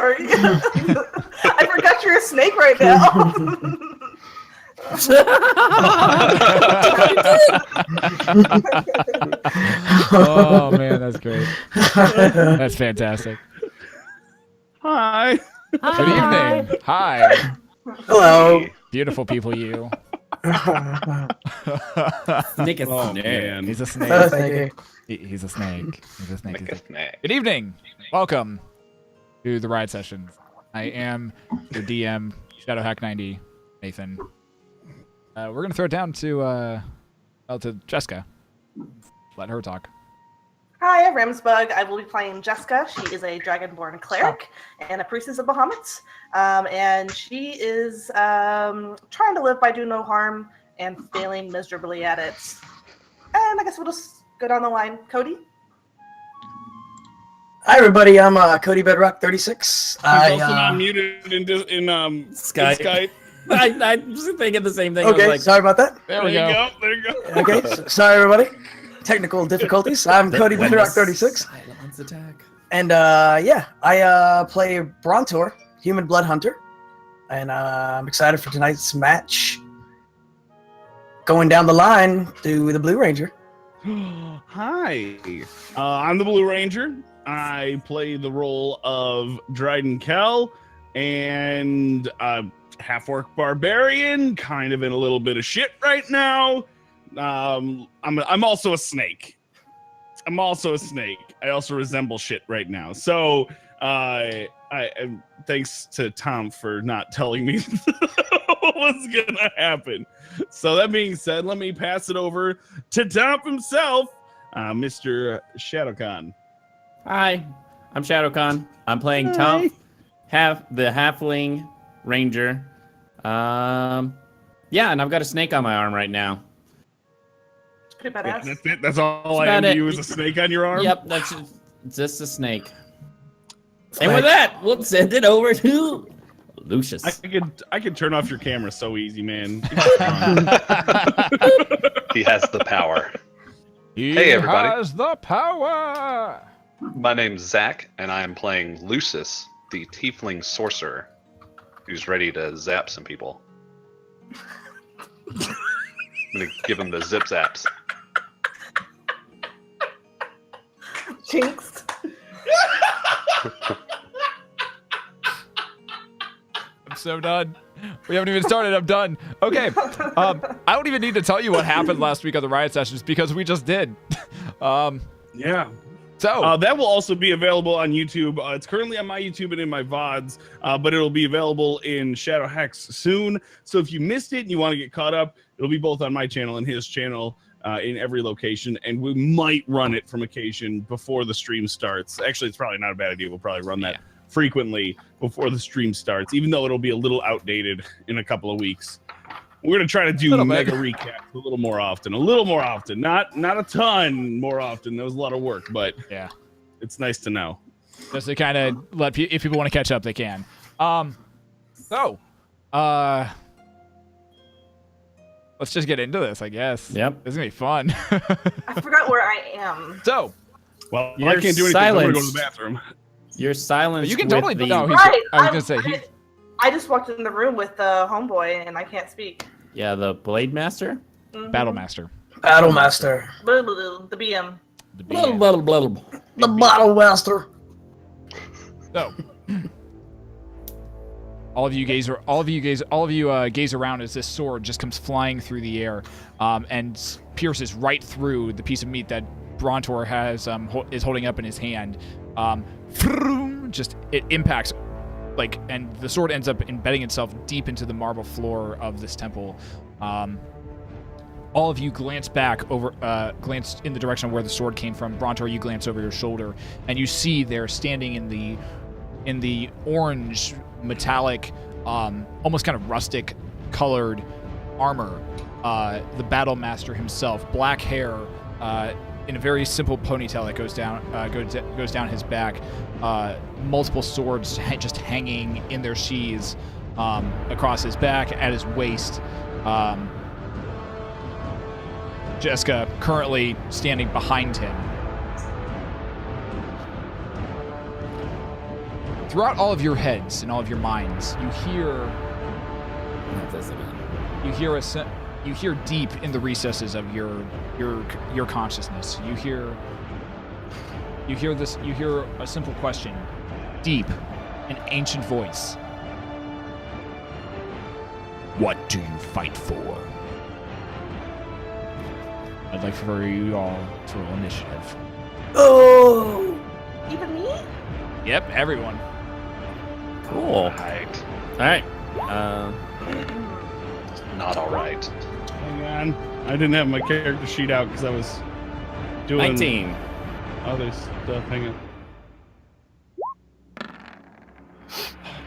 sorry. I forgot you're a snake right now. Oh man, that's great. That's fantastic. Hi. Good evening. Hi. Hello. Beautiful people, you. Nick is Oh, snake. man. He's a snake. Thank you. He's a snake. He's a snake. Make a snack. Good evening. Welcome to the Riot Sessions. I am your DM, Shadowhack90, Nathan. We're going to throw it down to Jeska. Let her talk. Hi, I'm Ramsbug. I will be playing Jeska. She is a Dragonborn cleric and a priestess of Bahamut. And she is trying to live by do no harm and failing miserably at it. And I guess we'll just go down the line. Cody? Hi, everybody. I'm Codybedrock 36. He's also not muted in Skype. I was thinking the same thing. Okay, I was like, sorry about that. There we go. There you go. Okay, sorry, everybody. Technical difficulties. I'm Codybedrock 36. silence attack. And yeah, I play Brontor, Human Blood Hunter. And I'm excited for tonight's match. Going down the line to the Blue Ranger. Hi. I'm the Blue Ranger. I play the role of Dryden Kell and half-orc barbarian, kind of in a little bit of shit right now. I'm also a snake. I also resemble shit right now. So I thanks to Tonph for not telling me what was gonna happen. So that being said, let me pass it over to Tonph himself, Mr. Shadowcawn. Hi, I'm Shadowcawn. I'm playing Tonph, the halfling ranger. Yeah, and I've got a snake on my arm right now. It's pretty Yeah, badass. that's it. That's all That's I am about to it. you is a snake on your arm. Yep, that's just a snake. And with that, we'll send it over to Lucius. I could turn off your camera so easy, man. He has the power. He Hey, everybody. has the power. My name's Zach, and I am playing Lucius, the tiefling sorcerer, who's ready to zap some people. I'm gonna give him the zip zaps. Jinxed. I'm so done. We haven't even started. I'm done. Okay. I don't even need to tell you what happened last week on the Riot Sessions because we just did. Yeah. So That will also be available on YouTube. It's currently on my YouTube and in my VODs, but it'll be available in Shadowhacks soon. So if you missed it and you want to get caught up, it'll be both on my channel and his channel in every location. And we might run it from occasion before the stream starts. Actually, it's probably not a bad idea. We'll probably run that frequently before the stream starts, even though it'll be a little outdated in a couple of weeks. We're going to try to do mega recaps a little more often. Not a ton more often. That was a lot of work, but yeah, it's nice to know. just to kind of let if people want to catch up, they can. Let's just get into this, I guess. Yep. This is gonna be fun. I forgot where I am. So, Well, You're I can't do anything. I'm going to go to silenced. the bathroom. You're silenced. you can with totally. the... No, he's, Right, I was gonna say I just walked in the room with the homeboy and I can't speak. Yeah, the Blade Master. Mhm. BattleMaster. BattleMaster. The BM. The Blah, BM. blah, blah, blah. The BattleMaster. So, all of you gaze around as this sword just comes flying through the air, and pierces right through the piece of meat that Brontor has is holding up in his hand. Just it impacts, and the sword ends up embedding itself deep into the marble floor of this temple. All of you glance back glance in the direction of where the sword came from. Brontor, you glance over your shoulder, and you see there standing in the orange, metallic, almost kind of rustic colored armor, the BattleMaster himself, black hair, in a very simple ponytail that goes down his back, multiple swords just hanging in their sheaths across his back, at his waist. Jeska currently standing behind him. throughout all of your heads and all of your minds, you hear Not this again. you hear deep in the recesses of your consciousness. You hear a simple question, deep, an ancient voice. What do you fight for? I'd like for you all to roll initiative. Oh! Even me? Yep, everyone. Cool. Right. All right. Not all right. Hang on. I didn't have my character sheet out because I was doing 19. other stuff. Hang on.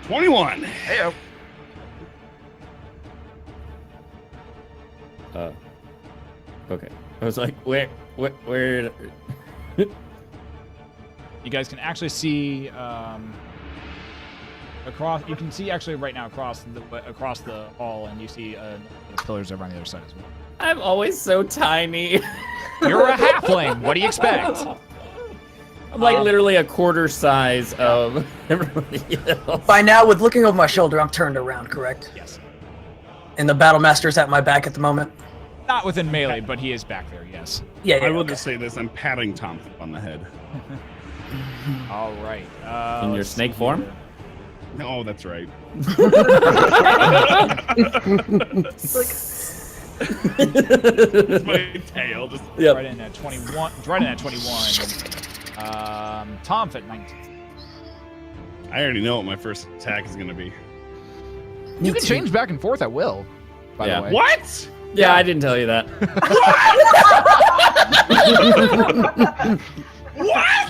21. Heyo. Okay. I was like, where? You guys can actually see across. You can see actually right now across the hall, and you see the pillars over on the other side as well. I'm always so tiny. You're a halfling. What do you expect? I'm like literally a quarter size of everybody else. By now, with looking over my shoulder, I'm turned around, correct? Yes. And the BattleMaster's at my back at the moment? Not within melee, but he is back there. Yes. Yeah, I will okay. just say this: I'm patting Tonph on the head. All right. In your let's snake see form? here. Oh, that's right. It's my tail. Just Yep. Dryden at 21. Dryden at 21. Tonph at 19. I already know what my first attack is going to be. You can change back and forth at will. By Yeah. the way. What? Yeah, I didn't tell you that. What?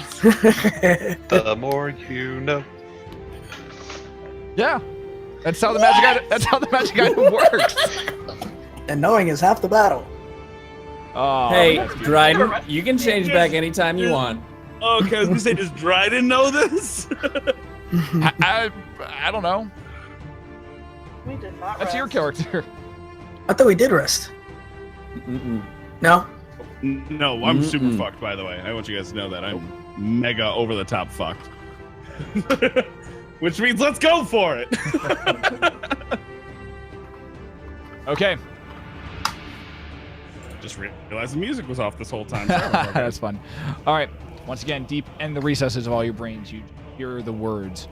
The more you know. Yeah. That's how the magic item. That's how the magic item works. And knowing is half the battle. Oh, Hey, that's beautiful. Dryden, you can change back anytime you want. Okay, I was going to say, does Dryden know this? I don't know. We did not. That's your rest. character. I thought we did rest. Mm-mm. No? No, I'm super Mm-mm. fucked, by the way. I want you guys to know that. I'm mega over the top fucked. Which means let's go for it. Okay. Just realized the music was off this whole time. Sorry about that. That's fun. All right. Once again, deep in the recesses of all your brains, you hear the words,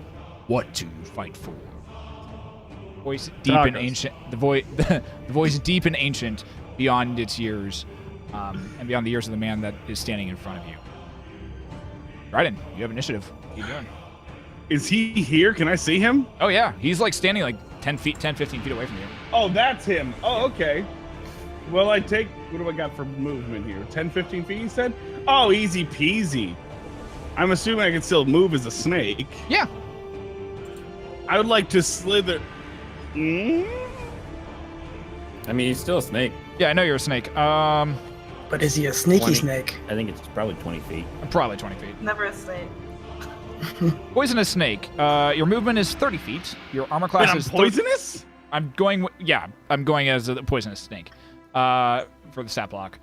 "What do you fight for?" Voice deep and Tacos. ancient. The voice deep and ancient beyond its years, and beyond the years of the man that is standing in front of you. Dryden, you have initiative. What are you doing? Is he here? Can I see him? Oh yeah, he's like standing like 10, 15 feet away from you. Oh, that's him. Oh, okay. Well, I take... What do I got for movement here? 10, 15 feet, you said? Oh, easy peasy. I'm assuming I can still move as a snake. Yeah. I would like to slither... Mm? I mean, he's still a snake. Yeah, I know you're a snake. But is he a sneaky 20. snake? I think it's probably 20 feet. Probably 20 feet. Never a snake. Poisonous snake. Your movement is 30 feet. Your armor Wait, class I'm is poisonous? I'm going as a poisonous snake. For the stat block.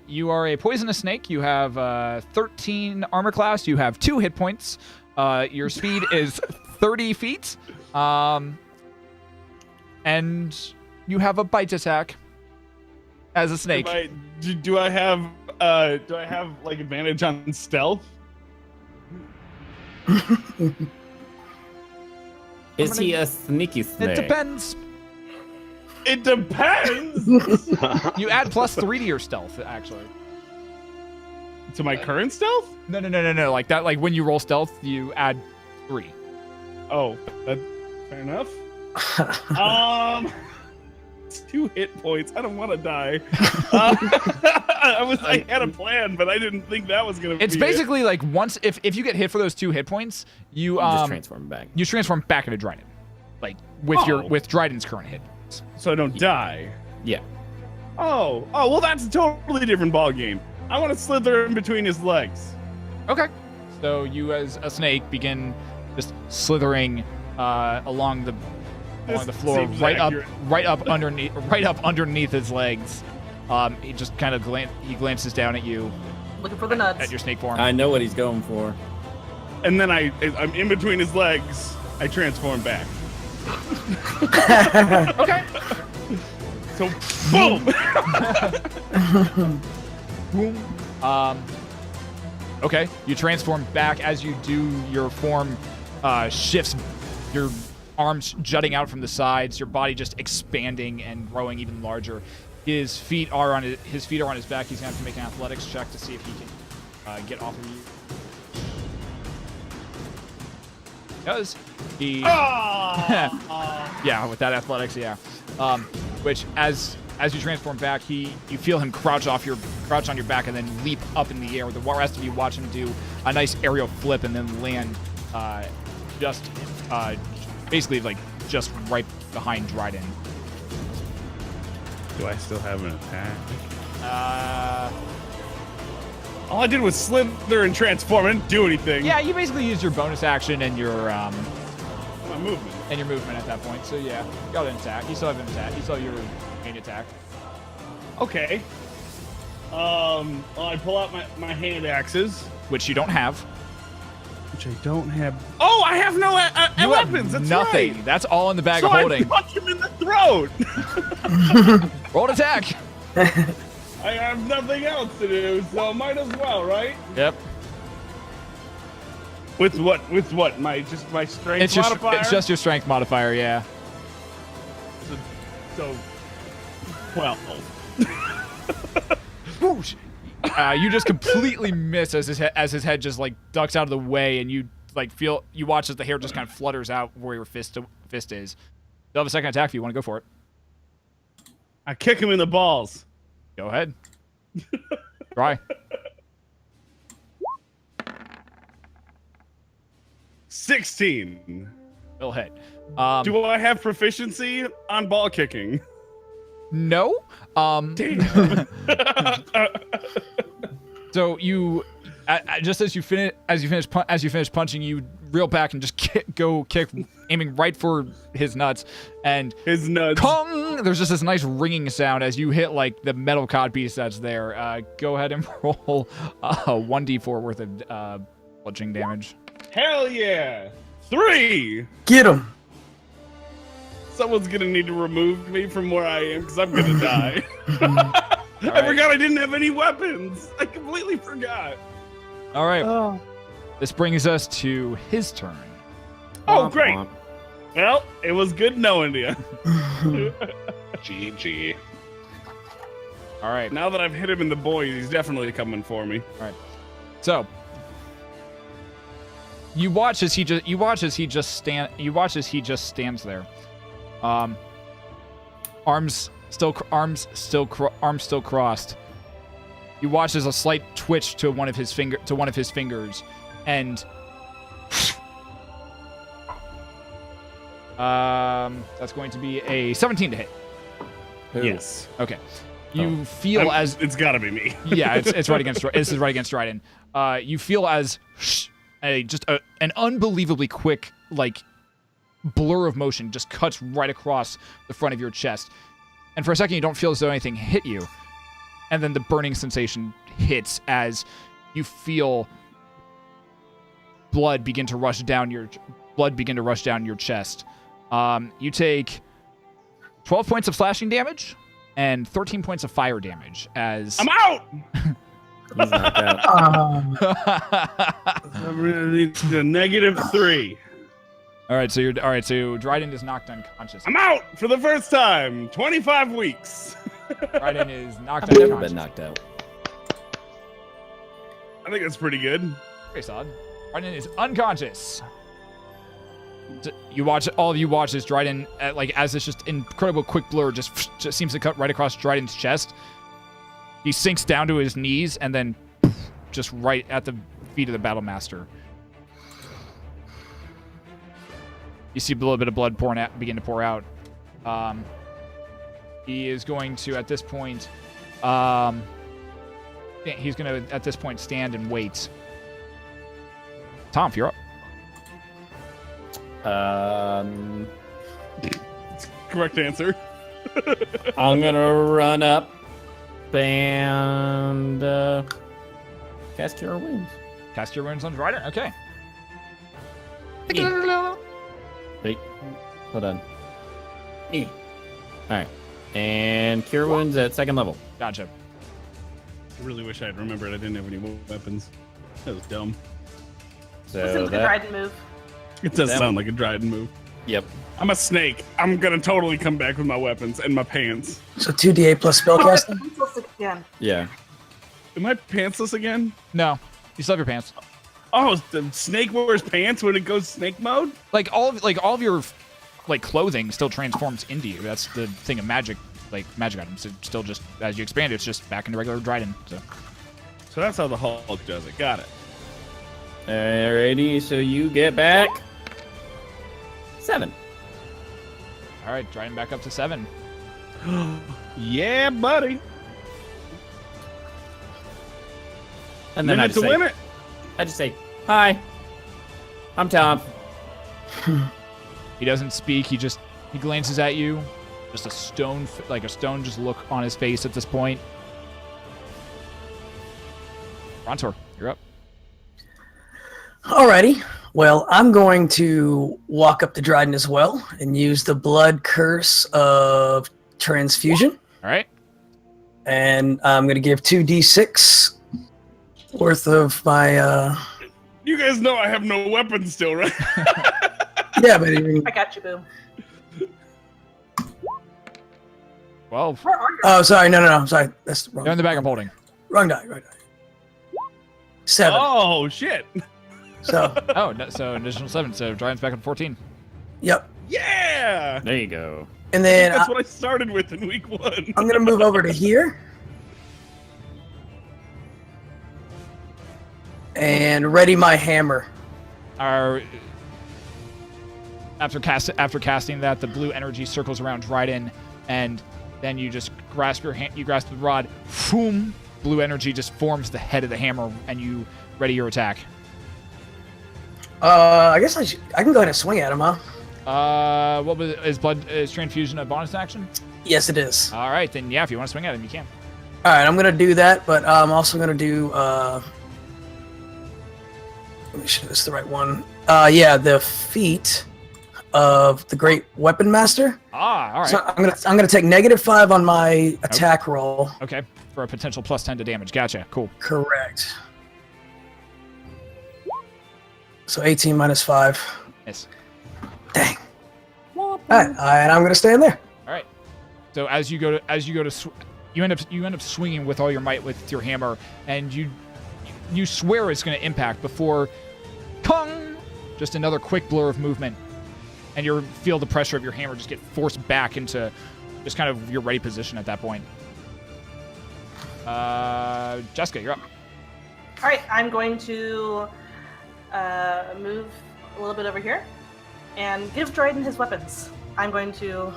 You are a poisonous snake. You have 13 armor class. You have 2 hit points. Your speed is 30 feet. And you have a bite attack as a snake. Do I have like advantage on stealth? Is he a sneaky snake? It depends. It depends. You add +3 to your stealth, actually. To my current stealth? No. Like that. Like when you roll stealth, you add 3. Oh, that's fair enough. It's 2 hit points. I don't want to die. I had a plan, but I didn't think that was gonna. It's be basically like once if you get hit for those 2 hit points, you just transform back. You transform back into Dryden, like with Dryden's current hit. so I don't die. Yeah. Oh, well, that's a totally different ball game. I want to slither in between his legs. Okay. So you, as a snake, begin just slithering along the floor, seems right accurate. up underneath his legs. He just kind of glances down at you, Looking for the nuts. at your snake form. I know what he's going for. and then I'm in between his legs. I transform back. Okay. So, boom! Boom. Okay, you transform back. As you do, your form shifts, your arms jutting out from the sides, your body just expanding and growing even larger. His feet are on his back. He's gonna have to make an athletics check to see if he can get off of you. Does he? Yeah, with that athletics, yeah. Which as you transform back, you feel him crouch on your back and then leap up in the air. The rest of you watch him do a nice aerial flip and then land basically like just right behind Dryden. Do I still have an attack? All I did was slither and transform. I didn't do anything. Yeah, you basically used your bonus action and your My movement. at that point. So yeah, you got an attack. You still have an attack. You still have your main attack. Okay. Well, I pull out my hand axes, Which you don't have. which I don't have. Oh, I have no You weapons. have That's nothing. right. That's all in the bag So of I holding. punch him in the throat. Roll an attack. I have nothing else to do, so might as well, right? Yep. With what? With what? My strength modifier. It's just your strength modifier. Yeah. So 12. Whoosh. You just completely miss as his head just like ducks out of the way, and you watch as the hair just kind of flutters out where your fist is. You'll have a second attack if you want to go for it. I kick him in the balls. Go ahead. Try. 16. It'll hit. Do I have proficiency on ball kicking? No. Damn. So you, just as you finish punching, you reel back and just kick, aiming right for his nuts, and His nuts. Kong! There's just this nice ringing sound as you hit like the metal codpiece that's there. Go ahead and roll 1d4 worth of bludgeoning damage. Hell yeah. 3. Get him. Someone's gonna need to remove me from where I am because I'm gonna die. I right. forgot I didn't have any weapons. I completely forgot. All right. Oh. This brings us to his turn. Oh, great. Well, it was good knowing you. GG. All right. Now that I've hit him in the boys, he's definitely coming for me. So you watch as he just stands there. Arms still crossed. You watch as a slight twitch to one of his fingers, and that's going to be a 17 to hit. Yes. Okay. You feel as it's gotta be me. yeah, it's right against. This is right against Dryden. You feel as an unbelievably quick blur of motion just cuts right across the front of your chest, and for a second you don't feel as though anything hit you, and then the burning sensation hits as you feel blood begin to rush down your chest. You take 12 points of slashing damage and 13 points of fire damage as I'm out. He's knocked out. I'm gonna need a -3. All right, so Dryden is knocked unconscious. I'm out for the first time. 25 weeks. Dryden is knocked I've never unconscious. been knocked out. I think that's pretty good. Very solid. Dryden is unconscious. All of you watch as Dryden, as this just incredible quick blur just seems to cut right across Dryden's chest. He sinks down to his knees and then just right at the feet of the BattleMaster. You see a little bit of blood begin to pour out. He is going to at this point stand and wait. Tonph, you're up. Correct answer. I'm gonna run up and cast Cure Wounds. Cast your wounds on Dryden. Okay. Wait, hold on. All right, and cure wounds at 2nd level. Gotcha. I really wish I had remembered I didn't have any weapons. That was dumb. So Listen to the Dryden move. It does That- sound like a Dryden move. Yep. I'm a snake. I'm gonna totally come back with my weapons and my pants. So 2d8 plus spellcasting. Again. Yeah. Am I pantsless again? No, you still have your pants. Oh, the snake wears pants when it goes snake mode? Like all of your like clothing still transforms into you. That's the thing of magic, like magic items. It still just as you expand, it's just back into regular Dryden. So that's how the Hulk does it. Got it. Alrighty, so you get back 7. All right, Dryden back up to 7. Yeah, buddy. And then I Minute to just, win say, it. I just say, hi, I'm Tonph. He doesn't speak. He glances at you. Just a stone just look on his face at this point. Brontor, you're up. Alrighty. Well, I'm going to walk up to Dryden as well and use the blood curse of transfusion. All right. And I'm going to give 2d6 worth of my... You guys know I have no weapons still, right? Yeah, but even... I got you, Boo. 12. Where are you? Oh, sorry. No. I'm sorry. That's the They're in the bag I'm holding. wrong die. 7. Oh, shit. So, Oh, no, so an additional 7. So Dryden's back up to 14. yep. Yeah. There you go. And then That's what I started with in week 1. I'm going to move over to here. And ready my hammer. After casting that, the blue energy circles around Dryden, and then you just grasp your hand. You grasp the rod. Boom! Blue energy just forms the head of the hammer, and you ready your attack. I guess I can go ahead and swing at him, huh? What was is transfusion a bonus action? Yes, it is. All right, then yeah, if you want to swing at him, you can. All right, I'm gonna do that, but I'm also gonna do. Let me make sure this is the right one. Yeah, the feat of the Great Weapon Master. All right. So I'm gonna take -5 on my attack roll. Okay, for a potential +10 to damage. Gotcha. Cool. Correct. So 18 minus 5. Yes. Dang. All right, and I'm gonna stand there. All right. So as you go to you end up swinging with all your might with your hammer, and you swear it's going to impact before, kong, just another quick blur of movement, and you feel the pressure of your hammer just get forced back into just kind of your ready position at that point. Jeska, you're up. All right, I'm going to move a little bit over here and give Dryden his weapons. I'm going to,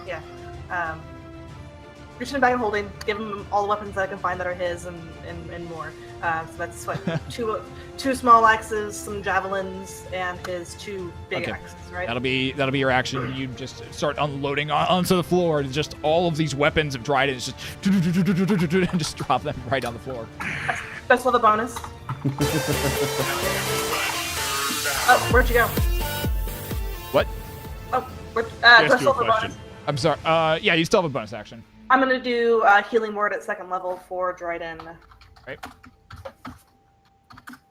reach in the bag I'm holding, give him all the weapons that I can find that are his and more. So that's what, two small axes, some javelins, and his 2 big axes, right? That'll be your action. You just start unloading onto the floor, and just all of these weapons of Dryden is just and just drop them right on the floor. Best level bonus. Oh, where'd you go? What? Oh, Ask best you a level question. bonus. I'm sorry. Yeah, you still have a bonus action. I'm gonna do healing word at 2nd level for Dryden. Right.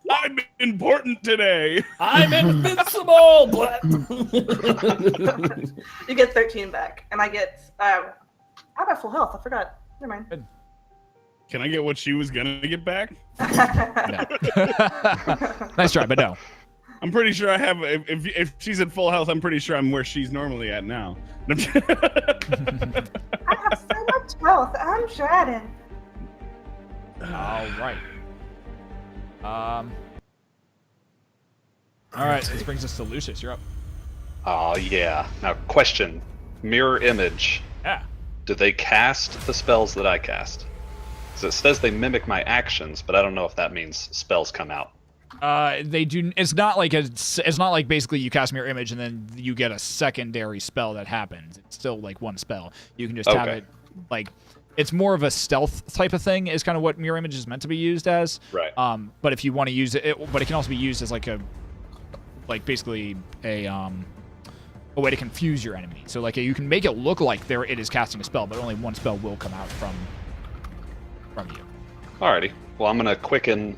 I'm important today. I'm invincible! You get 13 back, and I get. I got full health. I forgot. Never mind. Can I get what she was gonna get back? Nice try, but no. I'm pretty sure I have. If she's at full health, I'm pretty sure I'm where she's normally at now. I have so much health. I'm Dryden. All right. All right. This brings us to Lucius. You're up. Oh yeah. Now question: mirror image. Yeah. Do they cast the spells that I cast? So it says they mimic my actions, but I don't know if that means spells come out. They do. It's not like basically you cast mirror image and then you get a secondary spell that happens. It's still like one spell. You can just have Okay. it like. It's more of a stealth type of thing. Is kind of what mirror image is meant to be used as. Right. But if you want to use it, but it can also be used as like a like basically a way to confuse your enemy. So like you can make it look like it is casting a spell, but only one spell will come out from you. Alrighty. Well, I'm gonna quicken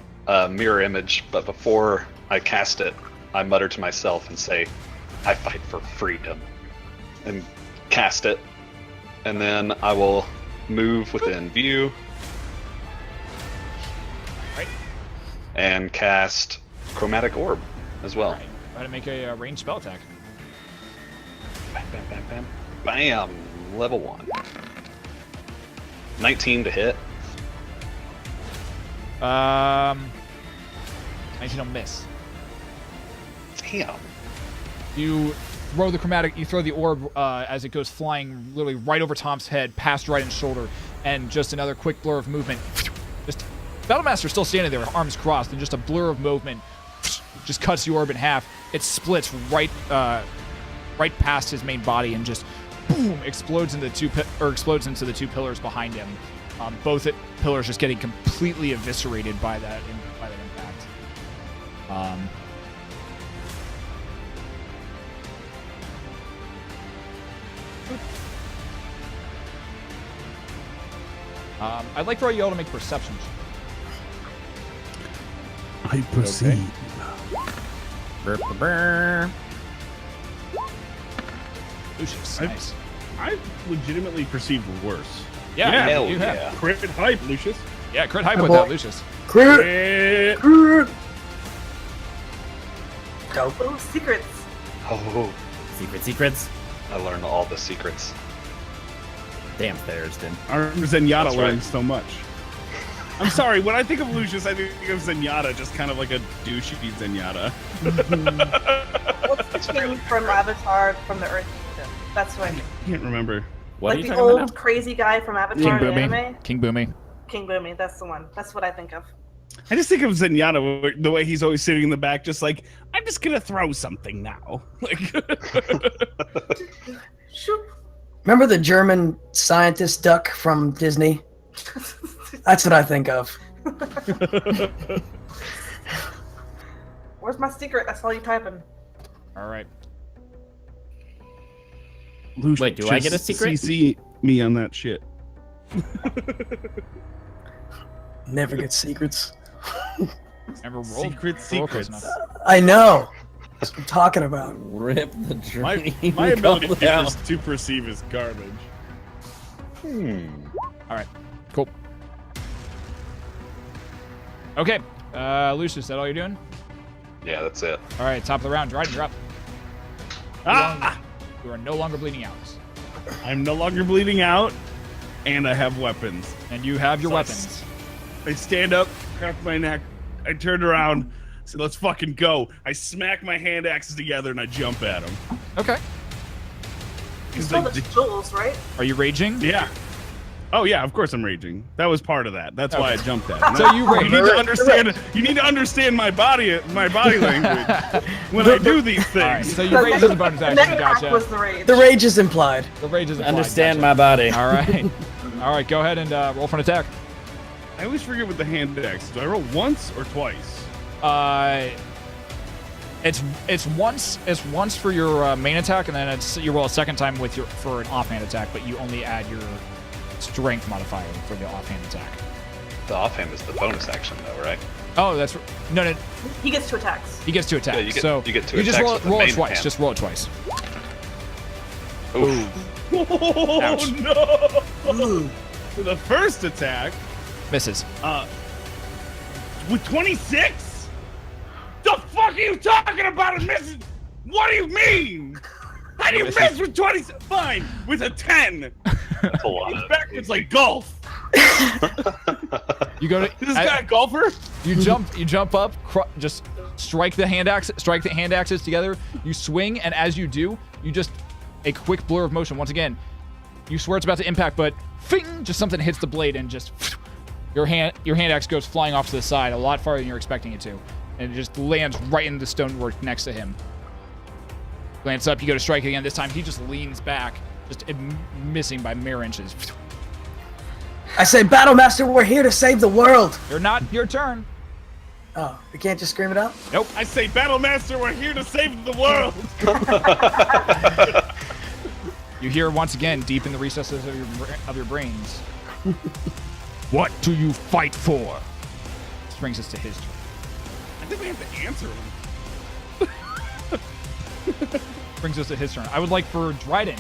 mirror image, but before I cast it, I mutter to myself and say, "I fight for freedom," and cast it, and then I will move within view. Right. And cast Chromatic Orb as well. Right. Try to make a ranged spell attack. Bam, bam, bam, bam. Bam! Level 1. 19 to hit. 19 will miss. Damn. You throw the orb as it goes flying literally right over Tom's head, past Dryden's shoulder, and just another quick blur of movement. Just BattleMaster still standing there with arms crossed, and just a blur of movement just cuts the orb in half. It splits right past his main body and just boom explodes into the two pillars behind him. Both pillars just getting completely eviscerated by that impact. I'd like for you all to make perception checks. I proceed. Lucius, nice. I've legitimately perceived worse. Yeah, hell you have. yeah. Crit hype, Lucius. Yeah, crit hype Good with boy. that, Lucius. Crit. Crit. Go. Oh, secrets. Oh, Secrets. I learned all the secrets. Damn Thurston. Our Zenyatta That's learned right. so much. I'm sorry, when I think of Lucius, I think of Zenyatta, just kind of like a douchey Zenyatta. What's the king from Avatar from the Earth Kingdom? That's what I mean. I can't remember. What are Like you the talking old about? crazy guy from King Avatar, the Boomy. anime. King Boomy. King Boomy, that's the one. That's what I think of. I just think of Zenyatta, the way he's always sitting in the back, just like, I'm just gonna throw something now. Like, Shoot. Remember the German scientist duck from Disney? That's what I think of. Where's my secret? I saw you typing. All right. Lucius, Wait, do I get a secret? CC me on that shit. Never get secrets. Remember, roll Secret roll close secrets. enough. I know. That's what I'm talking about. Rip the My, dream. my ability Go down. to perceive is garbage. All right. Cool. Okay. Lucius, is that all you're doing? Yeah, that's it. All right. Top of the round. Dryden, drop. Ah! You are no longer bleeding out. I'm no longer bleeding out, and I have weapons. And you have your So weapons. I stand up, crack my neck, I turn around, say, let's fucking go. I smack my hand axes together and I jump at them. Okay. You stole the jewels, right? Are you raging? Yeah. Oh yeah, of course I'm raging. That was part of that. That's why I jumped at him. So you You rage. need to understand. You need to understand my body language when I do these things. All right. So you rage as a bonus The action. neck crack Gotcha. was the rage. The rage is implied. The rage is implied. Understand Gotcha. my body. All right. All right. Go ahead and roll for an attack. I always forget with the hand axe. Do I roll once or twice? It's once for your main attack, and then you roll a second time for an offhand attack, but you only add your strength modifier for the offhand attack. The offhand is the bonus action, though, right? Oh, that's no. He gets 2 attacks. He gets 2 attacks. Yeah, you get- so you get 2 You just attacks roll, with the roll it main twice. hand. Just roll it twice. Oof. Oh Ouch. no! For the first attack, Misses. with 26? The fuck are you talking about? It misses? What do you mean? How do you miss with 26? Fine, with a 10. That's a lot. It's backwards like golf. You go to Is this guy a golfer? You jump up, just strike the hand axes together. You swing, and as you do, you just a quick blur of motion. Once again, you swear it's about to impact, but fing, just something hits the blade, and just your hand axe goes flying off to the side, a lot farther than you're expecting it to, and it just lands right in the stonework next to him. Glance up, you go to strike again. This time, he just leans back, just missing by mere inches. I say, BattleMaster, we're here to save the world. You're not your turn. Oh, we can't just scream it out? Nope. I say, BattleMaster, we're here to save the world. You hear once again, deep in the recesses of your brains. What do you fight for? This brings us to his turn. I think we have to answer him. Brings us to his turn. I would like for Dryden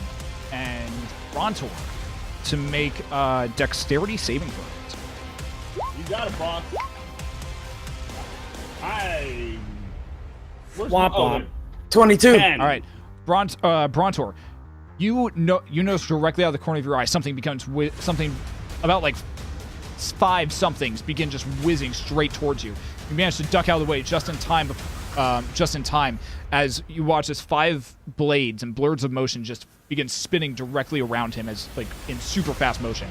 and Brontor to make dexterity saving throws. You got it, boss. Womp womp. 22. 10. All right, Brontor, you notice directly out of the corner of your eye something becomes something about like 5 somethings begin just whizzing straight towards you. You manage to duck out of the way just in time as you watch as 5 blades and blurs of motion just begin spinning directly around him as like in super fast motion.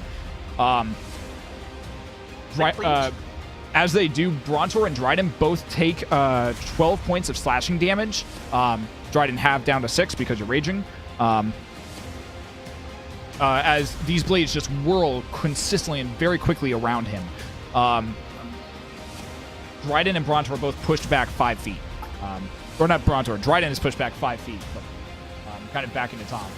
As they do, Brontor and Dryden both take 12 points of slashing damage. Dryden halved down to 6 because you're raging. As these blades just whirl consistently and very quickly around him. Dryden and Brontor are both pushed back 5 feet. Or not Brontor, Dryden is pushed back 5 feet, but kind of back into Tom.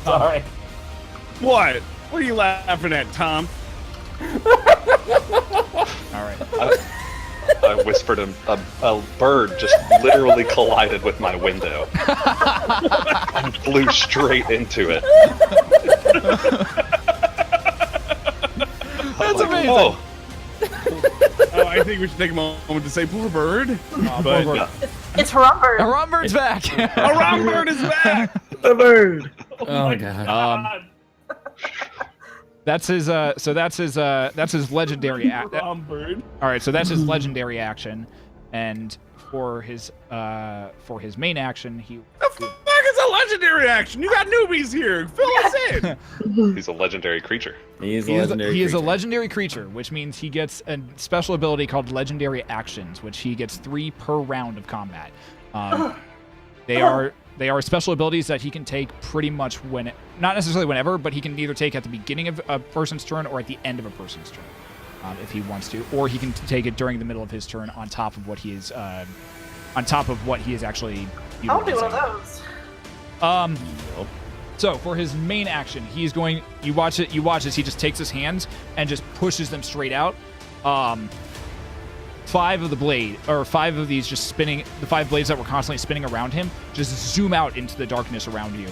Sorry. What? What are you laughing at, Tom? All right. I whispered a bird just literally collided with my window and flew straight into it. That's amazing. Oh, I think we should take a moment to say poor bird. Poor bird. It's Haramber. Harambird's back. A round bird is back. The bird. Oh god. That's his legendary act. Round bird. All right, so that's his legendary action, and for his main action, he. The fuck is a legendary action? You got newbies here. Fill us in. he's a legendary creature. He is a He legendary is a creature. legendary creature, which means he gets a special ability called Legendary Actions, which he gets 3 per round of combat. They are special abilities that he can take pretty much not necessarily whenever, but he can either take at the beginning of a person's turn or at the end of a person's turn, if he wants to, or he can take it during the middle of his turn on top of what he is actually I'll do one utilizing. of those. So for his main action, he's going. You watch as he just takes his hands and just pushes them straight out. 5 of these just spinning. The 5 blades that were constantly spinning around him just zoom out into the darkness around you.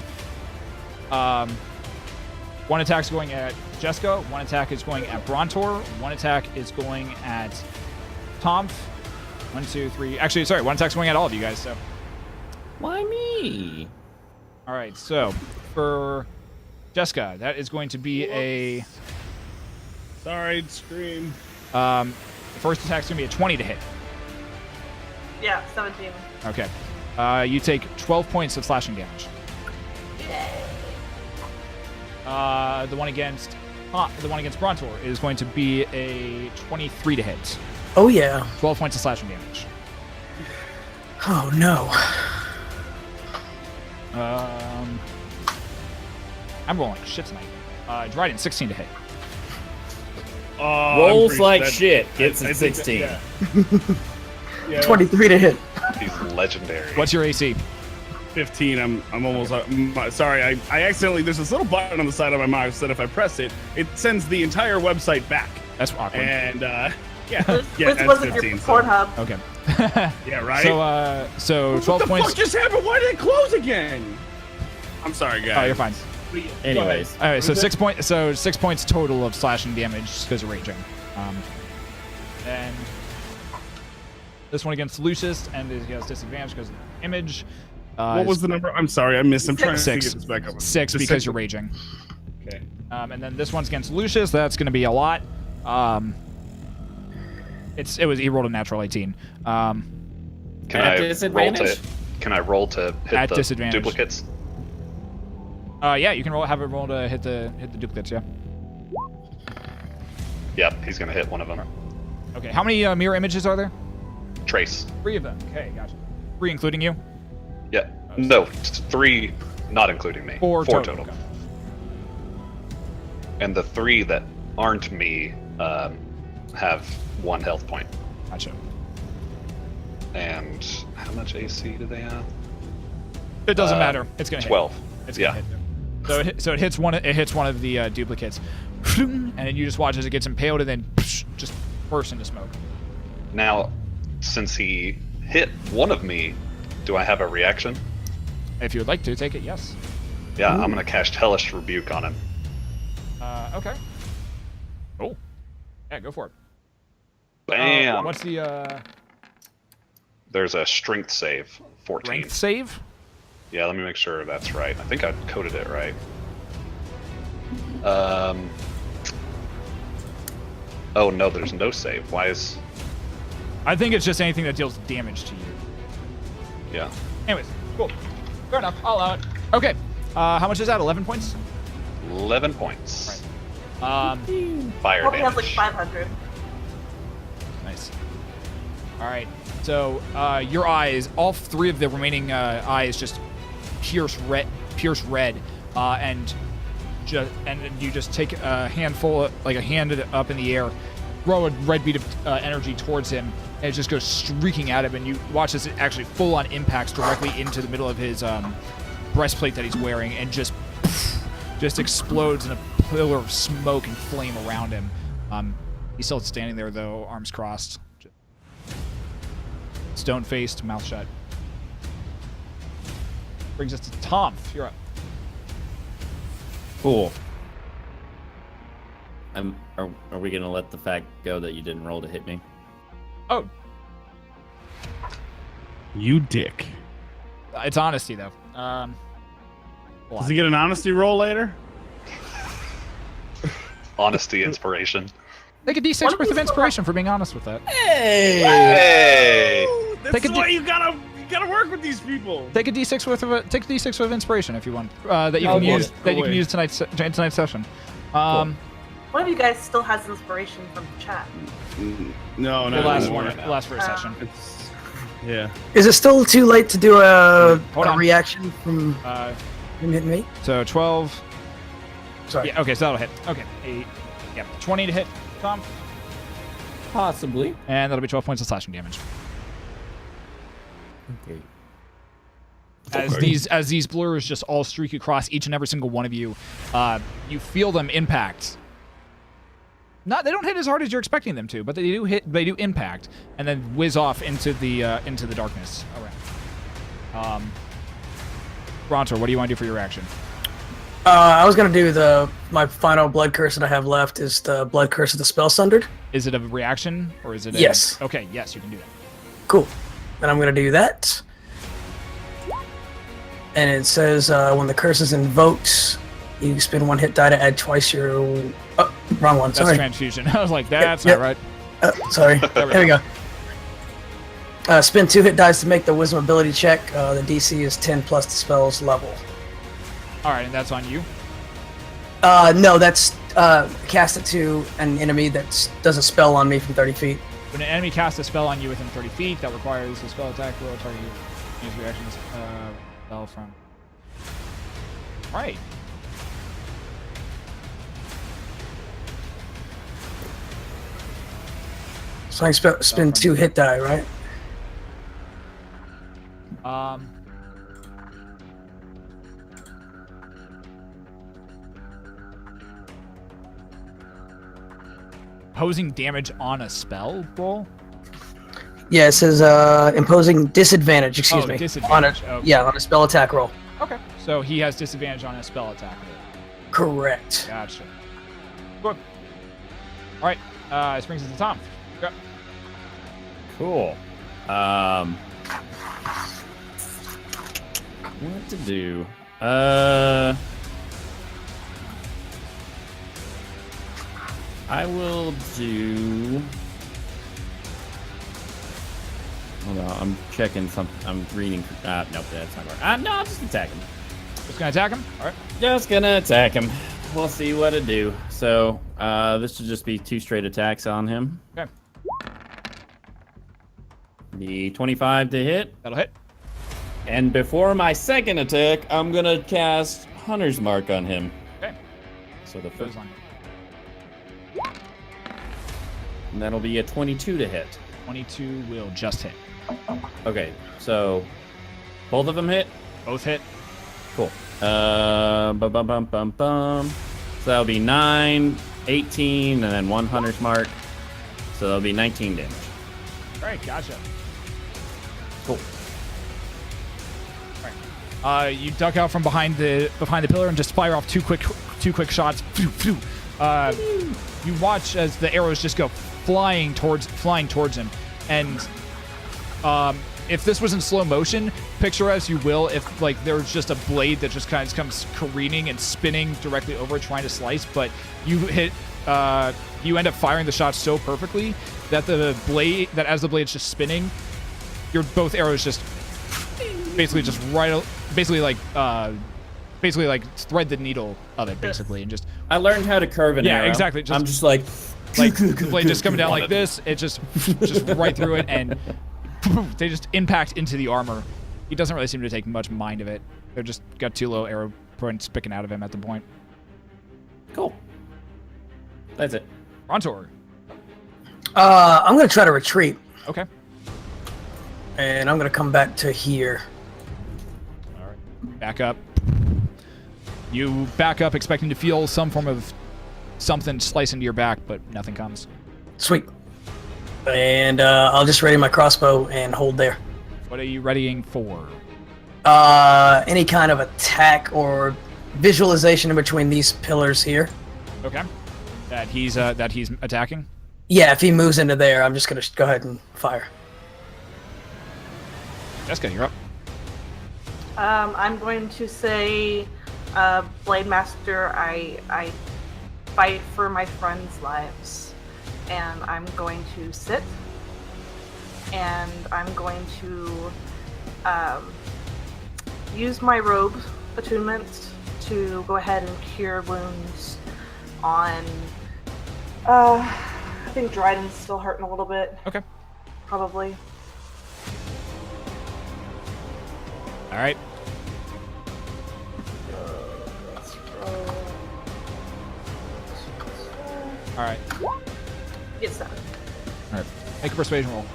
One attack's going at Jeska. One attack is going at Brontor. One attack is going at Tonph. 1, 2, 3. Actually, sorry. One attack's going at all of you guys. So. Why me? All right, so for Jeska, that is going to be a Sorry, scream. the first attack's going to be a 20 to hit. Yeah, 17. Okay. You take 12 points of slashing damage. The one against Brontor is going to be a 23 to hit. Oh, yeah. 12 points of slashing damage. Oh, no. I'm rolling like shit tonight. Dryden, 16 to hit. Rolls like that- shit. Gets I a think 16. that- yeah. 23 to hit. He's legendary. What's your AC? 15. I'm almost. Sorry, I accidentally. There's this little button on the side of my mouse that if I press it, it sends the entire website back. That's awkward. And yeah, This that's wasn't your 15. So, Pornhub. Okay. yeah, right. So 12 what the points. fuck just happened? Why did it close again? I'm sorry, guys. Oh, you're fine. Anyways. All right, so 6 points. So 6 points total of slashing damage just because of raging. And this one against Lucius, and he has disadvantage because of the image. What was the number? I'm sorry, I missed. I'm trying to Six. get this back up. 6 Just because 6. you're raging. Okay. And then this one's against Lucius. That's going to be a lot. He rolled a natural 18. Can At I disadvantage? roll to hit At the disadvantage. duplicates? Yeah, you can have it roll to hit the duplicates. Yeah. Yep, he's gonna hit one of them. Okay. How many mirror images are there? Trace. 3 of them. Okay, gotcha. 3 including you. Yeah. No, 3, not including me. 4 4 total. total. And the 3 that aren't me have 1 health point. Gotcha. And how much AC do they have? It doesn't matter. It's gonna 12. hit. It's gonna hit. So it hits one. It hits one of the duplicates, and then you just watch as it gets impaled and then just bursts into smoke. Now, since he hit one of me, do I have a reaction? If you would like to take it, yes. Yeah, I'm gonna cast Hellish Rebuke on him. Okay. Oh. Yeah, go for it. Bam! What's the There's a Strength save, 14. strength save? Yeah, let me make sure that's right. I think I coded it right. Oh no, there's no save. Why is... I think it's just anything that deals damage to you. Yeah. Anyways, cool. Fair enough. I'll allow it. Okay. How much is that? 11 points? 11 points. Right. Fire Probably has damage. like 500. Nice. All right. So your eyes, all 3 of the remaining eyes, just pierce red, and you just take a handful, like a hand up in the air, throw a red bead of energy towards him, and it just goes streaking at him. And you watch as it actually full-on impacts directly into the middle of his breastplate that he's wearing, and just explodes in a pillar of smoke and flame around him. He's still standing there though, arms crossed, stone-faced, mouth shut. Brings us to Tonph. You're up. Cool. Are we gonna let the fact go that you didn't roll to hit me? Oh, You dick. it's honesty though. Does he get an honesty roll later? Honesty, inspiration. Take a D6 worth of inspiration for being honest with that. Hey! That's Take a why you gotta work with these people. Take a D6 worth of inspiration if you want. That you can use. That you can use tonight's session. One of you guys still has inspiration from the chat. No, The no. last no, one, no. last for a session. It's, yeah. Is it still too late to do a Hold on. reaction from him hitting me? So 12. Sorry. Yeah. Okay. So that'll hit. Okay. 8. Yeah. 20 to hit, Tom. Possibly. And that'll be 12 points of slashing damage. Okay. As these blurs just all streak across each and every single one of you, you feel them impact. They don't hit as hard as you're expecting them to, but they do hit. They do impact, and then whiz off into the darkness around. Brontor, what do you want to do for your action? I was gonna do my final blood curse that I have left is the blood curse of the spell sundered. Is it a reaction or is it? Yes. Okay. Yes, you can do that. Cool. Then I'm gonna do that. And it says when the curse is invoked, you spend 1 hit die to add twice your. Oh, wrong one. That's Sorry. transfusion. I was like, that's Yep. not right. Sorry. There we go. Spend 2 hit dice to make the wisdom ability check. The DC is 10 plus the spell's level. All right, and that's on you. No, that's cast it to an enemy that does a spell on me from 30 feet. When an enemy casts a spell on you within 30 feet, that requires a spell attack roll target use reactions spell from. Right. So I spend 2 hit die, right? Imposing damage on a spell roll? Yeah, it says imposing disadvantage. Excuse me. Disadvantage. On a, Okay. Yeah, on a spell attack roll. Okay. So he has disadvantage on a spell attack roll. Correct. Gotcha. Good. All right. This brings us to Tom. Go. Cool. What to do? I will do. Hold on, I'm checking something. I'm reading. Nope, that's not right. No, I'll just attack him. Just gonna attack him. All right. Just gonna attack him. We'll see what it do. So, this should just be 2 straight attacks on him. Okay. The 25 to hit. That'll hit. And before my second attack, I'm gonna cast Hunter's Mark on him. Okay. So the Goes first. on. And that'll be a 22 to hit. 22 will just hit. Okay, so both of them hit? Both hit. Cool. Bum, bum, bum, bum, bum. So that'll be 9, 18, and then 100's mark. So that'll be 19 damage. All right, gotcha. Cool. All right. You duck out from behind the pillar and just fire off two quick shots. You watch as the arrows just go flying towards him, and if this was in slow motion, picture as you will, if like there was just a blade that just kind of comes careening and spinning directly over it, trying to slice, but you hit, you end up firing the shot so perfectly that as the blade's just spinning, your both arrows just basically thread the needle of it basically, and just. I learned how to curve an arrow. Yeah, exactly. I'm just like the blade just coming down like this. It just right through it, and they just impact into the armor. He doesn't really seem to take much mind of it. They're just got 2 low arrow points picking out of him at the point. Cool. That's it. Brontor. I'm gonna try to retreat, Okay. and I'm gonna come back to here. All right. Back up. You back up expecting to feel some form of something slice into your back, but nothing comes. Sweet. And I'll just ready my crossbow and hold there. What are you readying for? Any kind of attack or visualization in between these pillars here. Okay. That he's attacking? Yeah, if he moves into there, I'm just gonna go ahead and fire. Jeska, you're up. I'm going to say, BattleMaster, I fight for my friends' lives, and I'm going to sit, and I'm going to use my robe attunement to go ahead and cure wounds on. I think Dryden's still hurting a little bit. Okay. Probably. All right. All right. Get 7. All right. Make a persuasion roll.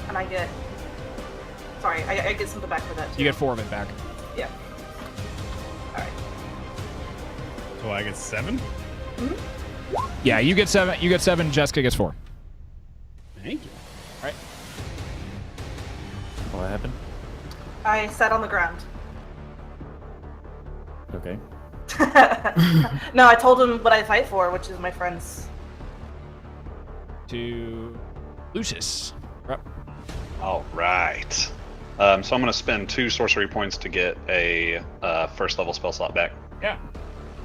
And I get. Sorry, I get something back for that too. You get 4 of it back. Yeah. Alright. So I get 7? Yeah, you get 7. You get 7. Jeska gets 4. Thank you. All right. What happened? I sat on the ground. Okay. No, I told him what I fight for, which is my friends. To Lucius. You're up. All right. So I'm going to spend 2 sorcery points to get a first level spell slot back. Yeah.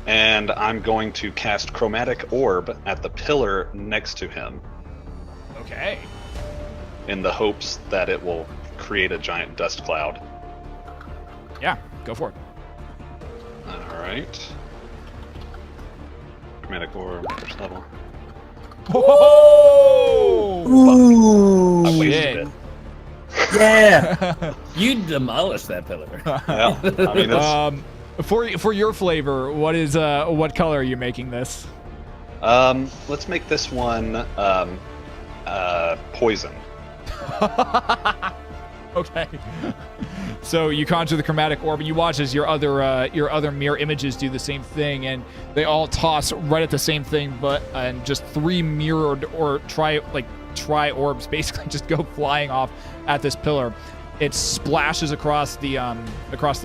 And I'm going to cast Chromatic Orb at the pillar next to him Okay. in the hopes that it will create a giant dust cloud. Yeah, go for it. All right. Chromatic Orb, first level. Oh! Ooh. I wasted shit. it. Yeah. You demolished that pillar. Yeah, I mean, it's, For your flavor, what color are you making this? let's make this one poison. Okay. So you conjure the chromatic orb, and you watch as your other mirror images do the same thing, and they all toss right at the same thing, and just 3 mirrored or tri orbs basically just go flying off at this pillar. It splashes across the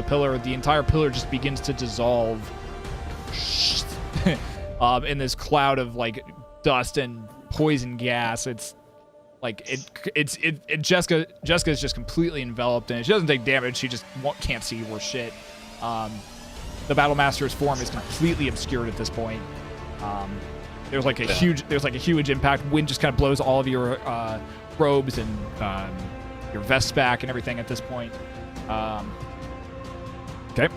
pillar. The entire pillar just begins to dissolve in this cloud of like dust and poison gas. It's like Jeska is just completely enveloped in it. She doesn't take damage. She just can't see worth shit. The BattleMaster's form is completely obscured at this point. There's like a huge impact. Wind just kind of blows all of your robes and your vests back and everything at this point. Okay.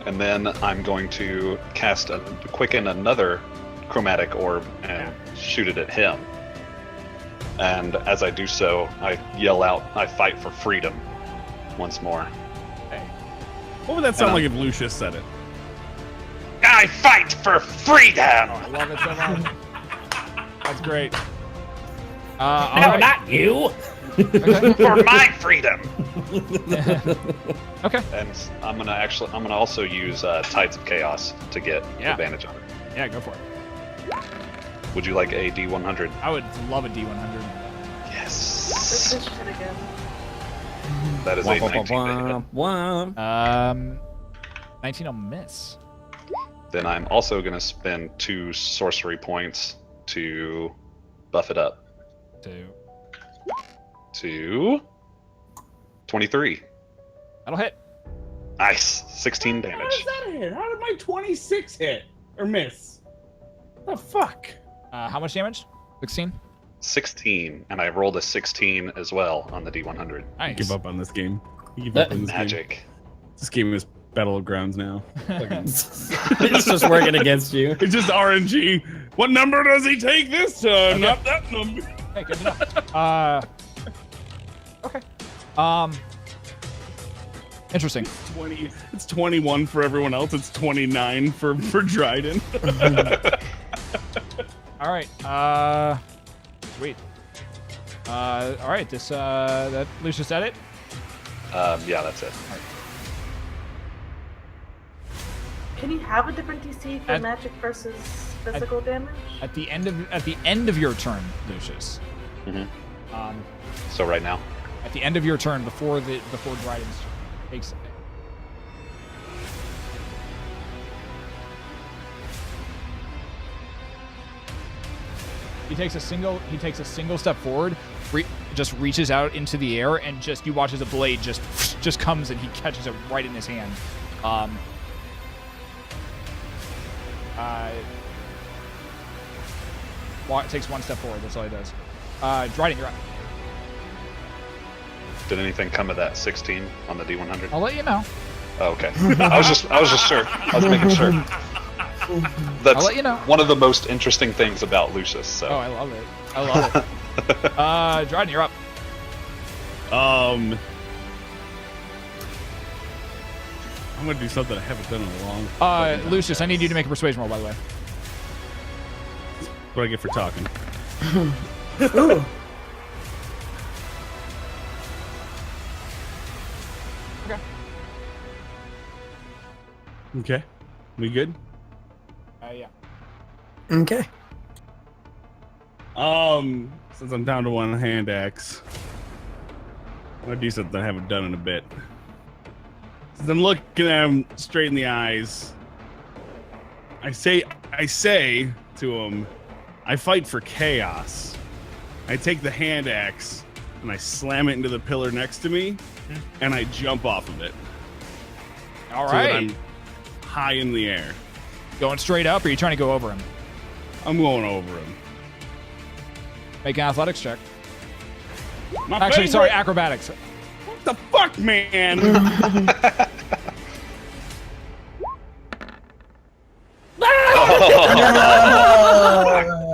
And then I'm going to quicken another chromatic orb and shoot it at him. And as I do so, I yell out, "I fight for freedom," once more. Okay. What would that sound like if Lucius said it? I fight for freedom! I love it so much. That's great. No, not you. Okay. For my freedom. Okay. And I'm gonna also use Tides of Chaos to get advantage on it. Yeah, go for it. Would you like a D100? I would love a D100. Yes. This shit again. That is a 19 to hit. 19 will miss. Then I'm also gonna spend 2 sorcery points to buff it up 2. to 23. That'll hit. Nice. 16 How damage. does that hit? How did my 26 hit or miss? The fuck? How much damage? 16? 16, and I rolled a 16 as well on the D100. Nice. Give up on this game. Give up on this game. Magic. This game is Battlegrounds now. It's just working against you. It's just RNG. What number does he take this time? Okay. Not that number. Hey, good enough. Okay. Interesting. 20. It's 21 for everyone else. It's 29 for Dryden. All right. Sweet. All right. This that Lucius said it. Yeah, that's it. Can you have a different DC for At- magic versus physical damage? At the end of your turn, Lucius. Mhm. Um, So right now, at the end of your turn, before Dryden takes. He takes a single step forward, just reaches out into the air, and just you watch as a blade just comes and he catches it right in his hand. Takes 1 step forward. That's all he does. Dryden, you're up. did anything come of that 16 on the D100? I'll let you know. Oh, okay. I was just sure. I was making sure. That's I'll let you know. one of the most interesting things about Lucius. So. Oh, I love it. I love it. Dryden, you're up. I'm gonna do something I haven't done in a long. fucking time. Lucius, I need you to make a persuasion roll, by the way. What do I get for talking? Ooh. Okay. Okay. We good? Yeah. Okay. Since I'm down to 1 hand axe, I'm gonna do something I haven't done in a bit. Since I'm looking at him straight in the eyes, I say to him, I fight for chaos. I take the hand axe and I slam it into the pillar next to me, and I jump off of it. All So that right. I'm high in the air. Going straight up, or are you trying to go over him? I'm going over him. Make an athletics check. My Actually, favorite- sorry, acrobatics. What the fuck, man?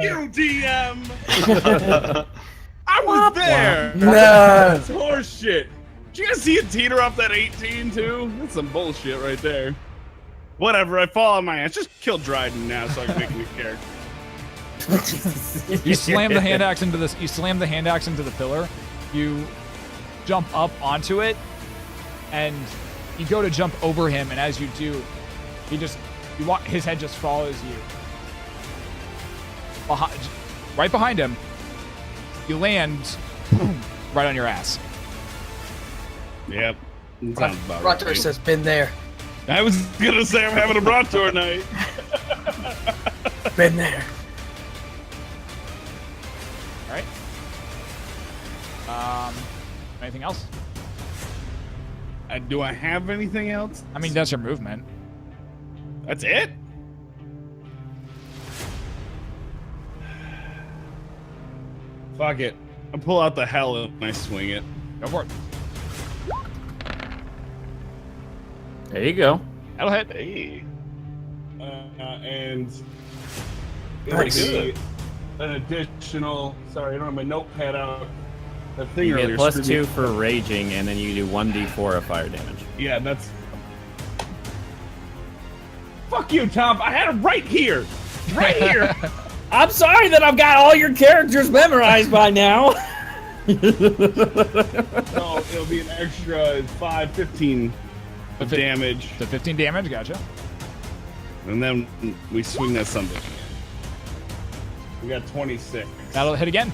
You DM. I was there. No. That's horseshit. Did you guys see it teeter off that 18 too? That's some bullshit right there. Whatever, I fall on my ass. Just kill Dryden now so I can make a new character. You slam the hand axe into this. You slam the hand axe into the pillar. You jump up onto it, and you go to jump over him. And as you do, his head just follows you. Right behind him, you land right on your ass. Yep. Sounds about right. Brontor says, "Been there, I was gonna say I'm having a Brontor night. been there." All right. Anything else? Do I have anything else? I mean, that's your movement. That's it? Fuck it. I pull out the hell and I swing it. Go for it. There you go. That'll hit. Hey. And Nice. it'll be an additional. Sorry, I don't have my notepad out. That thing You earlier get plus screwed me 2 up. for raging, and then you do 1d4 of fire damage. Yeah, that's. Fuck you, Tonph. I had it right here. Right here. I'm sorry that I've got all your characters memorized by now. No, it'll be an extra 15 of damage. The 15 damage, gotcha. And then we swing that something. We got 26. That'll hit again.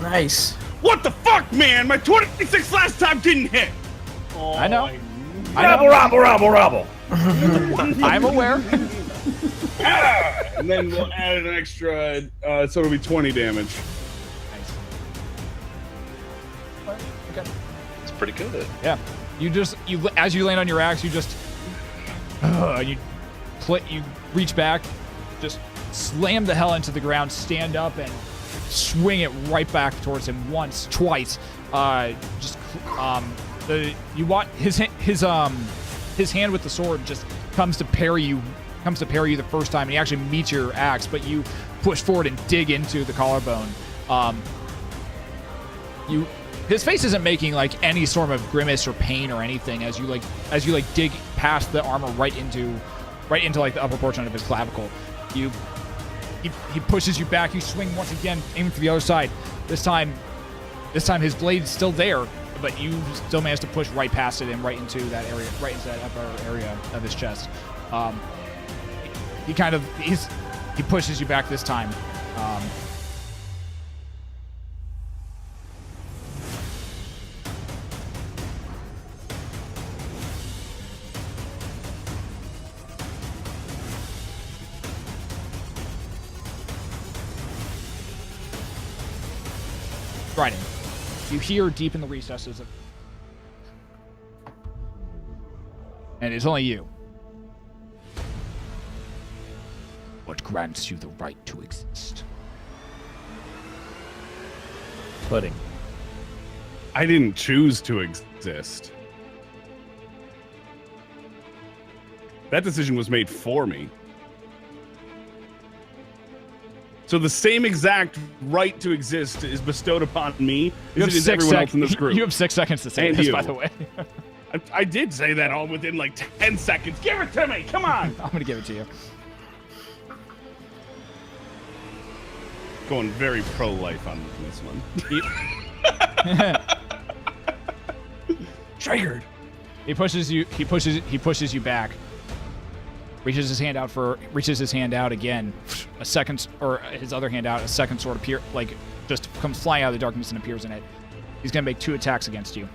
Nice. What the fuck, man? My 26 last time didn't hit. Oh, I know. Rabble. I'm aware. And then we'll add an extra, so it'll be 20 damage. Okay. It's pretty good. Yeah. You as you land on your axe, you just you reach back, just slam the hell into the ground, stand up, and swing it right back towards him once, twice. You want his hand with the sword just comes to parry you the first time, and he actually meets your axe, but you push forward and dig into the collarbone. His face isn't making like any sort of grimace or pain or anything as you dig past the armor right into like the upper portion of his clavicle. He pushes you back. You swing once again, aiming for the other side. This time his blade's still there, but you still managed to push right past it and right into that area, right into that upper area of his chest. He pushes you back this time. Dryden, you hear deep in the recesses of... And it's only you. What grants you the right to exist? Pudding. I didn't choose to exist. That decision was made for me. So the same exact right to exist is bestowed upon me as it is everyone else in this group. You have 6 seconds to say this, by the way. I did say that all within like 10 seconds. Give it to me! Come on! I'm going to give it to you. Going very pro-life on this one. Triggered. He pushes you back. Reaches his hand out again. A second, or his other hand out. A second sword just comes flying out of the darkness and appears in it. He's gonna make 2 attacks against you.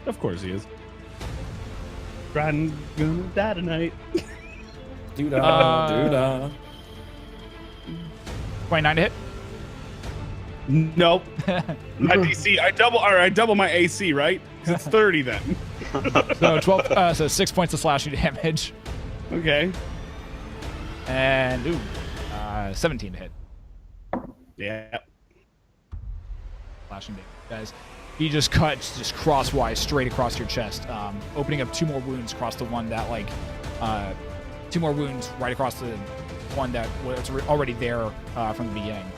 Of course he is. Dryden's gonna die tonight. Doo-dah. 29 to hit. Nope. My DC. I double my AC, right? It's 30 then. So 12. So 6 points of slashing damage. Okay. And 17 to hit. Yeah. Slashing damage, guys. He just cuts just crosswise straight across your chest, opening up 2 more wounds across the one that 2 more wounds right across the one that was already there from the beginning.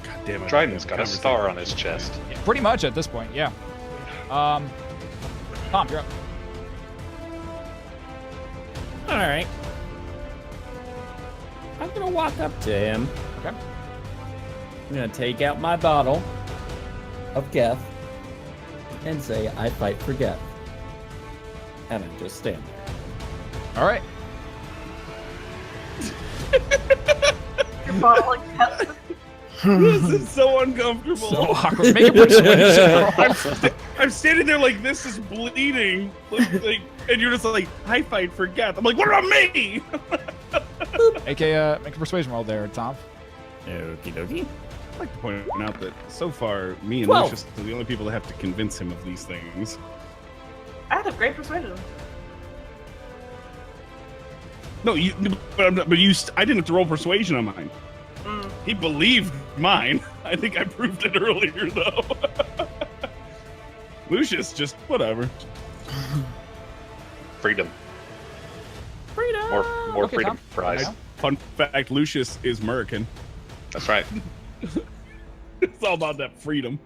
God damn it. Dryden's got a star on his chest. Yeah, pretty much at this point, yeah. Tom, you're up. All right. I'm gonna walk up to him. Okay. I'm gonna take out my bottle of Geth and say, "I fight for Geth," and I just stand there. All right. Your bottle like that. This is so uncomfortable. So awkward. Make a persuasion. I'm standing there like this is bleeding, and you're just like, "I fight for Geth." I'm like, "What about me?" make a persuasion roll there, Tom. Okie dokie. I'd like to point out that so far, me and 12. Lucius are the only people that have to convince him of these things. I had a great persuasion. No, I didn't have to roll persuasion on mine. He believed mine. I think I proved it earlier, though. Lucius, just whatever. Freedom. Freedom. More Okay, freedom Tom. prize. Fun fact: Lucius is American. That's right. It's all about that freedom.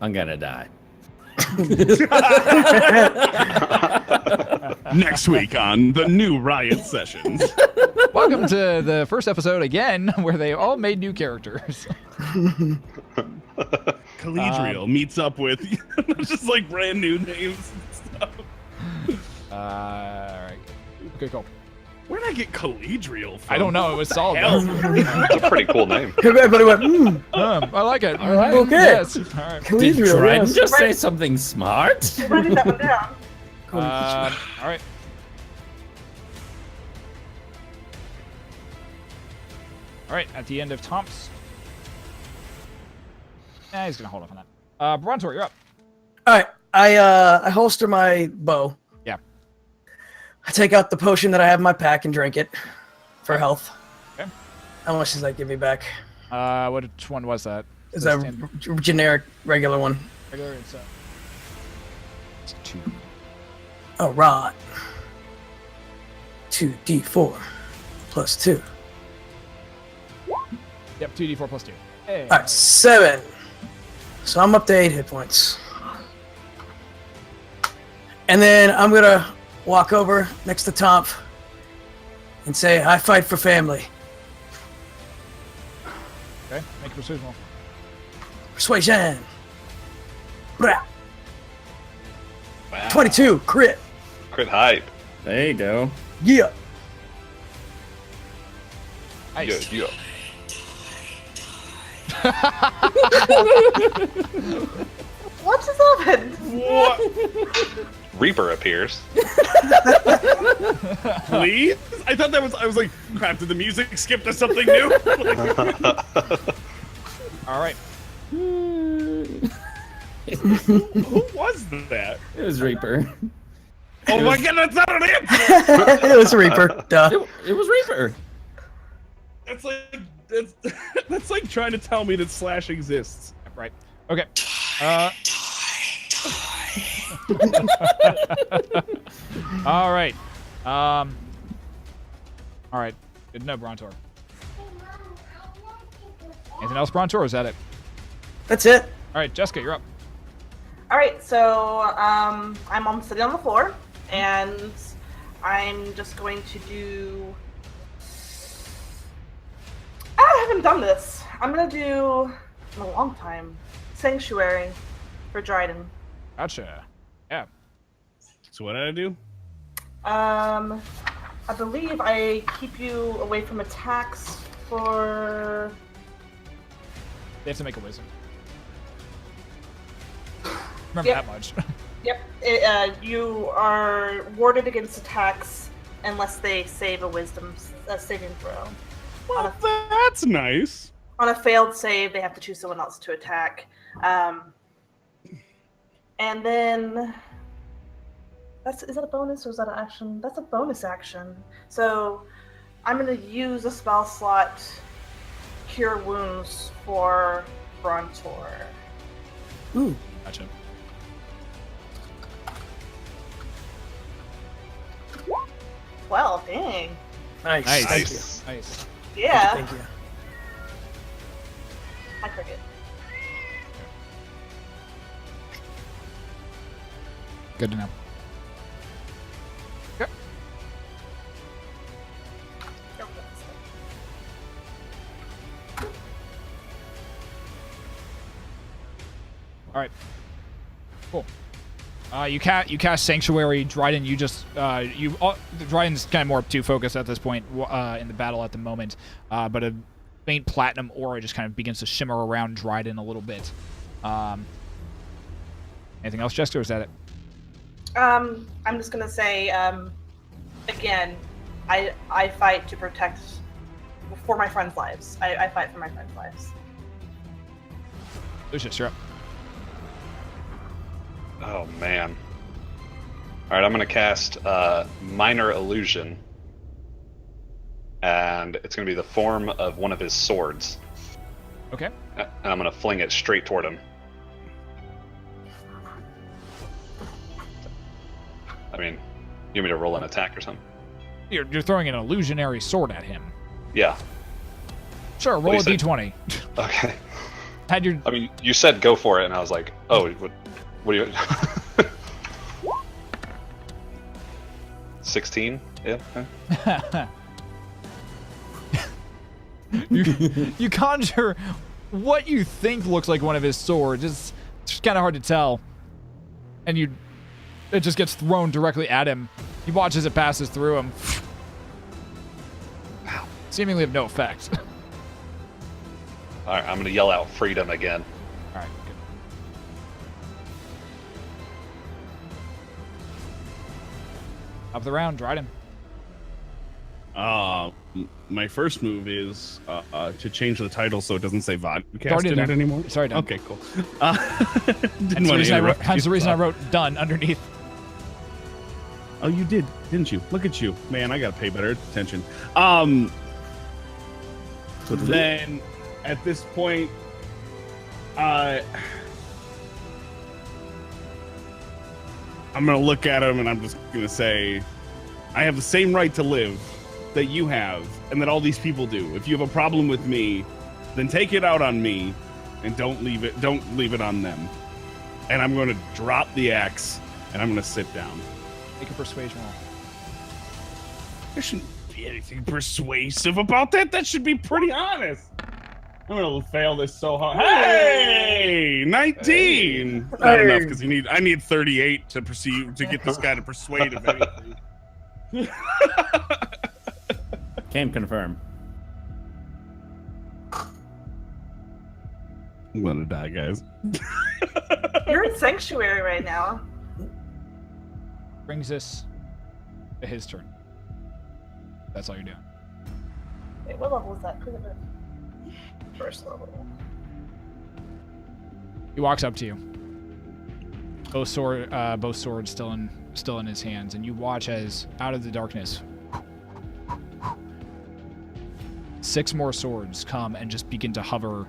I'm gonna die. Next week on the new Riot sessions. Welcome to the first episode again, where they all made new characters. Caledriel meets up with just like brand new names and stuff. All right. Okay, cool. Where did I get Caledriel from? I don't know. It was solid. hell? It's a pretty cool name. Everybody went, I like it. All right. Okay. Yes. All right. Did Caledriel, Dryden yes. just say something smart? Writing that one down. All right. All right. At the end of Tonph's. He's gonna hold off on that. Brontor, you're up. All right, I holster my bow. Yeah. I take out the potion that I have in my pack and drink it for health. Okay. How much does that give me back? Which one was that? Is The that standard- generic, regular one? regular? It's 2. Oh, right. 2d4 plus 2. Yep, 2d4 plus 2. Hey. All right, 7. So I'm up to 8 hit points. And then I'm gonna walk over next to Tonph and say, "I fight for family." Okay, make a persuasion roll. Persuasion. Blah. Wow. 22 crit. Crit hype. There you go. Yeah. Nice. Yo. What just happened? What? Reaper appears. Please? I thought I was like, crap, did the music skip to something new? All right. Who was that? It was Reaper. Oh my god, that's not an answer! It was a Reaper. Duh. It was Reaper. That's like that's like trying to tell me that Slash exists. Right. Okay. All right. All right. Good to know, Brontor. Anything else, Brontor, or is that it? That's it. All right, Jeska, you're up. All right, so I'm sitting on the floor, and I'm just going to do. I haven't done this. I'm gonna do in a long time. Sanctuary for Dryden. Gotcha. Yeah. So what did I do? I believe I keep you away from attacks for. They have to make a wisdom. Remember Yep. that much. Yep. You are warded against attacks unless they save a wisdom saving throw. Well, that's nice. On a failed save, they have to choose someone else to attack. And then, is that a bonus or is that an action? That's a bonus action. So I'm going to use a spell slot, Cure Wounds, for Brontor. Ooh. Gotcha. Well, dang. Nice. Nice. Thank you. Nice. Yeah. Thank you. Hi, Cricket. Good to know. Okay. All right. Cool. You cast Sanctuary. Dryden, you just Dryden's kind of more too focused at this point in the battle at the moment, but a faint platinum aura just kind of begins to shimmer around Dryden a little bit. Anything else, Jeska, or is that it? I'm just gonna say, again, I fight to protect for my friends' lives. I fight for my friends' lives. Lucius, you're up. Oh man. All right, I'm gonna cast Minor Illusion, and it's gonna be the form of one of his swords, Okay. and I'm gonna fling it straight toward him. I mean, you want me to roll an attack or something? You're throwing an illusionary sword at him. Yeah. Sure, roll you a said- d20. Okay. Had your I mean, you said go for it, and I was like, oh, What do you? 16? Yeah. You conjure what you think looks like one of his swords. It's just kind of hard to tell. And it just gets thrown directly at him. You watch as it passes through him. Seemingly of no effect. All right, I'm gonna yell out freedom again. All right, good. Up the round, Dryden. My first move is to change the title so it doesn't say vodcast Already in it done. anymore. Sorry, done. Okay, cool. Hence the reason I wrote done underneath. Oh, you did, didn't you? Look at you, man. I gotta pay better attention. Then at this point, I'm gonna look at him and I'm just gonna say, I have the same right to live that you have and that all these people do. If you have a problem with me, then take it out on me and don't leave it on them. And I'm going to drop the axe and I'm going to sit down. Make a persuasion roll. There shouldn't be anything persuasive about that. That should be pretty honest. I'm going to fail this so hard. Hey! 19! Not enough because I need 38 to get this guy to persuade of anything. Can confirm. I'm gonna die, guys. You're in Sanctuary right now. Brings us to his turn. That's all you're doing. Wait, what level is that? First level. He walks up to you. Both swords still in his hands, and you watch as out of the darkness 6 more swords come and just begin to hover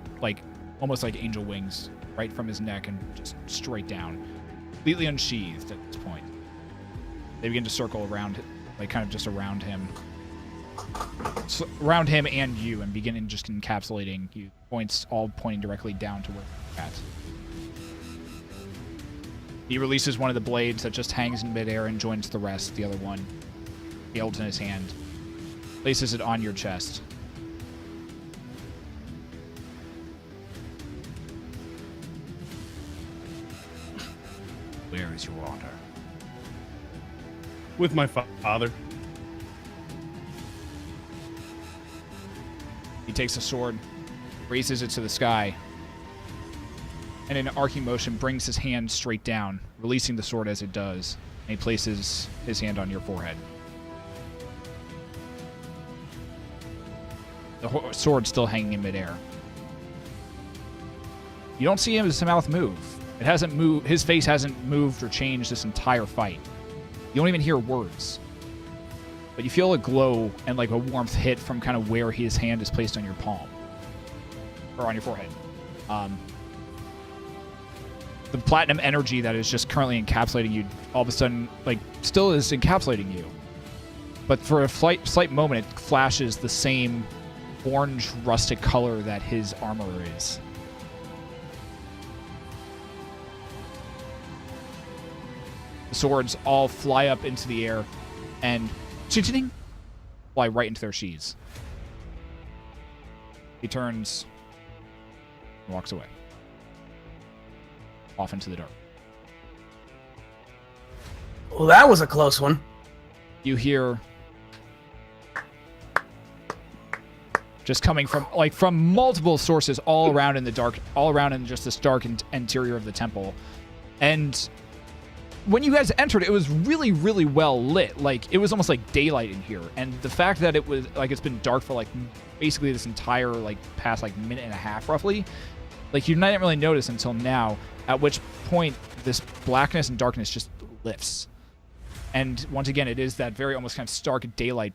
almost like angel wings right from his neck and just straight down, completely unsheathed at this point. They begin to circle around, kind of just around him and you, and begin just encapsulating you. Points all pointing directly down to where you're at. He releases one of the blades that just hangs in midair and joins the rest. The other one he holds in his hand, places it on your chest. Where is your honor? With my father. He takes a sword, raises it to the sky, and in an arcing motion brings his hand straight down, releasing the sword as it does, and he places his hand on your forehead. The sword still hanging in midair. You don't see his mouth move. It hasn't moved. His face hasn't moved or changed this entire fight. You don't even hear words. But you feel a glow and a warmth hit from kind of where his hand is placed on your palm. Or on your forehead. The platinum energy that is just currently encapsulating you all of a sudden, still is encapsulating you. But for a slight moment, it flashes the same orange rustic color that his armor is. The swords all fly up into the air and fly right into their sheaths. He turns and walks away. Off into the dark. Well, that was a close one. You hear just coming from multiple sources all around in the dark, all around in just this dark interior of the temple. And when you guys entered, it was really, really well lit. It was almost like daylight in here. And the fact that it was it's been dark for basically this entire past minute and a half roughly, you didn't really notice until now, at which point this blackness and darkness just lifts. And once again, it is that very almost kind of stark daylight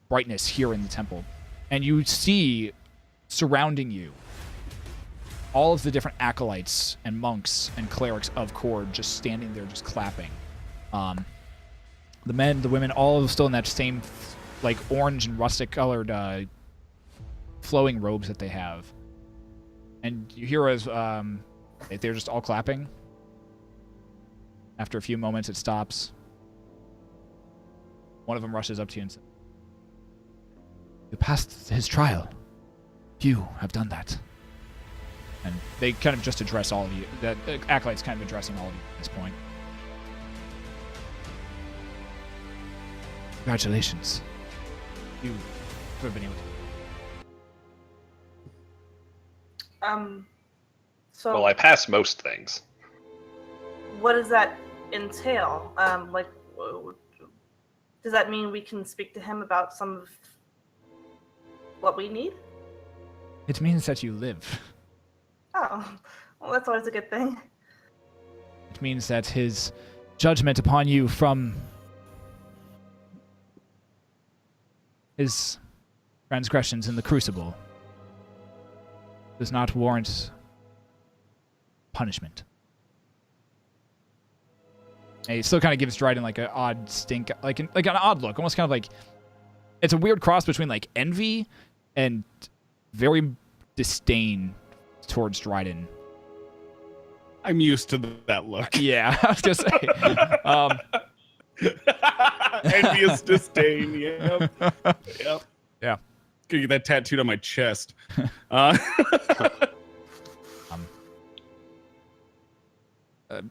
brightness here in the temple. And you see surrounding you all of the different acolytes and monks and clerics of Cord just standing there, just clapping. The men, the women, all still in that same, orange and rustic-colored flowing robes that they have. And you hear as they're just all clapping. After a few moments, it stops. One of them rushes up to you and says, "You passed his trial. You have done that." And they kind of just address all of you. That Acolyte's kind of addressing all of you at this point. Congratulations. You have been able to. So Well, I passed most things. what does that entail? Does that mean we can speak to him about some of what we need? It means that you live. Oh, well, that's always a good thing. It means that his judgment upon you from his transgressions in the Crucible does not warrant punishment. And he still kind of gives Dryden like an odd stink, like an odd look, almost kind of like it's a weird cross between like envy and very disdain towards Dryden. I'm used to that look. Yeah, I was gonna say. Envious disdain. Yep. Yeah. Gonna get that tattooed on my chest.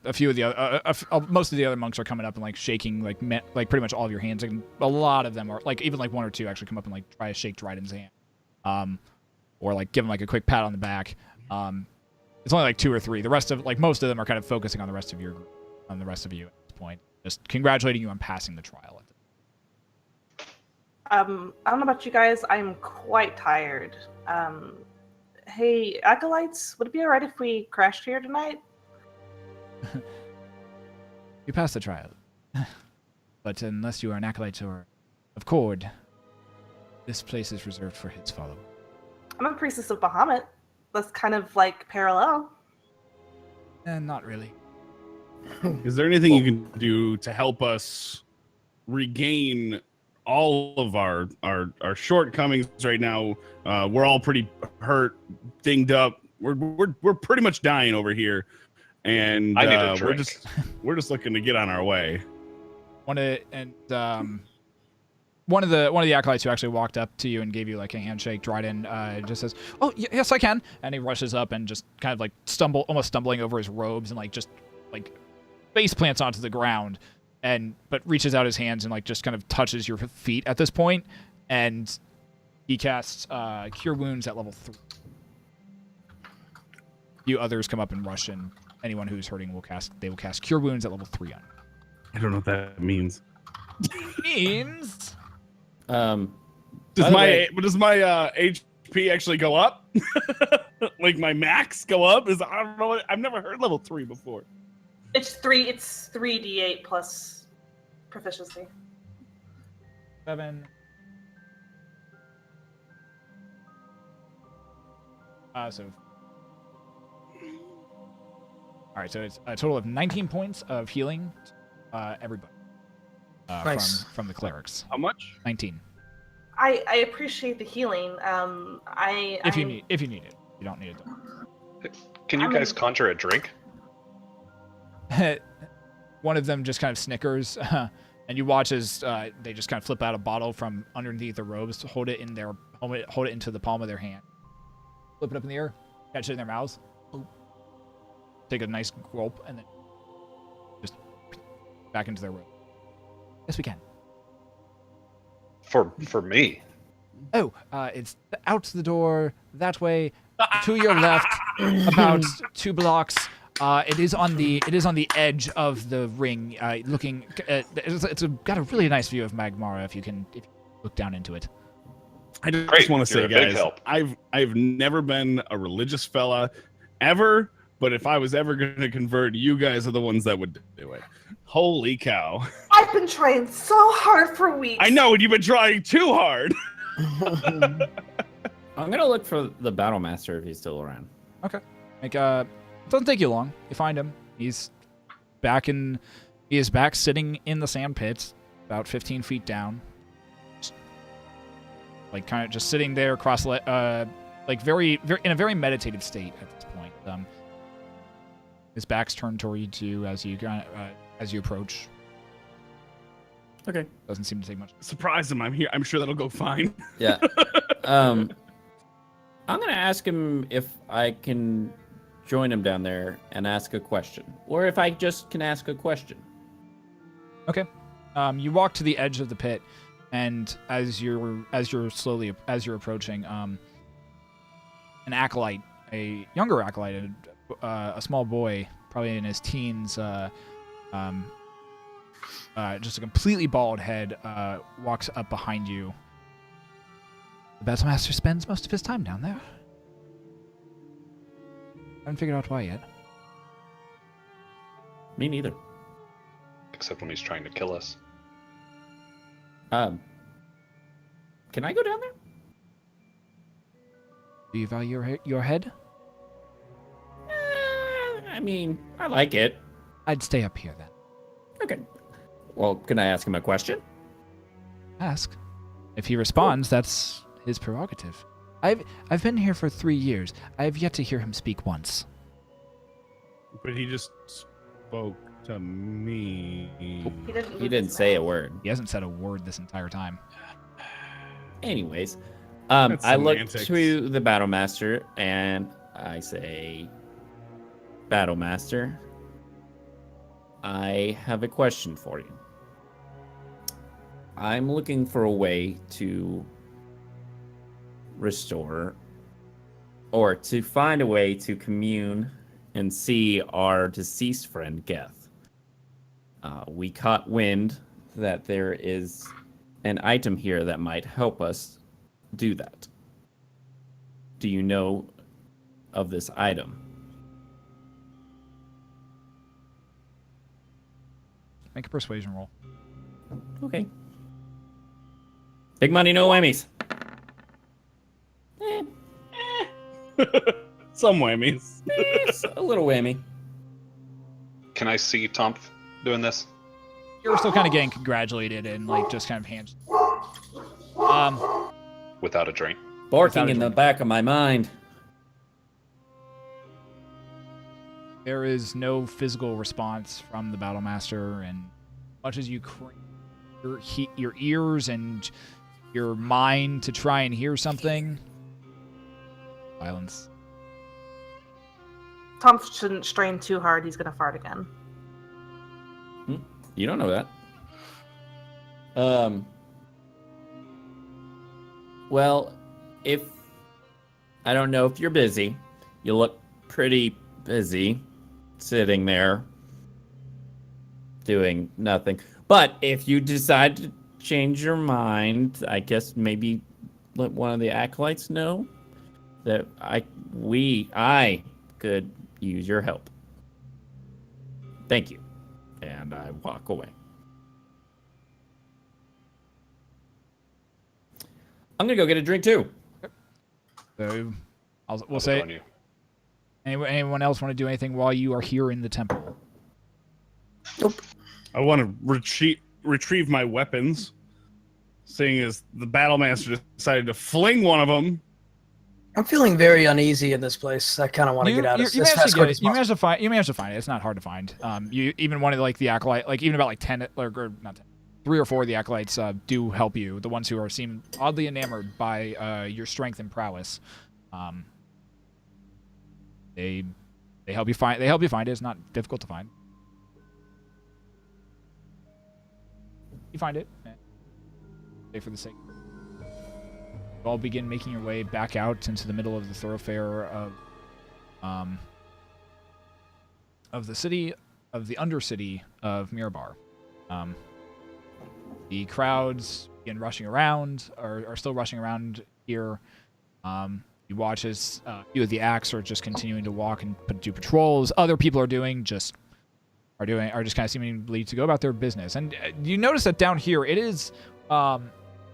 A few of the other, most of the other monks are coming up and like shaking like pretty much all of your hands. Like, a lot of them are like even like one or two actually come up and like try to shake Dryden's hand, or like give him like a quick pat on the back. It's only like 2 or 3. The rest of most of them are kind of focusing on the rest of your group, on the rest of you at this point, just congratulating you on passing the trial. I don't know about you guys. I'm quite tired. Hey, acolytes, would it be alright if we crashed here tonight? You passed the trial, but unless you are an acolyte or of Cord, this place is reserved for his followers. I'm a priestess of Bahamut. That's kind of like parallel. Not really. Is there anything you can do to help us regain all of our shortcomings right now? We're all pretty hurt, dinged up. We're pretty much dying over here, and I need a drink. we're just looking to get on our way. One of the acolytes who actually walked up to you and gave you like a handshake, Dryden, just says, "Oh yes, I can," and he rushes up and just kind of like almost stumbling over his robes and like just like face plants onto the ground, but reaches out his hands and like just kind of touches your feet at this point, and he casts Cure Wounds at level 3. You others come up and rush, and anyone who's hurting will cast Cure Wounds at level 3 on. I don't know what that means. Means. Does my HP actually go up? Like my max go up? I don't know. I've never heard level 3 before. It's 3d8 plus proficiency. 7. All right, so it's a total of 19 points of healing, everybody. Nice. From the clerics. How much? 19. I appreciate the healing. If you need it, you don't need it. Can you guys conjure a drink? One of them just kind of snickers, and you watch as they just kind of flip out a bottle from underneath their robes, hold it into the palm of their hand, flip it up in the air, catch it in their mouths, take a nice gulp, and then just back into their robe. Yes, we can. For me. Oh, it's out the door that way, to your left, about 2 blocks. It is on the edge of the ring, looking. It's got a really nice view of Magmara if you look down into it. I just want to say, You're a big guys, help. I've never been a religious fella, ever. But if I was ever going to convert, you guys are the ones that would do it. Holy cow! I've been trying so hard for weeks. I know, and you've been trying too hard. I'm gonna look for the BattleMaster if he's still around. Okay. Like, it doesn't take you long. You find him. He is back sitting in the sand pit, about 15 feet down. Like, kind of just sitting there, like very in a very meditative state at this point. His back's turned toward you as you as you approach. Okay. Doesn't seem to take much. Surprise him. I'm here. I'm sure that'll go fine. Yeah. I'm gonna ask him if I can join him down there and ask a question, or if I just can ask a question. Okay. You walk to the edge of the pit, and as you're approaching, an acolyte, a younger acolyte, a small boy, probably in his teens, just a completely bald head, walks up behind you. The BattleMaster spends most of his time down there. Haven't figured out why yet. Me neither. Except when he's trying to kill us. Can I go down there? Do you value your head? I mean, I like it. I'd stay up here then. Okay. Well, can I ask him a question? Ask. If he responds, that's his prerogative. I've been here for 3 years. I have yet to hear him speak once. But he just spoke to me. He didn't say a word. He hasn't said a word this entire time. Anyways, That's I look semantics. to the BattleMaster and I say, BattleMaster, I have a question for you. I'm looking for a way to restore, or to find a way to commune and see our deceased friend Geth. We caught wind that there is an item here that might help us do that. Do you know of this item? Make a persuasion roll. Okay. Big money, no whammies. Some whammies. It's a little whammy. Can I see Tonph doing this? You're still kind of getting congratulated and like just kind of hands. Without a drink. Barking in the back of my mind. There is no physical response from the BattleMaster, and much as you crank your ears and your mind to try and hear something, silence. Tonph shouldn't strain too hard. He's gonna fart again. You don't know that. Well, if I don't know if you're busy. You look pretty busy sitting there doing nothing. But if you decide to change your mind, I guess maybe let one of the acolytes know that I could use your help. Thank you. And I walk away. I'm gonna go get a drink too. So we'll I'll say, on you. anyone else want to do anything while you are here in the temple? I want to retrieve my weapons, seeing as the BattleMaster decided to fling one of them. I'm feeling very uneasy in this place. I kind of want to get out as fast as possible. You managed to find it. It's not hard to find. You even one of like the acolyte, like even about like 10 or not 10, 3 or 4 of the acolytes do help you. The ones who seem oddly enamored by your strength and prowess. They help you find. They help you find it. It's not difficult to find. You find it. For the sake. You all begin making your way back out into the middle of the thoroughfare of the city, of the undercity of Mirabar. The crowds begin rushing around, are still rushing around here. You watch as you of the Axe are just continuing to walk and do patrols. Other people are just kind of seemingly to go about their business. And you notice that down here it is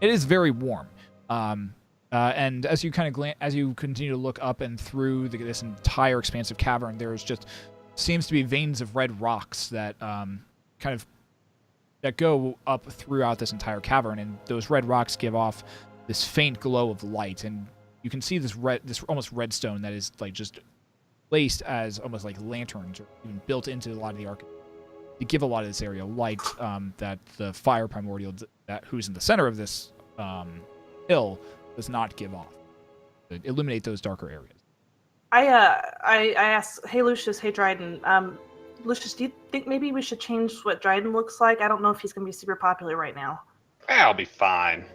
very warm. And as you kind of as you continue to look up and through this entire expansive cavern, there's just seems to be veins of red rocks that that go up throughout this entire cavern, and those red rocks give off this faint glow of light, and you can see this almost redstone that is like just placed as almost like lanterns or even built into a lot of the architecture. give a lot of this area light that the fire primordial that who's in the center of this hill does not give off. To illuminate those darker areas. I asked, hey Lucius, hey Dryden. Lucius, do you think maybe we should change what Dryden looks like? I don't know if he's gonna be super popular right now. I'll be fine.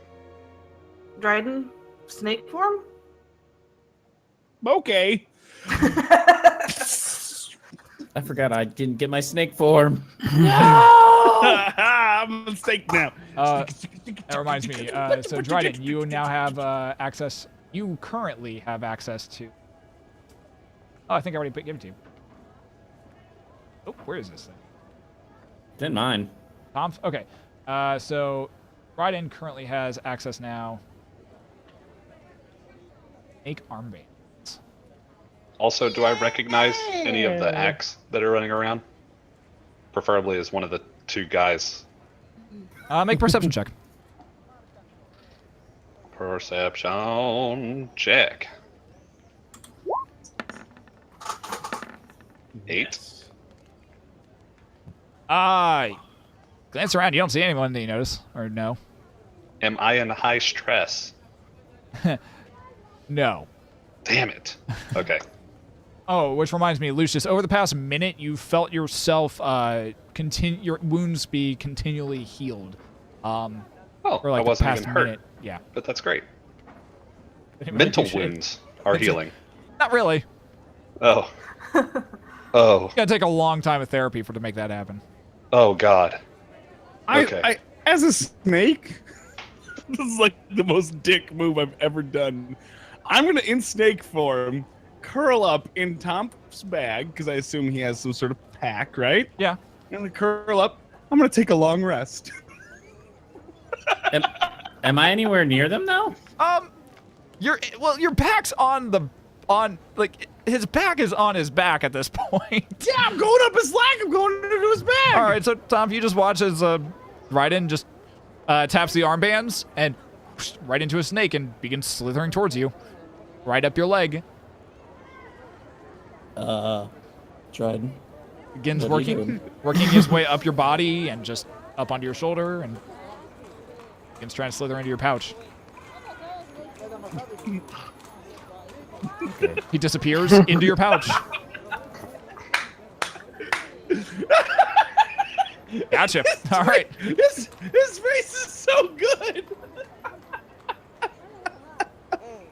Dryden, snake form? Okay. I forgot I didn't get my snake form. I'm a snake now. That reminds me. So Dryden, you now have access. You currently have access to. Oh, I think I already gave it to you. Oh, where is this thing? Didn't mind. Tonph? Okay. So Dryden currently has access now. Make armband. Also, do I recognize any of the acts that are running around? Preferably as one of the two guys. Make perception check. Perception check. 8. Glance around. You don't see anyone that you notice, or no? Am I in high stress? No. Damn it. Okay. Oh, which reminds me, Lucius, over the past minute, you felt yourself your wounds be continually healed. Oh, for like I wasn't the past even hurt. minute. Yeah. But that's great. Maybe Mental you should- wounds are healing. Not really. Oh. Oh. It's gonna take a long time of therapy to make that happen. Oh, God. Okay. I as a snake, this is like the most dick move I've ever done. I'm gonna in snake form curl up in Tonph's bag because I assume he has some sort of pack, right? Yeah. I'm gonna curl up. I'm gonna take a long rest. Am I anywhere near them though? Your back's on his back is on his back at this point. Yeah, I'm going up his leg. I'm going into his bag. All right, so Tonph, you just watch as Dryden just taps the armbands and right into a snake and begins slithering towards you, right up your leg. Dryden. Begins What are you doing? working his way up your body and just up onto your shoulder and begins trying to slither into your pouch. He disappears into your pouch. Gotcha. All right. His face is so good.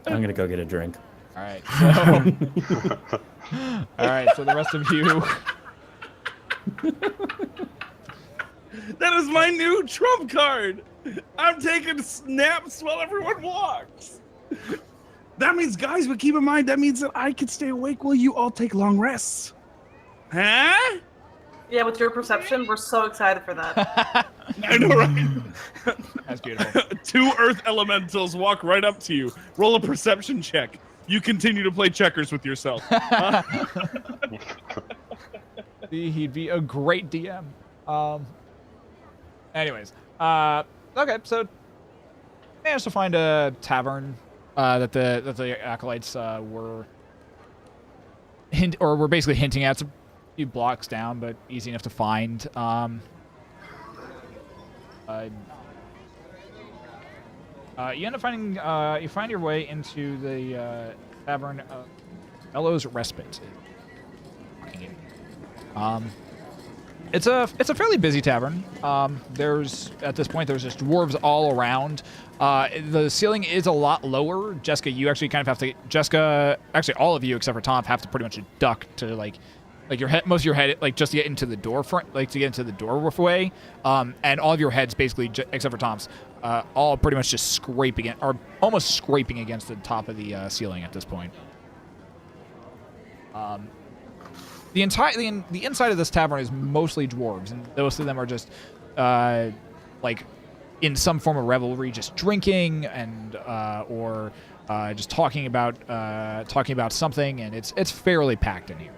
I'm gonna go get a drink. All right. So, all right. So the rest of you. That is my new trump card. I'm taking snaps while everyone walks. That means, guys, but keep in mind, that means that I can stay awake while you all take long rests. Huh? Yeah, with your perception, we're so excited for that. I know, right? That's beautiful. 2 earth elementals walk right up to you. Roll a perception check. You continue to play checkers with yourself. He'd be a great DM. Anyways, okay, so managed to find a tavern that the acolytes were basically hinting at. It's a few blocks down, but easy enough to find. You end up finding you find your way into the tavern of Bellows Respite. It's a fairly busy tavern. There's at this point there's just dwarves all around. The ceiling is a lot lower. Jeska, you actually kind of have to. Jeska, actually all of you except for Tonph have to pretty much duck to like your head, most of your head, like just to get into the door front, like to get into the doorway. And all of your heads basically, except for Tom's, all pretty much just scraping or almost scraping against the top of the ceiling at this point. The inside of this tavern is mostly dwarves, and most of them are just like in some form of revelry, just drinking and or just talking about something, and it's fairly packed in here.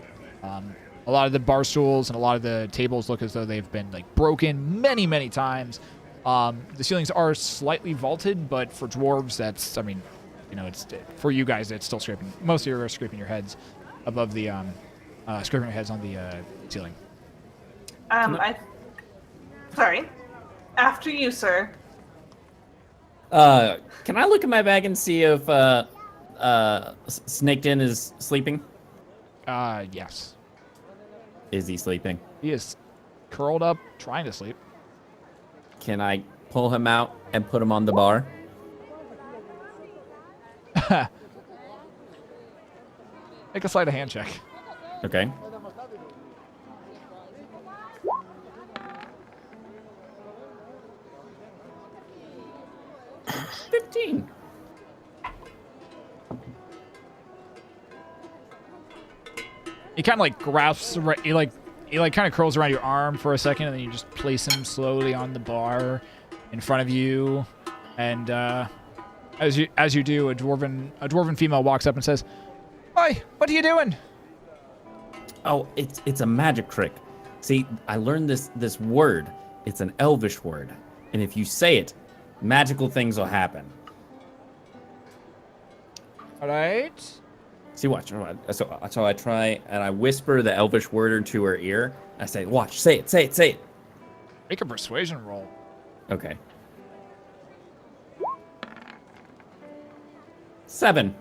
A lot of the bar stools and a lot of the tables look as though they've been like broken many times. The ceilings are slightly vaulted, but for dwarves, that's it's for you guys, it's still scraping. Most of you are scraping your heads above the scraping your heads on the ceiling. Sorry. After you, sir. Can I look at my bag and see if Snakedin is sleeping? Yes. Is he sleeping? He is curled up, trying to sleep. Can I pull him out and put him on the bar? Make a sleight of hand check. Okay. $15. He kind of like grasps, he kind of curls around your arm for a second, and then you just place him slowly on the bar in front of you. And as you do, a dwarven female walks up and says, "Oi, what are you doing?" Oh, it's a magic trick. See, I learned this word. It's an elvish word, and if you say it, magical things will happen. All right. See, watch. So I try and I whisper the elvish word into her ear. I say, "Watch, say it." Make a persuasion roll. Okay. 7.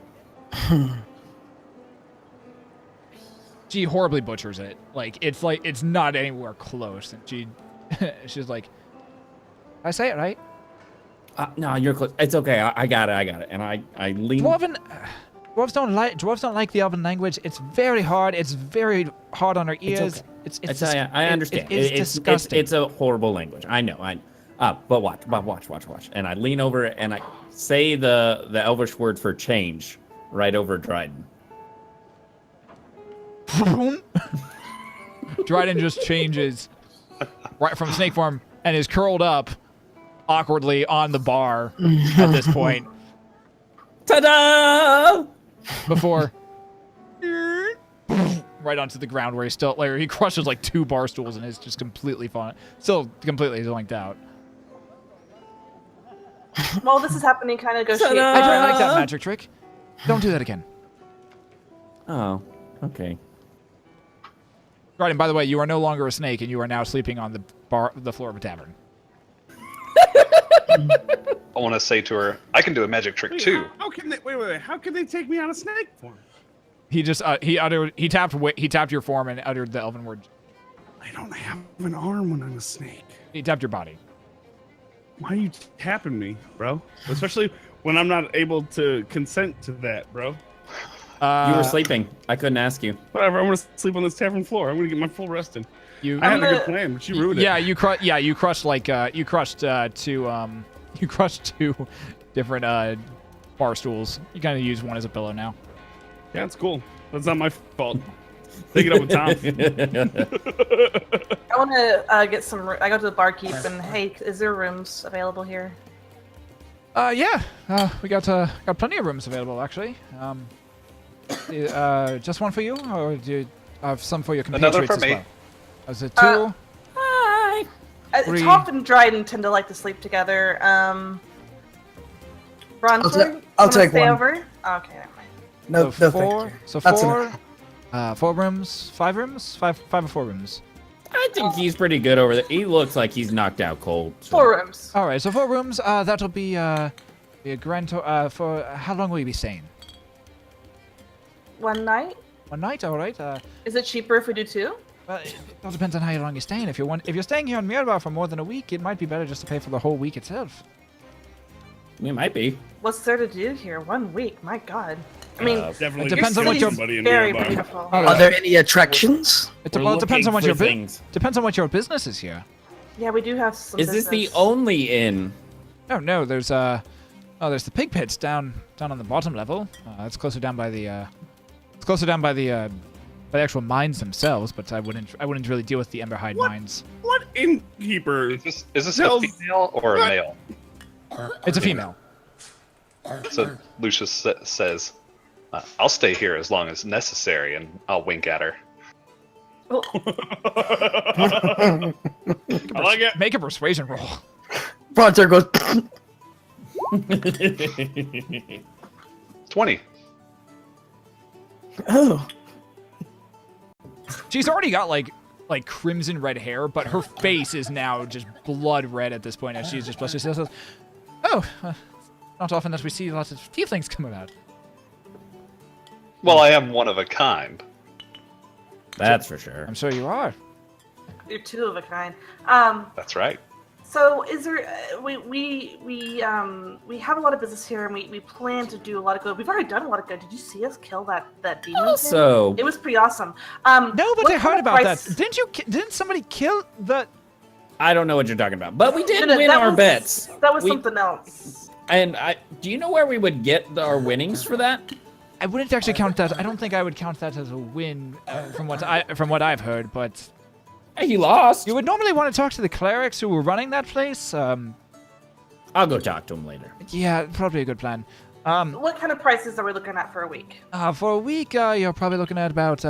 She horribly butchers it. It's not anywhere close. And she's like, "I say it right." No, you're close. It's okay. I got it. And I lean. Dwarves don't like the elven language. It's very hard. It's very hard on our ears. It's okay. I tell you, I understand. It's disgusting. It's a horrible language. I know. But watch. And I lean over and I say the elvish word for change right over Dryden. Dryden just changes right from snake form and is curled up awkwardly on the bar at this point. Ta-da! Before right onto the ground where he crushes like 2 bar stools and is just completely zoinked out. While this is happening, kind of negotiate. I don't like that magic trick. Don't do that again. Oh, okay. Dryden, by the way, you are no longer a snake, and you are now sleeping on the floor of a tavern. I want to say to her, I can do a magic trick too. How can they? Wait. How can they take me on a snake form? He just he tapped your form and uttered the elven word. I don't have an arm when I'm a snake. He tapped your body. Why are you tapping me, bro? Especially when I'm not able to consent to that, bro. You were sleeping. I couldn't ask you. Whatever. I'm gonna sleep on this tavern floor. I'm gonna get my full rest in. I had a good plan, but you ruined it. Yeah, you crushed 2 different bar stools. You kind of use one as a pillow now. Yeah, it's cool. That's not my fault. Take it up with Tonph. I want to get some. I go to the barkeep and hey, is there rooms available here? Yeah. We got plenty of rooms available actually. Just one for you, or do you have some for your compatriots Another for as me. well? Is it 2? Hi. Three. Tonph and Dryden tend to like to sleep together. Brontor, I'll take stay one. over? Oh, okay, never mind. No, So no, 4. thank you. So That's 4. 4 rooms, 5 rooms, 5 or 4 rooms. I think he's pretty good over there. He looks like he's knocked out cold. So. 4 rooms. All right, so 4 rooms. That'll be a grand for how long will you be staying? 1 night? 1 night, all right. Is it cheaper if we do 2? Well, it all depends on how long you're staying. If you're staying here in Mirbar for more than a week, it might be better just to pay for the whole week itself. We might be. What's there to do here? 1 week, my god. I mean, Definitely It depends on what get your- somebody in very nearby. beautiful. Are there any attractions? It We're depends on what looking your for things. depends on what your business is here. Yeah, we do have some Is this the business. only inn? Oh no, there's the pig pits down on the bottom level. It's closer down by the actual mines themselves, but I wouldn't really deal with the Emberhide mines. What innkeeper? Is this a Tells- female or a What? male? It's a female. So Lucius says, I'll stay here as long as necessary, and I'll wink at her. I like it. Make a persuasion roll. Brontor goes. 20. Oh. She's already got like like crimson red hair, but her face is now just blood red at this point as she's just blushes. She says, "Oh, not often that we see lots of tieflings come about." Well, I am one of a kind. That's for sure. I'm sure you are. You're two of a kind. That's right. So is there? We have a lot of business here, and we plan to do a lot of good. We've already done a lot of good. Did you see us kill that demon? Also, It was pretty awesome. No, but what I kind heard of about price- that. Didn't somebody kill the? I don't know what you're talking about, but we did No, win that our was- bets. That was We- something else. And do you know where we would get our winnings for that? I wouldn't actually count that. I don't think I would count that as a win from what I've heard, but. He lost. You would normally want to talk to the clerics who were running that place. I'll go talk to him later. Yeah, probably a good plan. What kind of prices are we looking at for a week? For a week, you're probably looking at about.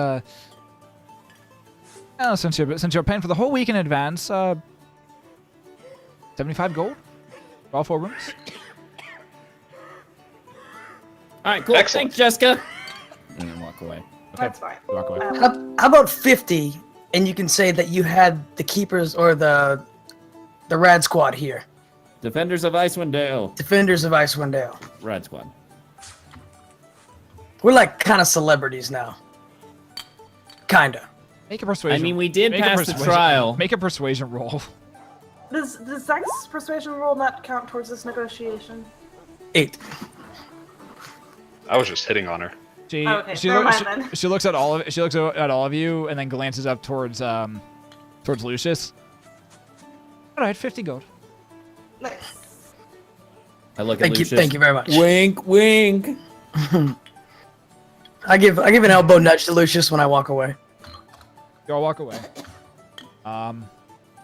Since you're paying for the whole week in advance, 75 gold for all 4 rooms. All right, cool. Excellent. Thanks, Jeska. And then walk away. That's fine. Walk away. How about 50? And you can say that you had the keepers or the Rad Squad here. Defenders of Icewind Dale. Defenders of Icewind Dale. Red Squad. We're like kind of celebrities now. Kinda. Make a persuasion. I mean, we did make a pass the persuasion- trial. Make a persuasion roll. Does Zach's persuasion roll not count towards this negotiation? 8. I was just hitting on her. She Okay, she, never looks, mind then. she looks at all of you and then glances up towards Lucius. All right, 50 gold. Nice. I look at Thank you. Lucius. Thank you very much. Wink, wink. I give an elbow nudge to Lucius when I walk away. You all walk away. All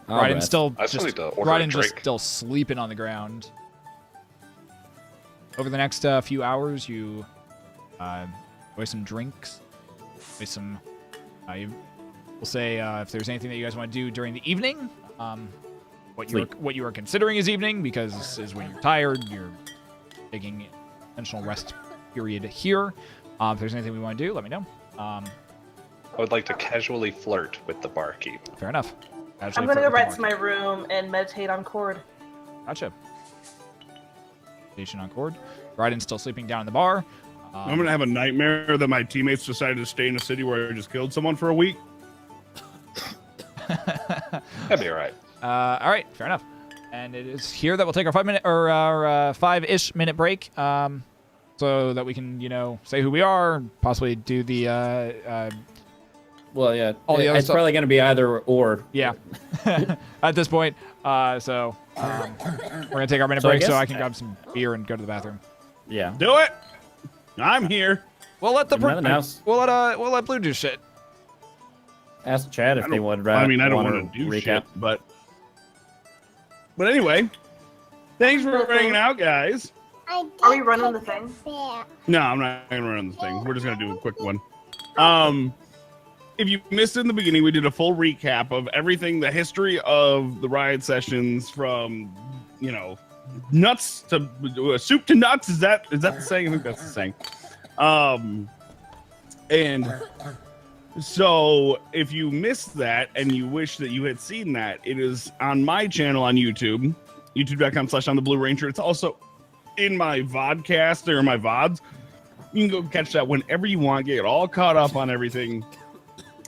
Dryden's right. still I still just, need to order a Dryden's just drink. still sleeping on the ground. Over the next few hours, you waste some drinks, waste some. We'll say if there's anything that you guys want to do during the evening, what you are considering is evening because this is when you're tired. You're taking intentional rest period here. If there's anything we want to do, let me know. I would like to casually flirt with the barkeep. Fair enough. I'm gonna go right to my room and meditate on Cord. Gotcha. Station on Cord. Dryden's still sleeping down in the bar. I'm gonna have a nightmare that my teammates decided to stay in a city where I just killed someone for a week. That'd be all right. All right, fair enough. And it is here that we'll take our 5-minute or our 5-ish minute break, so that we can, say who we are, possibly do the Well, yeah. All the other It's stuff- probably going to be either or. yeah. At this point, so we're gonna take our minute So I break so guess- I can grab some beer and go to the bathroom. Yeah. Do it. I'm here. We'll let the Nothing else. we'll let Blue do shit. Ask Chad if I they don't- would. I mean, I don't wanna want to do recap. shit, but anyway, thanks for hanging out, guys. Are we running the thing? No, I'm not gonna run this thing. We're just gonna do a quick one. If you missed it in the beginning, we did a full recap of everything, the history of the Riot sessions, from nuts to soup to nuts. Is that the saying? I think that's the saying. And so if you missed that and you wish that you had seen that, it is on my channel on YouTube, youtube.com/OnTheBlueRanger. It's also in my vodcast or my VODs. You can go catch that whenever you want, get all caught up on everything.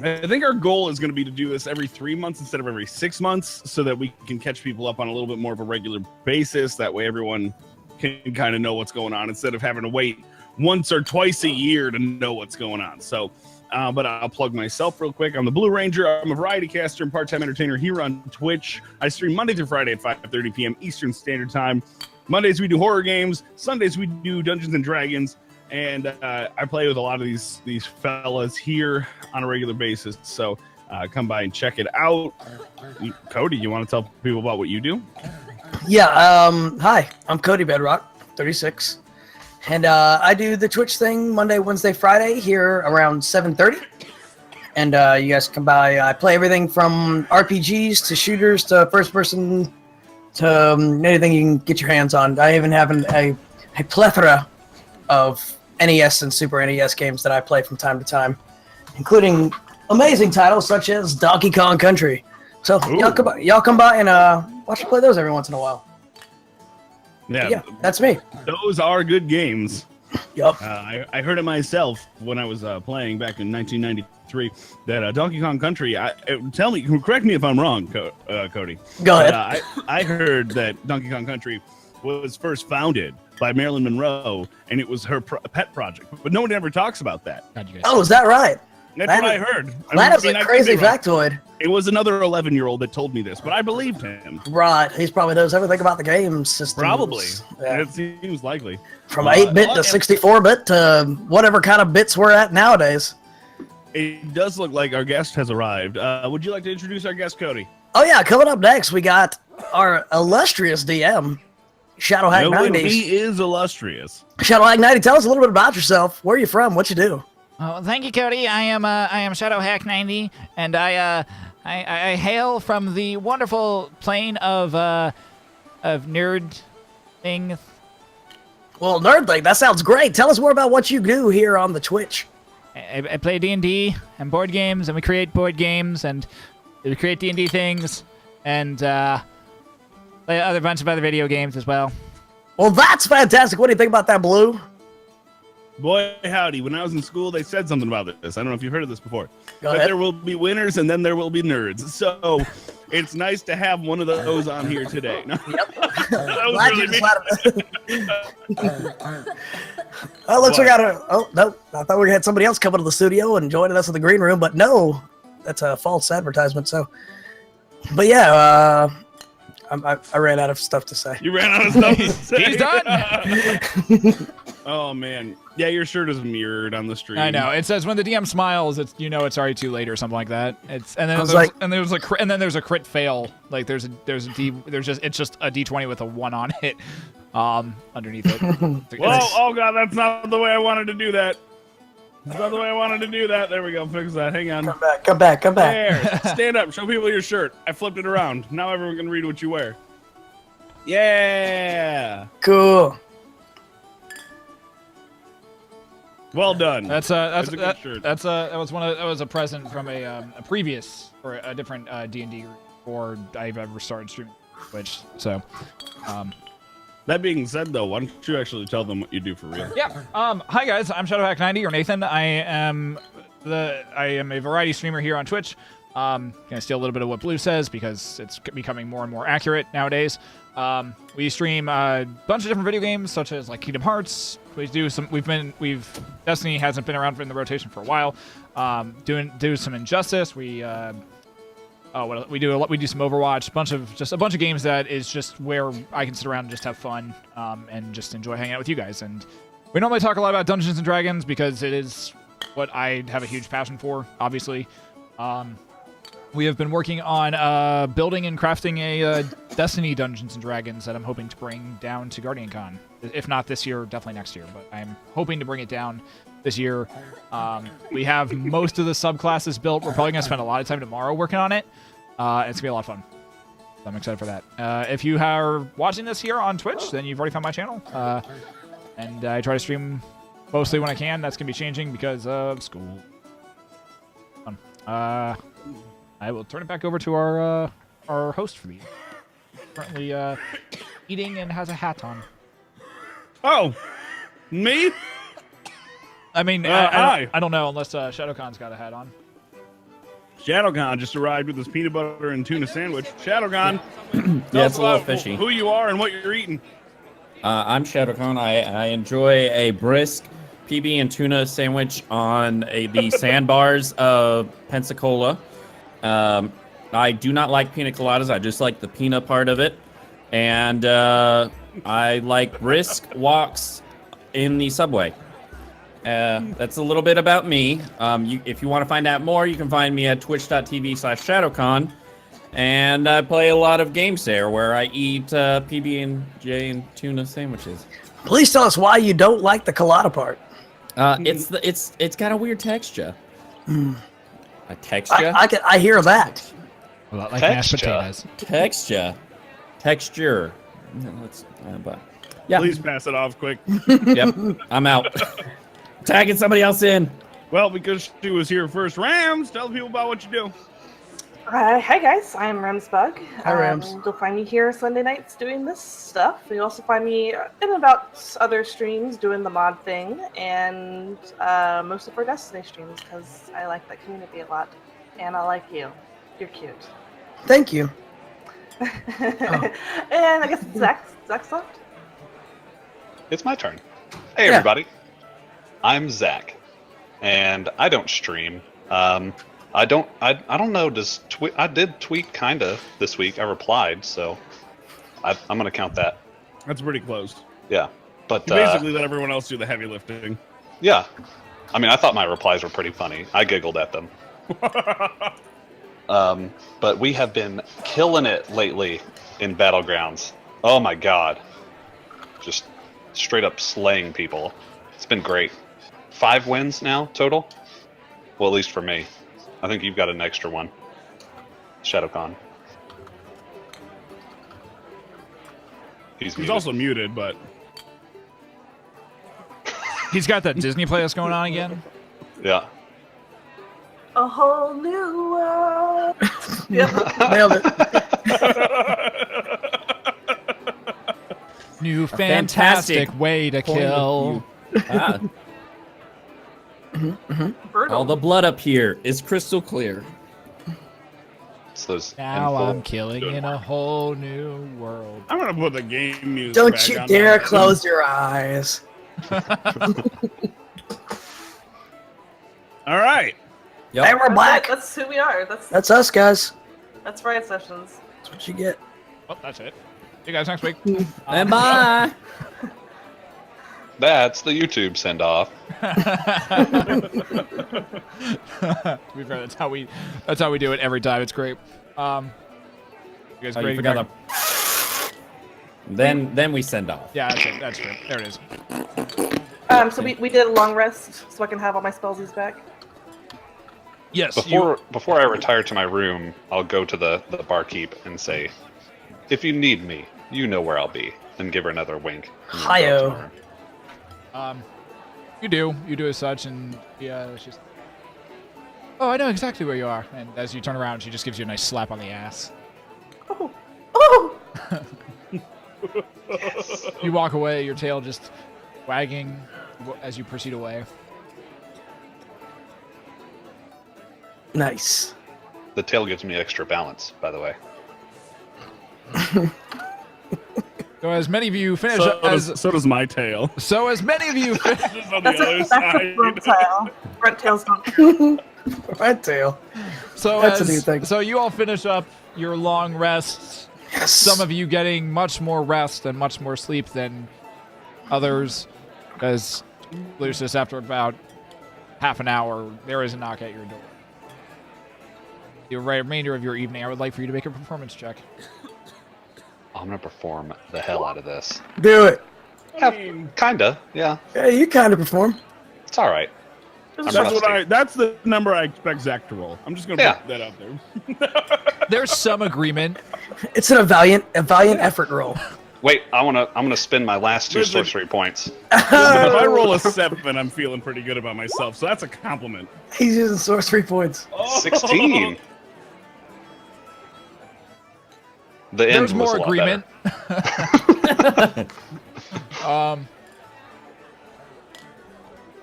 I think our goal is going to be to do this every 3 months instead of every 6 months so that we can catch people up on a little bit more of a regular basis. That way everyone can kind of know what's going on instead of having to wait once or twice a year to know what's going on. So, but I'll plug myself real quick. I'm the Blue Ranger. I'm a variety caster and part-time entertainer here on Twitch. I stream Monday through Friday at 5:30 p.m. Eastern Standard Time. Mondays we do horror games. Sundays we do Dungeons and Dragons. And I play with a lot of these fellas here on a regular basis. So come by and check it out. Cody, you want to tell people about what you do? Yeah, hi, I'm Codybedrock, 36. And I do the Twitch thing Monday, Wednesday, Friday here around 7:30. And you guys come by. I play everything from RPGs to shooters to first person to anything you can get your hands on. I even have a plethora of NES and Super NES games that I play from time to time, including amazing titles such as Donkey Kong Country. So y'all come by and watch me play those every once in a while. Yeah, that's me. Those are good games. Yup. I heard it myself when I was playing back in 1993 that Donkey Kong Country. Tell me, correct me if I'm wrong, Cody. Go ahead. I heard that Donkey Kong Country was first founded by Marilyn Monroe, and it was her pet project. But no one ever talks about that. Oh, is that right? That's what I heard. That is a crazy factoid. It was another 11-year-old that told me this, but I believed him. Right. He probably knows everything about the game system. Probably. Yeah. It seems likely. From 8-bit to 64-bit to whatever kind of bits we're at nowadays. It does look like our guest has arrived. Would you like to introduce our guest, Cody? Oh, yeah. Coming up next, we got our illustrious DM, Shadowhack 90. He is illustrious. Shadowhack 90, tell us a little bit about yourself. Where are you from? What you do? Oh, thank you, Cody. I am Shadowhack 90, and I hail from the wonderful plane of nerd thing. Well, nerd thing, that sounds great. Tell us more about what you do here on the Twitch. I play D&D and board games, and we create board games, and we create D&D things, and play a bunch of other video games as well. Well, that's fantastic. What do you think about that, Blue? Boy, howdy. When I was in school, they said something about this. I don't know if you've heard of this before. Go but ahead. there will be winners, and then there will be nerds. So it's nice to have one of those on here today. No? Yep. That was Glad really you me. just let him. Oh, looks we got a. Oh no! I thought we had somebody else coming to the studio and joining us in the green room, but no, that's a false advertisement. So, but yeah, I ran out of stuff to say. You ran out of stuff to say. He's done. Oh man, yeah, your shirt is mirrored on the stream. I know. It says when the DM smiles, it's it's already too late or something like that. It's and then there's a crit fail. Like it's just a D20 with a 1 on it. Underneath it. Whoa! Oh god, that's not the way I wanted to do that. That's not the way I wanted to do that. There we go. Fix that. Hang on. Come back. There. Stand up. Show people your shirt. I flipped it around. Now everyone can read what you wear. Yeah. Cool. Well done. That's a good shirt. that was a present from a previous or a different D&D group before I've ever started streaming Twitch. So, That being said, though, why don't you actually tell them what you do for real? yeah. Hi guys, I'm Shadowhack90 or Nathan. I am a variety streamer here on Twitch. Gonna steal a little bit of what Blue says because it's becoming more and more accurate nowadays. We stream a bunch of different video games such as like Kingdom Hearts. Destiny hasn't been around in the rotation for a while. Do some Injustice. We do some Overwatch, a bunch of games that is just where I can sit around and just have fun and just enjoy hanging out with you guys. And we normally talk a lot about Dungeons and Dragons because it is what I have a huge passion for, obviously. We have been working on building and crafting a Destiny Dungeons and Dragons that I'm hoping to bring down to GuardianCon. If not this year, definitely next year. But I'm hoping to bring it down this year. We have most of the subclasses built. We're probably going to spend a lot of time tomorrow working on it. It's going to be a lot of fun. So I'm excited for that. If you are watching this here on Twitch, then you've already found my channel. And I try to stream mostly when I can. That's going to be changing because of school. I will turn it back over to our host for these. Currently eating and has a hat on. Oh, me? I mean, hi. I don't know unless Shadowcawn's got a hat on. Shadowcawn just arrived with his peanut butter and tuna sandwich. Shadowcawn, Yeah, it's a little fishy. who you are and what you're eating. I'm Shadowcawn. I enjoy a brisk PB and tuna sandwich on the sandbars of Pensacola. I do not like pina coladas. I just like the peanut part of it. And I like brisk walks in the subway. That's a little bit about me. If you want to find out more, you can find me at twitch.tv/Shadowcawn. And I play a lot of games there where I eat PB&J and tuna sandwiches. Please tell us why you don't like the colada part. It's got a weird texture. A texture? I hear that. A lot like mashed potatoes. Texture. Yeah. Please pass it off quick. Yep. I'm out. Tagging somebody else in. Well, because she was here first, Rams, tell the people about what you do. Hi guys, I'm Ramsbug. Hi, Rams. You'll find me here Sunday nights doing this stuff. You'll also find me in about other streams doing the mod thing, and most of our Destiny streams because I like that community a lot, and I like you. You're cute. Thank you. And I guess Zach's left. It's my turn. Hey Yeah. everybody, I'm Zach, and I don't stream. I don't know. I did tweet kinda this week. I replied, so I'm gonna count that. That's pretty close. Yeah, but You basically let everyone else do the heavy lifting. yeah. I mean, I thought my replies were pretty funny. I giggled at them. But we have been killing it lately in Battlegrounds. Oh my god. Just straight up slaying people. It's been great. 5 wins now total. Well, at least for me. I think you've got an extra one. Shadowcawn. He's muted. also muted, but He's got that Disney playlist going on again. Yeah. A whole new world. Yep. Nailed it. New fantastic fantastic way to Point of kill. view. Ah, Brutal. all the blood up here is crystal clear. It's those Now info- I'm killing in a whole new world. I'm gonna put the game music. Don't back you on dare now. close your eyes. All right. Yep. Hey, we're black. That's who we are. That's us, guys. That's Riot Sessions. That's what you get. Well, that's it. See you guys next week. And bye. That's the YouTube send off. To be fair, that's how we do it every time. It's great. You guys Oh, ready you to forgot go? Then we send off. Yeah, that's it. That's good. There it is. So we did a long rest so I can have all my spellsies back. Yes. Before I retire to my room, I'll go to the barkeep and say, "If you need me, you know where I'll be." Then give her another wink. and then go Hi-yo. up to my room. You do as such, and yeah, it's just. Oh, I know exactly where you are. And as you turn around, she just gives you a nice slap on the ass. Oh! Oh! You walk away, your tail just wagging as you proceed away. Nice. The tail gives me extra balance, by the way. So as many of you finish, So does my tail. so as many of you finish, Just on the That's other a side. front tail. Front tails don't count. Right tail. so That's a new thing. so you all finish up your long rests. Yes. Some of you getting much more rest and much more sleep than others, as Lucius, after about half an hour, there is a knock at your door. The remainder of your evening, I would like for you to make a performance check. I'm gonna perform the hell out of this. Do it. Kinda, yeah. Yeah, you kind of perform. It's all right. Just I'm That's rusty. that's the number I expect Zach to roll. I'm just gonna Yeah. put that out there. There's some agreement. It's a valiant effort roll. Wait, I'm gonna spend my last 2 Listen. sorcery points. But if I roll a 7, I'm feeling pretty good about myself. So that's a compliment. He's using sorcery points. 16. The end There's was more a lot agreement. better.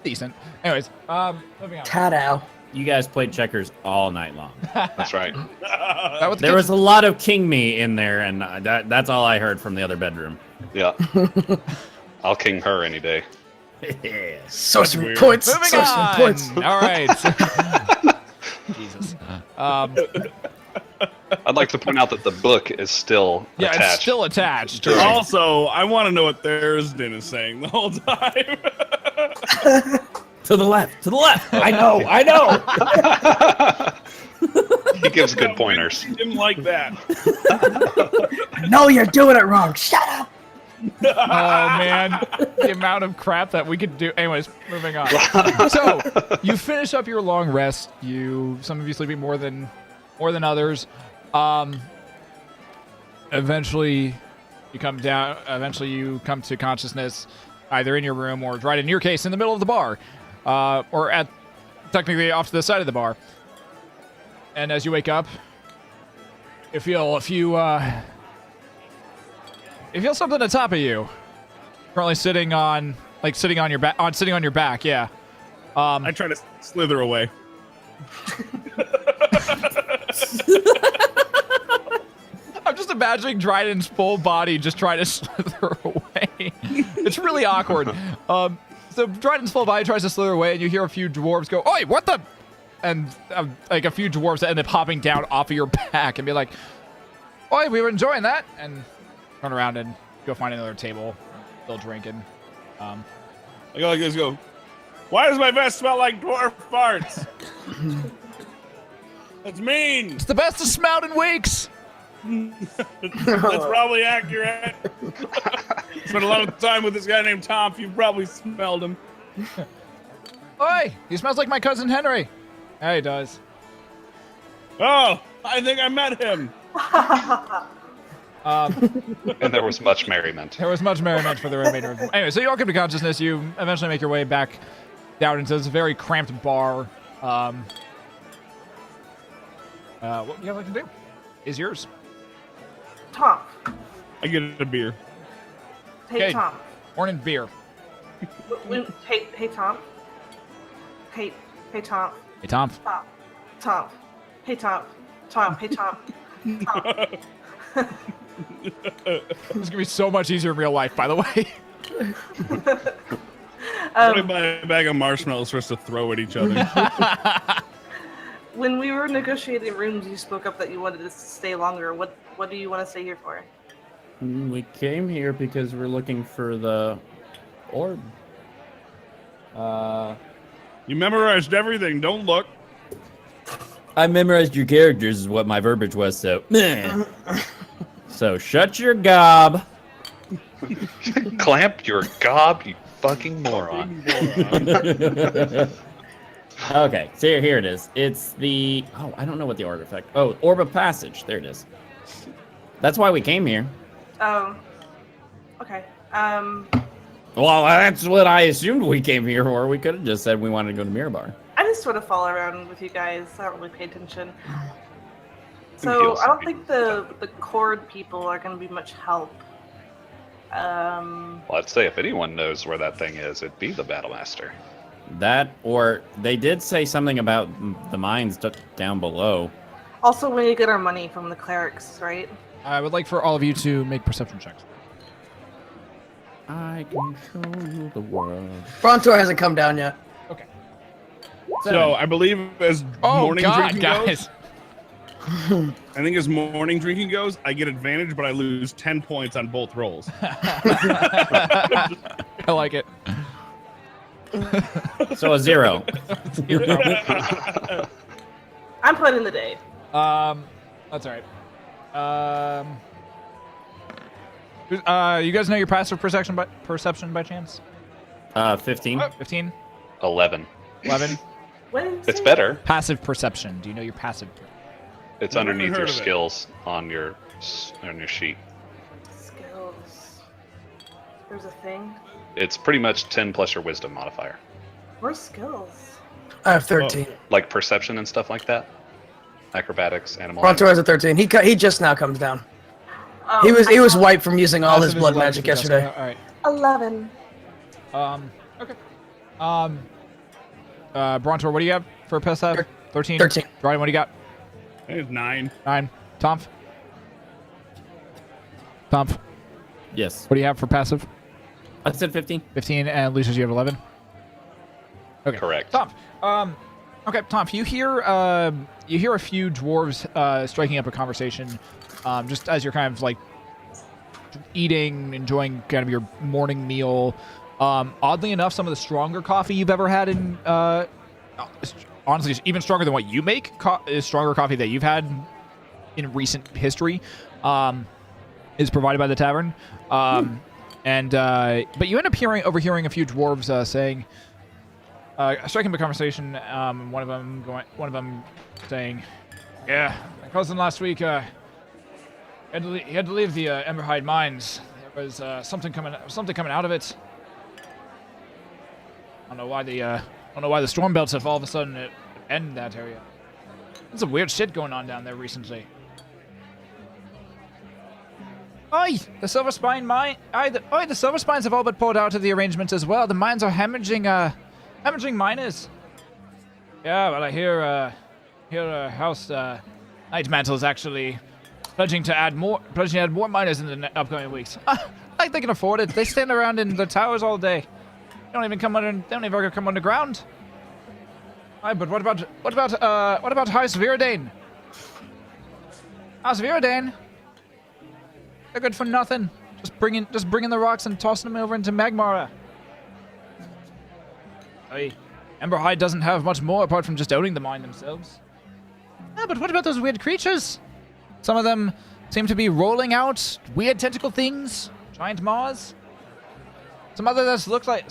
Decent. Anyways, moving on. Tadow. You guys played checkers all night long. That's right. That was the There was a lot of king me in there, and that's all I heard from the other bedroom. Yeah. I'll king her any day. Sorcery weird. points. Moving Sorcery on. points. All right. Jesus. I'd like to point out that the book is still Yeah, attached. it's still attached. Also, I want to know what Thursden is saying the whole time. To the left. To the left. I know. I know. He gives good pointers. Him like that. No, you're doing it wrong. Shut up. Oh man, the amount of crap that we could do. Anyways, moving on. So you finish up your long rest. Some of you sleeping more than others. Eventually, you come down. Eventually, you come to consciousness, either in your room or, right in your case, in the middle of the bar, or at technically off to the side of the bar. And as you wake up, you feel something on top of you. Currently sitting on your back. Yeah. I try to slither away. I'm just imagining Dryden's full body just trying to slither away. It's really awkward. So Dryden's full body tries to slither away, and you hear a few dwarves go, "Oi, what the?" And like a few dwarves that end up hopping down off of your back and be like, "Oi, we were enjoying that," and turn around and go find another table, still drinking. I go like this. Go. Why does my vest smell like dwarf farts? That's mean. It's the best of smelled in weeks. That's probably accurate. Spent a lot of time with this guy named Tonph. You've probably smelled him. Oi, he smells like my cousin Henry. Yeah, he does. Oh, I think I met him. And there was much merriment. There was much merriment for the remainder of the... Anyway, so you all come to consciousness. You eventually make your way back down into this very cramped bar. What you guys like to do is yours. Tom. I get a beer. Hey, Okay. Tom. Morning beer. Hey, Tom. Hey, Tom. Hey, Tom. Tom. Hey, Tom. Tom. Hey, Tom. Tom. It's going to be so much easier in real life, by the way. Somebody buy a bag of marshmallows for us to throw at each other. When we were negotiating rooms, you spoke up that you wanted us to stay longer. What do you want to stay here for? We came here because we're looking for the orb. You memorized everything. Don't look. I memorized your characters is what my verbiage was, so... So shut your gob. Clamp your gob, you fucking moron. Okay, so here it is. It's the... Oh, I don't know what the artifact... Oh, Orb of Passage. There it is. That's why we came here. Oh. Okay. Well, that's what I assumed we came here for. We could have just said we wanted to go to Mirabar. I just sort of fall around with you guys. I don't really pay attention. Feel So I some don't think the cord people are going to be much help. Well, I'd say if anyone knows where that thing is, it'd be the BattleMaster. That, or they did say something about the mines down below. Also, we need to get our money from the clerics, right? I would like for all of you to make perception checks. I can show you the world. Brontor hasn't come down yet. Okay. So I believe as Oh, morning God, drinking guys. goes, I think as morning drinking goes, I get advantage, but I lose 10 points on both rolls. I like it. So a 0. I'm putting in the day. That's all right. You guys know your passive perception by chance? 15. 15? 11. 11? What did you It's say? better. Passive perception. Do you know your passive? It's Never underneath heard your of it. skills on your sheet. Skills. There's a thing. It's pretty much 10 plus your wisdom modifier. Where's skills? I have 13. Like perception and stuff like that. Acrobatics, animal. Brontor has a 13. He just now comes down. Oh, He was wiped from using all his Passive is blood 11 magic for Jessica. yesterday. All right. 11. Okay. Brontor, what do you have for passive? 13? 13. Dryden, what do you got? I think it's 9. 9. Tonph? Tonph, Yes. what do you have for passive? I said 15. 15, and Lucius, you have 11? Okay. Correct. Tonph, okay, Tonph, you hear a few dwarves striking up a conversation, just as you're kind of like eating, enjoying kind of your morning meal. Oddly enough, some of the stronger coffee you've ever had in, honestly, even stronger than what you make, is stronger coffee that you've had in recent history, is provided by the tavern. But you end up overhearing a few dwarves saying, striking up a conversation. One of them saying, "Yeah, my cousin last week, he had to leave the Emberhide mines. There was something coming out of it. I don't know why the don't know why the storm belts have all of a sudden ended that area. There's some weird shit going on down there recently. Oi! The Silver Spine mine. The Silver Spines have all but pulled out of the arrangement as well. The mines are hemorrhaging miners. Yeah, well, I hear House Night Mantle is actually pledging to add more miners in the upcoming weeks. I think they can afford it. They stand around in the towers all day. They don't even come underground. Aye, but what about House Viridane? House Viridane? They're good for nothing. Just bringing the rocks and tossing them over into Magmara. Hey, Emberhide doesn't have much more apart from just owning the mine themselves. Yeah, but what about those weird creatures? Some of them seem to be rolling out weird tentacle things, giant maws. Some others look like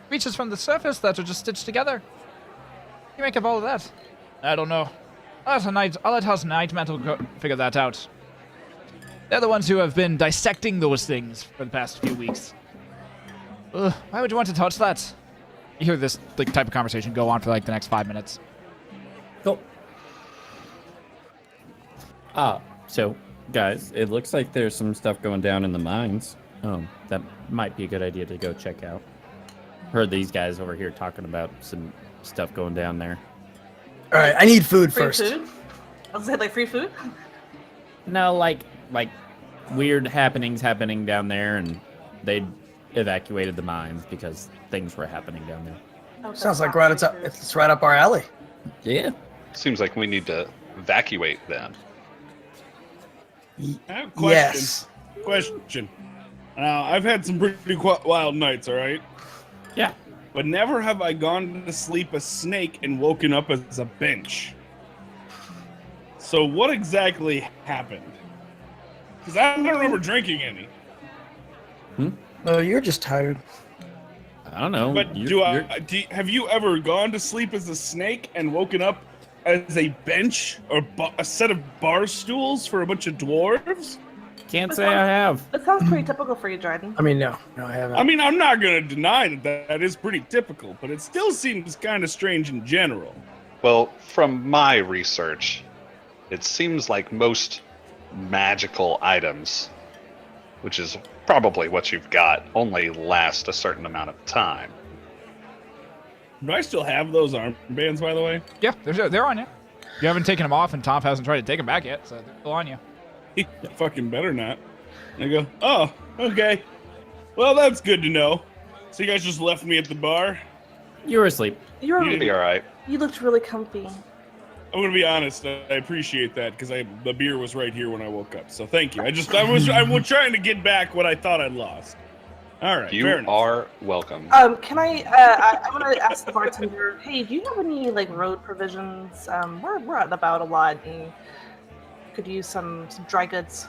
creatures from the surface that are just stitched together. What do you make of all of that? I don't know. I'll let House Night Mantle figure that out. They're the ones who have been dissecting those things for the past few weeks. Ugh, why would you want to touch that? You hear this type of conversation go on for the next 5 minutes. Cool. So, guys, it looks like there's some stuff going down in the mines. That might be a good idea to go check out. Heard these guys over here talking about some stuff going down there. All right, I need food Free first. food? I was like free food? No, like weird happenings happening down there, and they'd evacuated the mines because things were happening down there. Oh, Sounds like that's it's right up our alley. Yeah. Seems like we need to evacuate then. I have a question. Yes. Question. I've had some pretty wild nights, all right? Yeah. But never have I gone to sleep a snake and woken up as a bench. So what exactly happened? Because I don't remember drinking any. No, you're just tired. I don't know. But have you ever gone to sleep as a snake and woken up as a bench or a set of bar stools for a bunch of dwarves? Can't say I have. That sounds pretty typical for you, Dryden. I mean, no, I haven't. I mean, I'm not going to deny that is pretty typical, but it still seems kind of strange in general. Well, from my research, it seems like most magical items, which is probably what you've got, only last a certain amount of time. Do I still have those armbands, by the way? Yeah, they're on you. You haven't taken them off, and Tonph hasn't tried to take them back yet, so they're still on you. Fucking better not. And I go, oh, okay. Well, that's good to know. So you guys just left me at the bar? You were asleep. You were You'll be all right. You looked really comfy. I'm gonna be honest. I appreciate that because the beer was right here when I woke up. So thank you. I was trying to get back what I thought I'd lost. All right, You fair enough. are welcome. Can I want to ask the bartender, hey, do you have any road provisions? We're out and about a lot and could use some dry goods.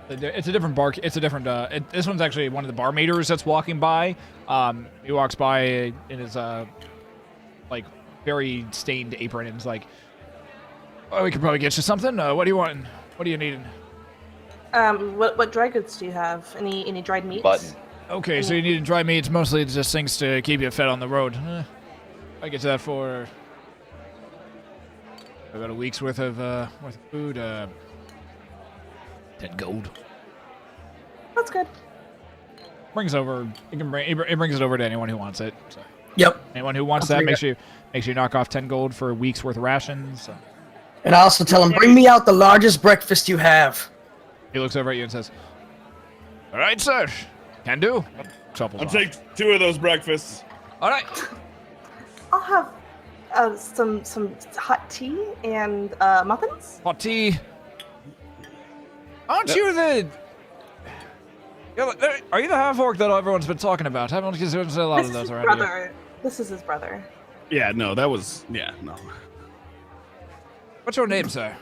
It's a different bar. It's a different. This one's actually one of the barmaiders that's walking by. He walks by in his very stained apron and is like, "Oh, we could probably get you something. What do you want? What are you needing?" What dry goods do you have? Any dried meats? Button. Okay, so you need dry meats, mostly just things to keep you fed on the road. I get that for about a week's worth of food. 10 gold. That's good. Brings over. It brings it over to anyone who wants it. So. Yep. Anyone who wants that, make sure you knock off 10 gold for a week's worth of rations. So. And I also tell him, bring me out the largest breakfast you have. He looks over at you and says, "All right, sir. Can do." I'll take 2 of those breakfasts. All right. I'll have some hot tea and muffins. Hot tea. Aren't you the... Are you the half-orc that everyone's been talking about? Haven't you seen a lot of those around here? This is his brother. Yeah, no, that was no. What's your name, sir?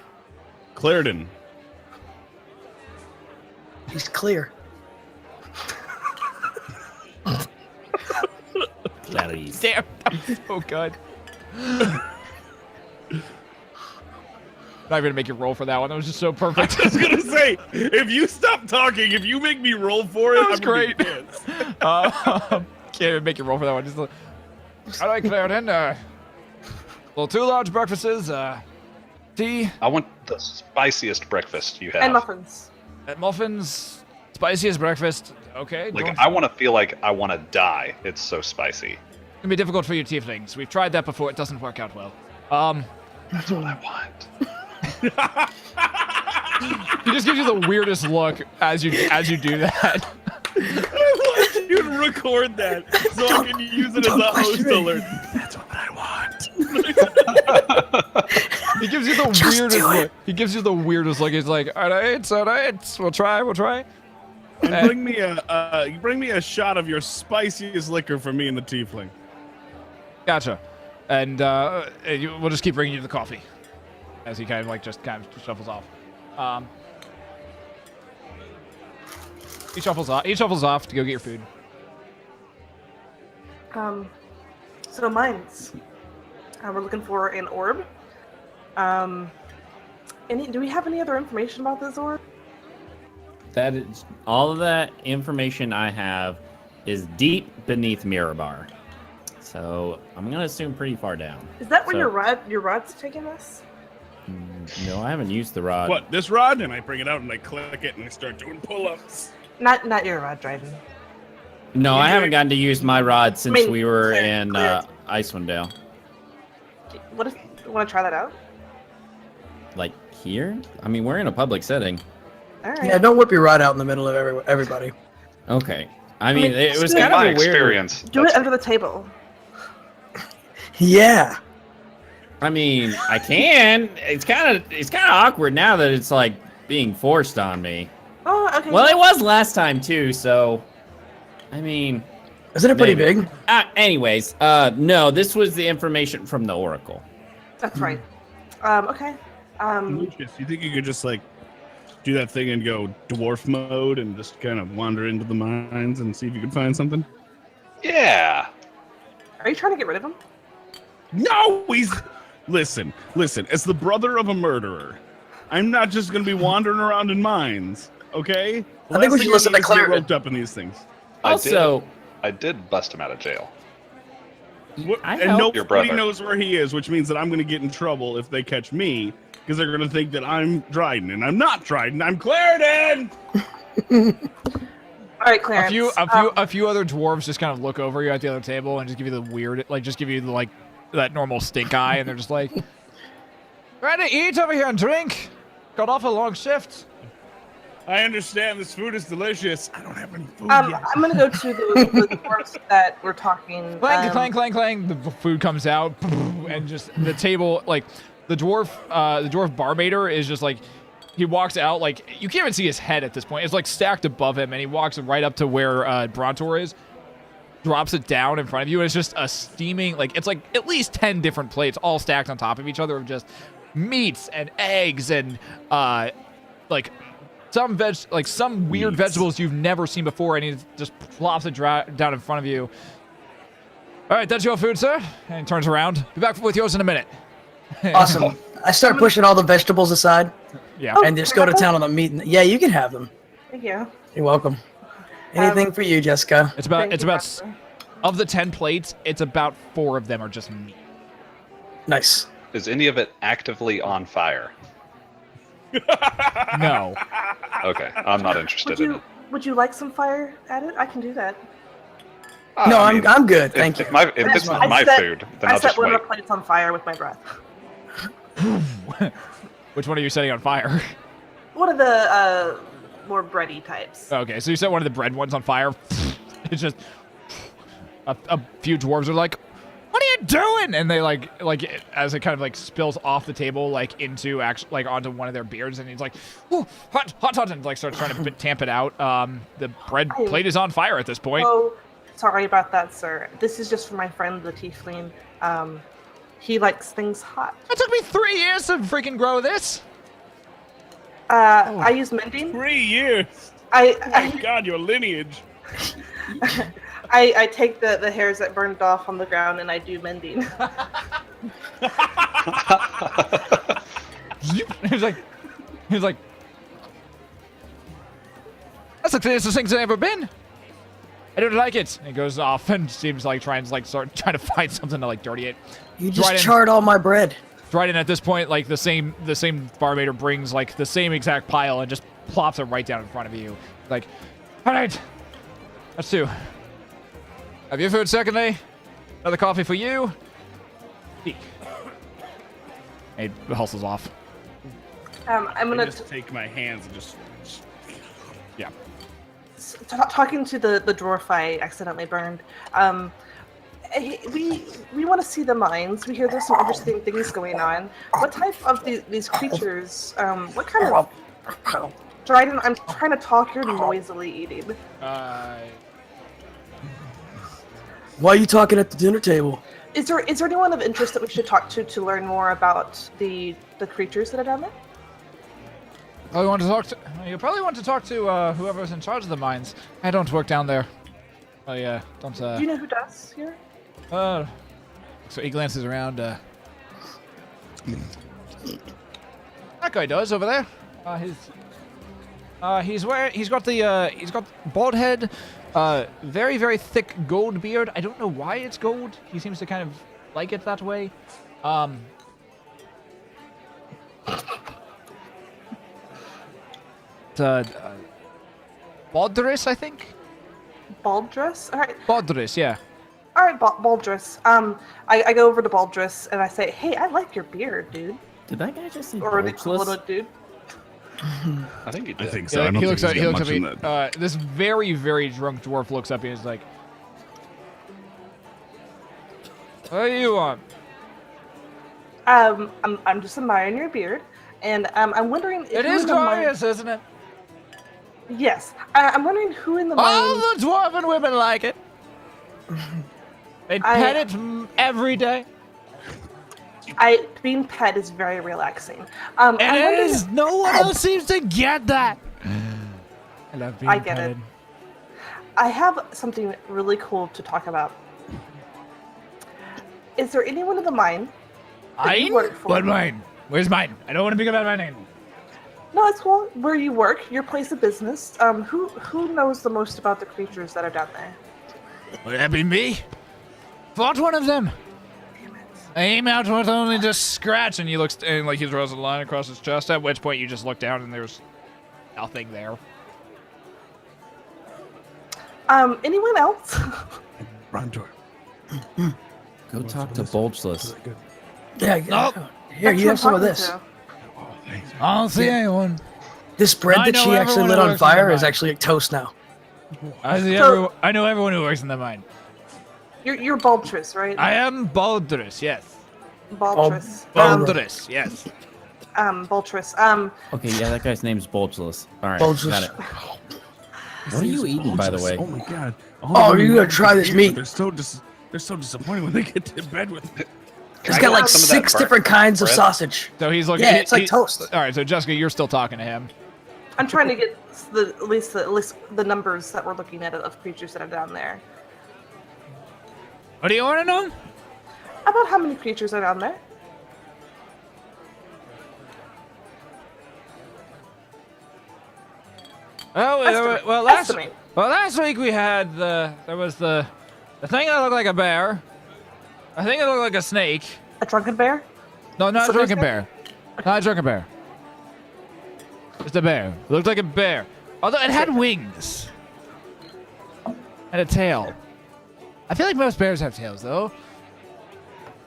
Clarendon. He's clear. Clarice. Damn. Oh, God. Not even gonna make you roll for that one. That was just so perfect. I was gonna say, if you stop talking, if you make me roll for it, That was I'm gonna great. be pissed. Can't even make you roll for that one. Just All right, Clarendon. Well, 2 large breakfasts, tea, I want the spiciest breakfast you have. And muffins. and muffins, spiciest breakfast. Okay. Like, I want to feel like I want to die. It's so spicy. It's gonna be difficult for you tieflings. We've tried that before. It doesn't work out well. That's what I want. He just gives you the weirdest look as you do that. I want you to record that so I can use it as a host alert. That's what I want. He gives you the weirdest look. He gives you the weirdest look. He's like, all right. We'll try. And bring me a shot of your spiciest liquor for me and the tiefling. Gotcha. And we'll just keep bringing you the coffee as he kind of shuffles off. He shuffles off to go get your food. So mines. We're looking for an orb. Do we have any other information about this orb? That is all of that information I have is deep beneath Mirabar. So I'm gonna assume pretty far down. Is that where So- your rod's taking us? No, I haven't used the rod. What, this rod? And I bring it out and I click it and I start doing pull-ups. Not your rod, Dryden. No, I haven't gotten to use my rod since mean, we were clear- in clear. Icewind Dale. What if you want to try that out? Like here? I mean, we're in a public setting. All right. Yeah, don't whip your rod out in the middle of everybody. Okay. I mean, it was in kind In of my a weird. experience, Do it under the table. Yeah. I mean, I can. It's kind of awkward now that it's like being forced on me. Oh, okay. Well, it was last time too, so I mean, Isn't it pretty maybe. big? Anyways, no, this was the information from the Oracle. That's right. Okay. Lucius, you think you could just like do that thing and go dwarf mode and just kind of wander into the mines and see if you can find something? yeah. Are you trying to get rid of him? No, he's listen. As the brother of a murderer, I'm not just gonna be wandering around in mines. Okay? I think we should listen to Clarendon. Clarendon. Roped up in these things. Also, I did bust him out of jail. I And helped your nobody brother. knows where he is, which means that I'm going to get in trouble if they catch me, because they're going to think that I'm Dryden, and I'm not Dryden. I'm Clarendon. All right, Clarence. A few other dwarves just kind of look over you at the other table and just give you the weird, that normal stink eye, and they're just like, "Ready to eat over here and drink? Got off a long shift." I understand this food is delicious. I don't have any food yet. I'm gonna go to the dwarves that we're talking. Clang, clang, clang, clang. The food comes out, and just the table, like the dwarf barmaid is just like, he walks out, like you can't even see his head at this point. It's like stacked above him, and he walks right up to where Brontor is, drops it down in front of you, and it's just a steaming, like it's like at least 10 different plates all stacked on top of each other of just meats and eggs and like some weird vegetables you've never seen before, and he just plops it down in front of you. All right, that's your food, sir. And he turns around. Be back with yours in a minute. Awesome. I start pushing all the vegetables aside Yeah. and just go to town on the meat. Yeah, you can have them. Thank you. You're welcome. Anything for you, Jeska. It's Thank you, about Doctor. of the 10 plates, it's about 4 of them are just meat. Nice. Is any of it actively on fire? No. Okay, I'm not interested in it. Would you like some fire added? I can do that. No, I mean, I'm good. if- Thank if you. my- if it's not my food, then I I'll set just one wait. of the plates on fire with my breath. Which one are you setting on fire? One of the more bready types. Okay, so you set one of the bread ones on fire. It's just a few dwarves are like, "What are you doing?" And they like as it kind of like spills off the table like into onto one of their beards, and he's like, "Ooh, hot," and like starts trying to tamp it out. The bread plate is on fire at this point. Oh, sorry about that, sir. This is just for my friend the tiefling. He likes things hot. It took me 3 years to freaking grow this. I use mending. 3 years. My I God, your lineage. I take the hairs that burned off on the ground and I do mending. He's like, that's the cleanest thing's ever been. I don't like it. And he goes off and seems like trying to find something to like dirty it. You just Dryden- charred all my bread. Dryden at this point, like the same barmaid brings like the same exact pile and just plops it right down in front of you. Like, all right, that's 2. Have your food, secondly. Another coffee for you. Eek. And he hustles off. I'm I gonna just take my hands and just. Yeah. talking to the dwarf I accidentally burned. We want to see the mines. We hear there's some interesting things going on. What type of these creatures? What kind of? Dryden, I'm trying to talk. You're noisily eating. Why are you talking at the dinner table? Is there anyone of interest that we should talk to learn more about the creatures that are down there? You probably want to talk to whoever's in charge of the mines. I don't work down there. I don't. Do you know who does here? So he glances around. That guy does over there. He's got bald head, very very thick gold beard. I don't know why it's gold. He seems to kind of like it that way. Baldress, I think. Baldress? All right. Baldress, yeah. All right, Baldress. I go over to Baldress and I say, "Hey, I like your beard, dude." Did that guy just say Or the Bulgeless? little dude. I think he did. I think so. I don't he think looks he's at got much in me. that. This very very drunk dwarf looks up and is like, "What do you want?" I'm just admiring your beard, and I'm wondering if It who is in the mine- glorious, isn't it? Yes, I'm wondering who in the All mine. the dwarven women like it. They pet it every day. Being pet is very relaxing. I'm And wondering it is. No one else seems to get that. I love being I get petted. it. I have something really cool to talk about. Is there anyone in the mine that you work for? What mine? Where's mine? I don't want to think about my name. No, it's cool. Where you work, your place of business. Who knows the most about the creatures that are down there? Would that be me? Fought one of them. I aim out with only just scratch, and he looks, and like he draws a line across his chest. At which point you just look down, and there's nothing there. Anyone else? Brontor. Go talk to Bulgeless. Yeah. Nope. Here, That's you who have some I'm of talking this. to. Oh, thanks. I don't see anyone. This bread I that know she actually everyone lit who on works in the fire is mine. actually toast now. I know everyone who works in the mine. You're Baldress, right? I am Baldress, yes. Baldress. Baldress, yes. Baldress. Okay, yeah, that guy's name's Bulgeless. All right, Bulgeless. got it. What are you eating, by the way? Oh my god. Oh, you're gonna try this meat. They're so disappointed when they get to bed with it. He's I got got like some of that 6 burnt different kinds of bread. sausage. So he's looking. Yeah, it's like toast. All right, so Jessica, you're still talking to him. I'm trying to get at least the numbers that we're looking at of creatures that are down there. What do you want to know? About how many creatures are down there? Oh, Estimate. well, Estimate. last week we had there was the thing that looked like a bear. I think it looked like a snake. A drunken bear? No, not a So there's drunken bear. Not a drunken bear. Just a bear. It looked like a bear. Although it had wings. And a tail. I feel like most bears have tails, though.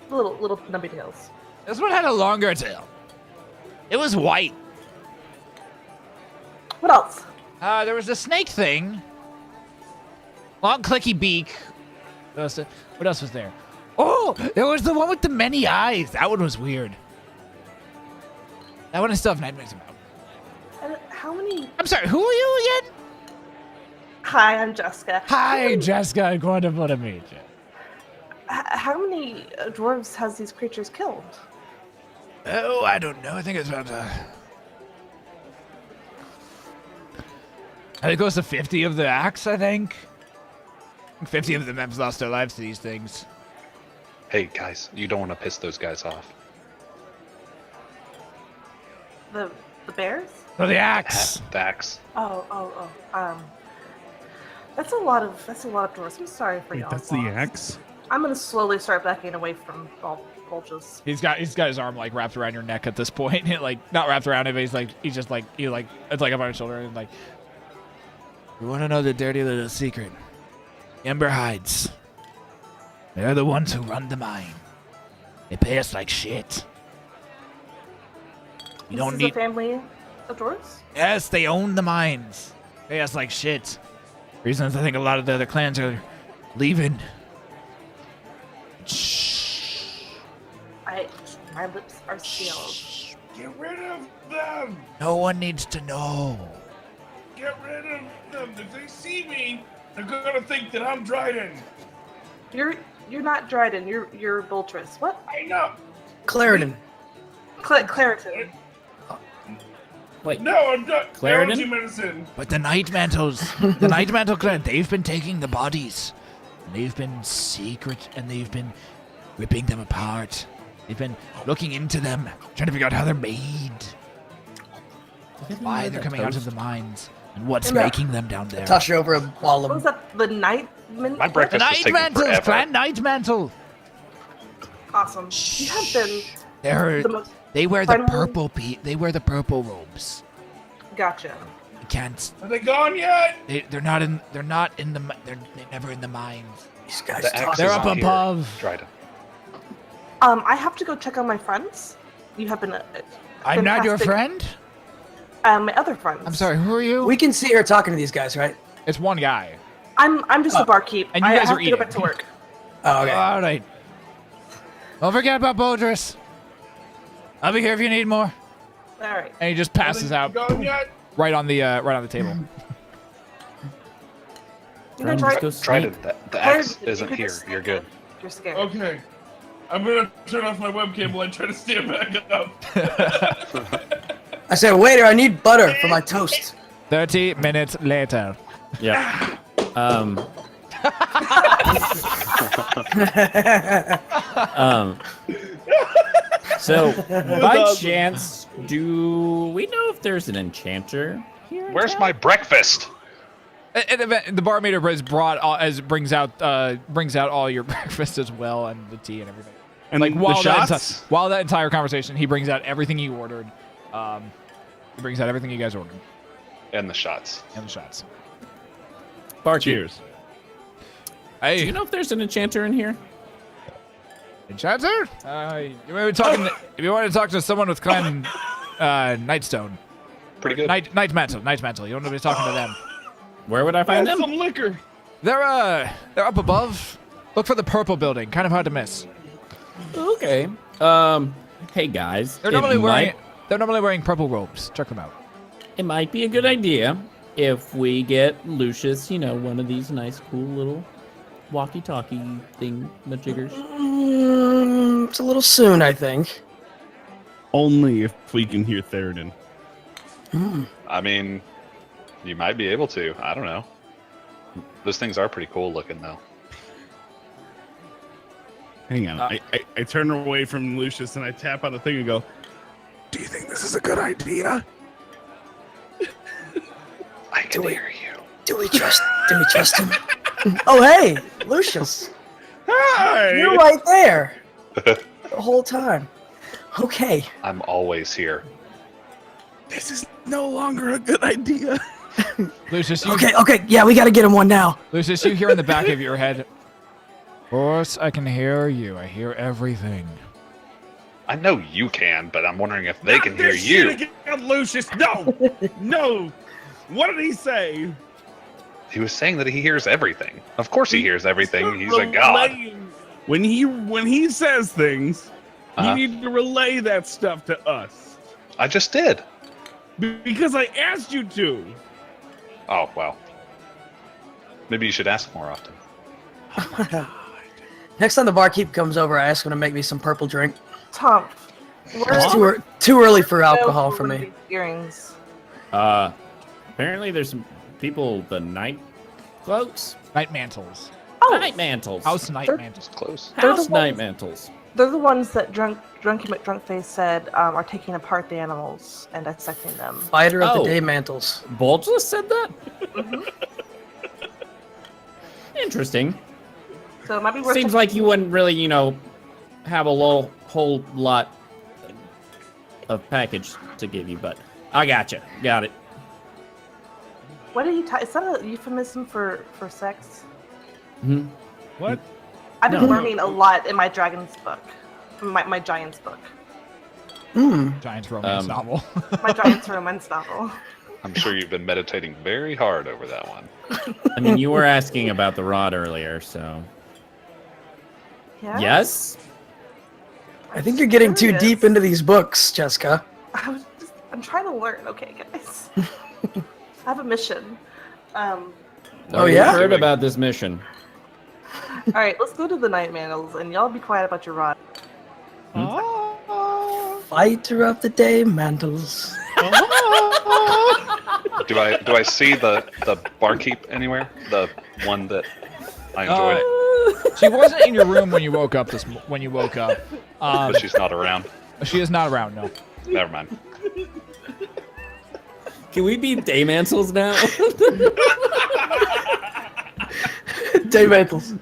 Little nubby tails. This one had a longer tail. It was white. What else? There was the snake thing. Long clicky beak. What else was there? Oh, there was the one with the many eyes. That one was weird. That one I still have nightmares about. How many? I'm sorry, who are you again? Hi, I'm Jeska. Hi, Jeska. Wonderful to meet you. How many dwarves has these creatures killed? Oh, I don't know. I think it's about I think it goes to 50 of the axe, I think. 50 of them have lost their lives to these things. Hey guys, you don't want to piss those guys off. The bears? Oh, the axe. Dax. Oh. That's a lot of doors. I'm sorry for Wait, y'all. that's the axe? I'm gonna slowly start backing away from all bulges. He's got his arm like wrapped around your neck at this point. Like not wrapped around it, but he's like it's like up on his shoulder and like. You want to know the dirty little secret? Ember hides. They're the ones who run the mine. They pay us like shit. You don't This need. is a family of dwarves? Yes, they own the mines. Pay us like shit. Reasons I think a lot of the other clans are leaving. Shh. My lips are sealed. Get rid of them! No one needs to know. Get rid of them! If they see me, they're gonna think that I'm Dryden. You're not Dryden. You're Boltrus. What? I know. Clarendon. Claritin. Wait, No, I'm not. Clarendon? Allergy medicine. But the Night Mantles, the Night Mantle clan, they've been taking the bodies. And they've been secret, and they've been ripping them apart. They've been looking into them, trying to figure out how they're made. Why they're coming out of the mines, and what's Yeah. making them down there. Toss you over a ball What was of. that? The night? My The breakfast is Night taking Mantles, forever. clan Night Mantle. Awesome. You have been They're, the most. they wear the Finally- purple they wear the purple robes. Gotcha. You can't. Are they gone yet? They're not in the. They're never in the mines. These guys The axe talk. They're is up on here, above. Dryden. I have to go check on my friends. You have been. I'm not your fantastic- friend. My other friends. I'm sorry. Who are you? We can see her talking to these guys, right? It's one guy. I'm just a barkeep. And you I guys have are to go eating. back to work. Oh, okay. All right. Don't forget about Bodris. I'll be here if you need more. All right. And he just Are they passes out gone yet? right on the table. You know, Friend, Dry- just go Dryden, sleep. the axe Dryden, isn't you could here. just- You're good. You're scared. Okay. I'm gonna turn off my webcam while I try to stand back up. I said, waiter, I need butter for my toast. 30 minutes later. Yeah. So, by chance, do we know if there's an enchanter here? in Where's town? my breakfast? The barmaid brings out all your breakfast as well, and the tea and everything. And Like the while shots? while that entire conversation, he brings out everything you ordered. He brings out everything you guys ordered And the shots. and the shots. Barkeep, Cheers. Hey, do you know if there's an enchanter in here? enchanter? You may be talking. If you want to talk to someone with clan Nightstone, Pretty good. Night Mantle. You don't know if he's talking to them. Where would I find Have them? some liquor. They're up above. Look for the purple building. Kind of hard to miss. Okay. Hey guys, They're normally wearing purple robes. Check them out. It might be a good idea if we get Lucius, one of these nice, cool little walkie-talkie thing, majiggers. It's a little soon, I think. Only if we can hear Theoden. I mean, you might be able to. I don't know. Those things are pretty cool looking, though. Hang on. I turn away from Lucius and I tap on the thing and go, do you think this is a good idea? I can hear you. Do we trust him? Oh, hey, Lucius. Hi! You're right there. The whole time. Okay. I'm always here. This is no longer a good idea. Lucius, you, Okay. Yeah, we got to get him one now. Lucius, you hear in the back of your head. Of course, I can hear you. I hear everything. I know you can, but I'm wondering if they Not can hear this you. shit again, Lucius. No. No. What did he say? He was saying that he hears everything. Of course he hears everything. He's a god. When he says things, Uh-huh. you need to relay that stuff to us. I just did. Because I asked you to. Oh, well. Maybe you should ask more often. Next time the barkeep comes over, I ask him to make me some purple drink. Tonph, It's too early for alcohol for me. Earrings. Apparently there's some people, the night cloaks? Night mantles. Oh, Night mantles. House night They're- mantles. Close. They're House the night ones- mantles. they're the ones that Drunky McDrunkface said are taking apart the animals and dissecting them. Fighter of Oh. the day mantles. Bolgeless said that? Interesting. So it might be worth Seems checking. like you wouldn't really, have a whole lot of package to give you, but I gotcha. Got it. What did you is that a euphemism for sex? Hmm. What? I've been No. learning a lot in my Dragon's book. My Giant's book. Giants romance novel. My Giant's romance novel. I'm sure you've been meditating very hard over that one. I mean, you were asking about the rod earlier, so Yeah? yes. I think you're getting too Curious. deep into these books, Jeska. I'm trying to learn, okay, guys. I have a mission. Oh, you yeah? heard about this mission. Alright, let's go to the Night Mantles, and y'all be quiet about your rod. Fighter of the day, mantles. Do I see the barkeep anywhere? The one that I enjoyed, She wasn't in your room when you woke up. but she's not around. She is not around. No. Never mind. Can we be day mantles now? Day mantles.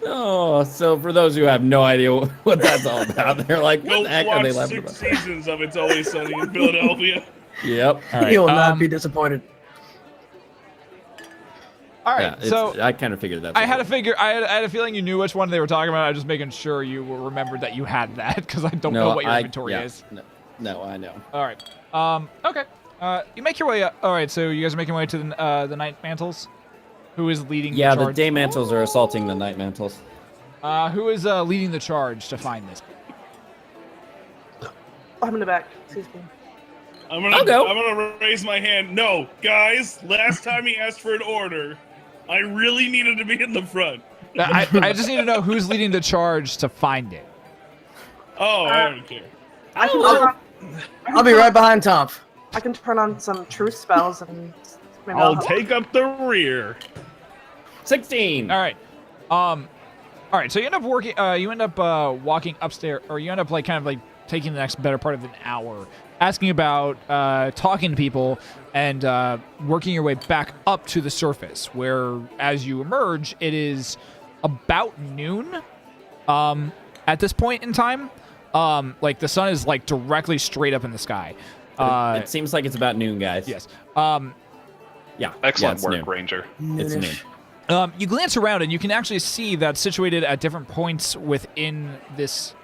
Oh, so for those who have no idea what that's all about, they're like, what Go the heck are they watch laughing 6 about? seasons of It's Always Sunny in Philadelphia. Yep. All right. You will not be disappointed. All Yeah, right. it's- So I kind of figured that. I had a feeling you knew which one they were talking about. I was just making sure you remembered that you had that because I don't know what your inventory is. No, I know. All right. Okay. You make your way up. All right. So you guys are making your way to the Night Mantles. Who is leading? Yeah, the the charge? day mantles are assaulting the night mantles. Who is leading the charge to find this? I'm in the back. Excuse me. I'm I'll go. gonna raise my hand. No, guys, last time he asked for an order, I really needed to be in the front. I just need to know who's leading the charge to find it. Oh, I don't care. I can, I'll be right behind Tonph. I can turn on some truth spells and maybe I'll help. take up the rear. 16. All right. All right. So you end up working. You end up walking upstairs, or you end up taking the next better part of an hour, asking about, talking to people, and working your way back up to the surface. Where, as you emerge, it is about noon. At this point in time, the sun is directly straight up in the sky. It seems like it's about noon, guys. Yes. Yeah. Excellent it's work, noon. Ranger. It's noon. You glance around and you can actually see that situated at different points within this,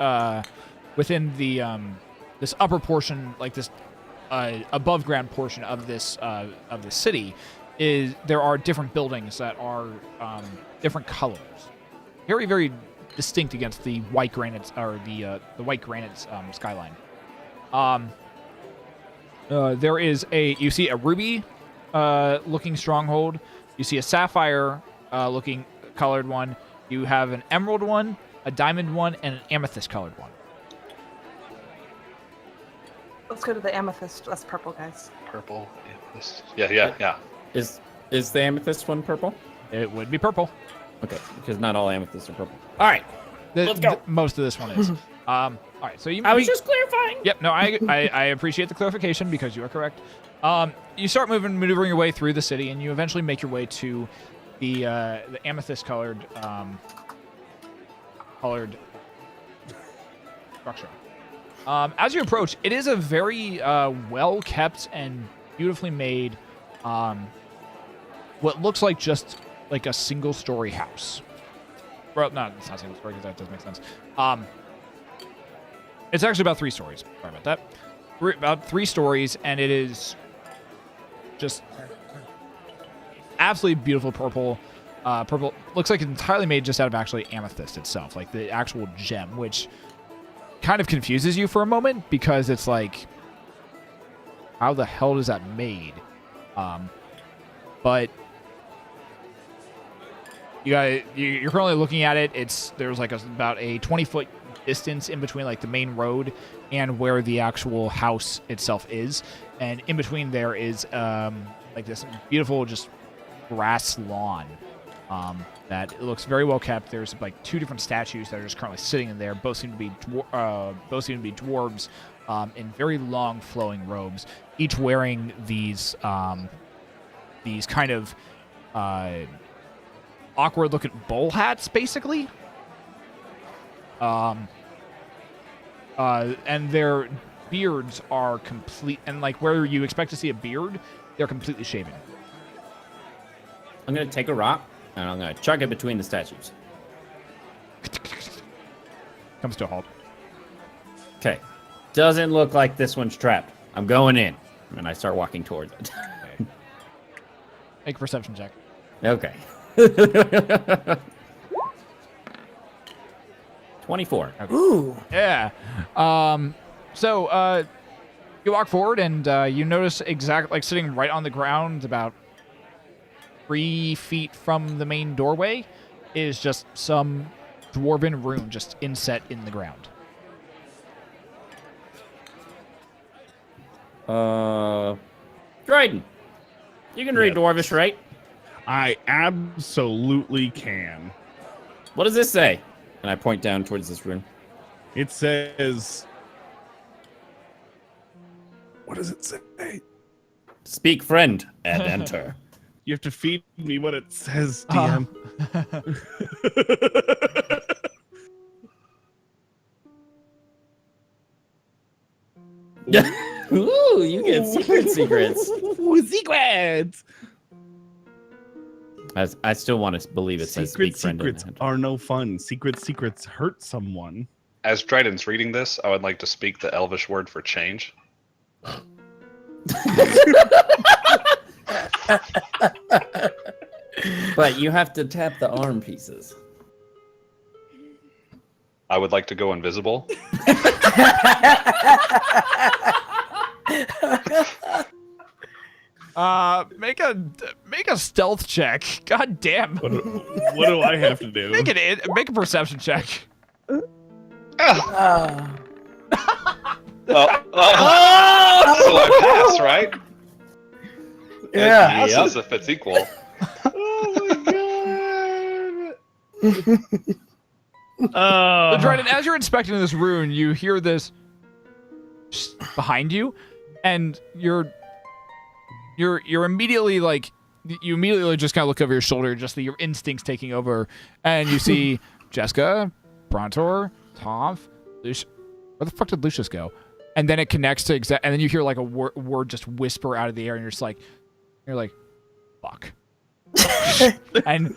within the this upper portion, this above ground portion of this city, there are different buildings that are different colors, very very distinct against the white granite or the white granite skyline. There is you see a ruby looking stronghold. You see a sapphire looking colored one. You have an emerald one, a diamond one, and an amethyst colored one. Let's go to the amethyst. That's purple, guys. Purple. Amethyst. Yeah. Is the amethyst one purple? It would be purple. Okay, because not all amethysts are purple. All right. Let's go. Most of this one is. All right, so you. I was just clarifying. Yep. No, I appreciate the clarification because you are correct. You start maneuvering your way through the city, and you eventually make your way to the amethyst colored structure. As you approach, it is a very well kept and beautifully made, what looks like just like a single story house. Well, no, it's not single story because that doesn't make sense. It's actually about 3 stories. Sorry about that. About 3 stories, and it is just absolutely beautiful purple. Purple looks like it's entirely made just out of actually amethyst itself, like the actual gem, which kind of confuses you for a moment because it's like, how the hell is that made? But you're currently looking at it. There's about a 20-foot distance in between the main road and where the actual house itself is, and in between there is this beautiful just grass lawn that it looks very well kept. There's 2 different statues that are just currently sitting in there. Both seem to be dwarves in very long flowing robes, each wearing these these kind of awkward-looking bowl hats, basically. And their beards are complete, and like where you expect to see a beard, they're completely shaven. I'm gonna take a rock and I'm gonna chuck it between the statues. Comes to a halt. Okay. Doesn't look like this one's trapped. I'm going in. And I start walking towards it. Make a perception check. Okay. 24. Okay. Ooh. Yeah. So you walk forward and you notice exactly, like sitting right on the ground about 3 feet from the main doorway is just some dwarven rune just inset in the ground. Dryden, you can read Yep. Dwarvish, right? I absolutely can. What does this say? And I point down towards this rune. It says... What does it say? Speak friend and enter. You have to feed me what it says, DM. Ooh, you get secrets. Secrets! I still want to believe it says speak friend and Secrets enter. are no fun. Secrets hurt someone. As Dryden's reading this, I would like to speak the Elvish word for change. But you have to tap the arm pieces. I would like to go invisible. Make a stealth check. God damn. What do I have to do? Make a perception check. Oh, so I pass, right? Yeah. It passes if it's equal. Oh my god! So Dryden, as you're inspecting this rune, you hear this behind you, and you're immediately like, you immediately just kind of look over your shoulder, just your instincts taking over, and you see Jeska, Brontor, Tonph, Lucius. Where the fuck did Lucius go? And then it connects to and then you hear like a word just whisper out of the air, and you're like, fuck. And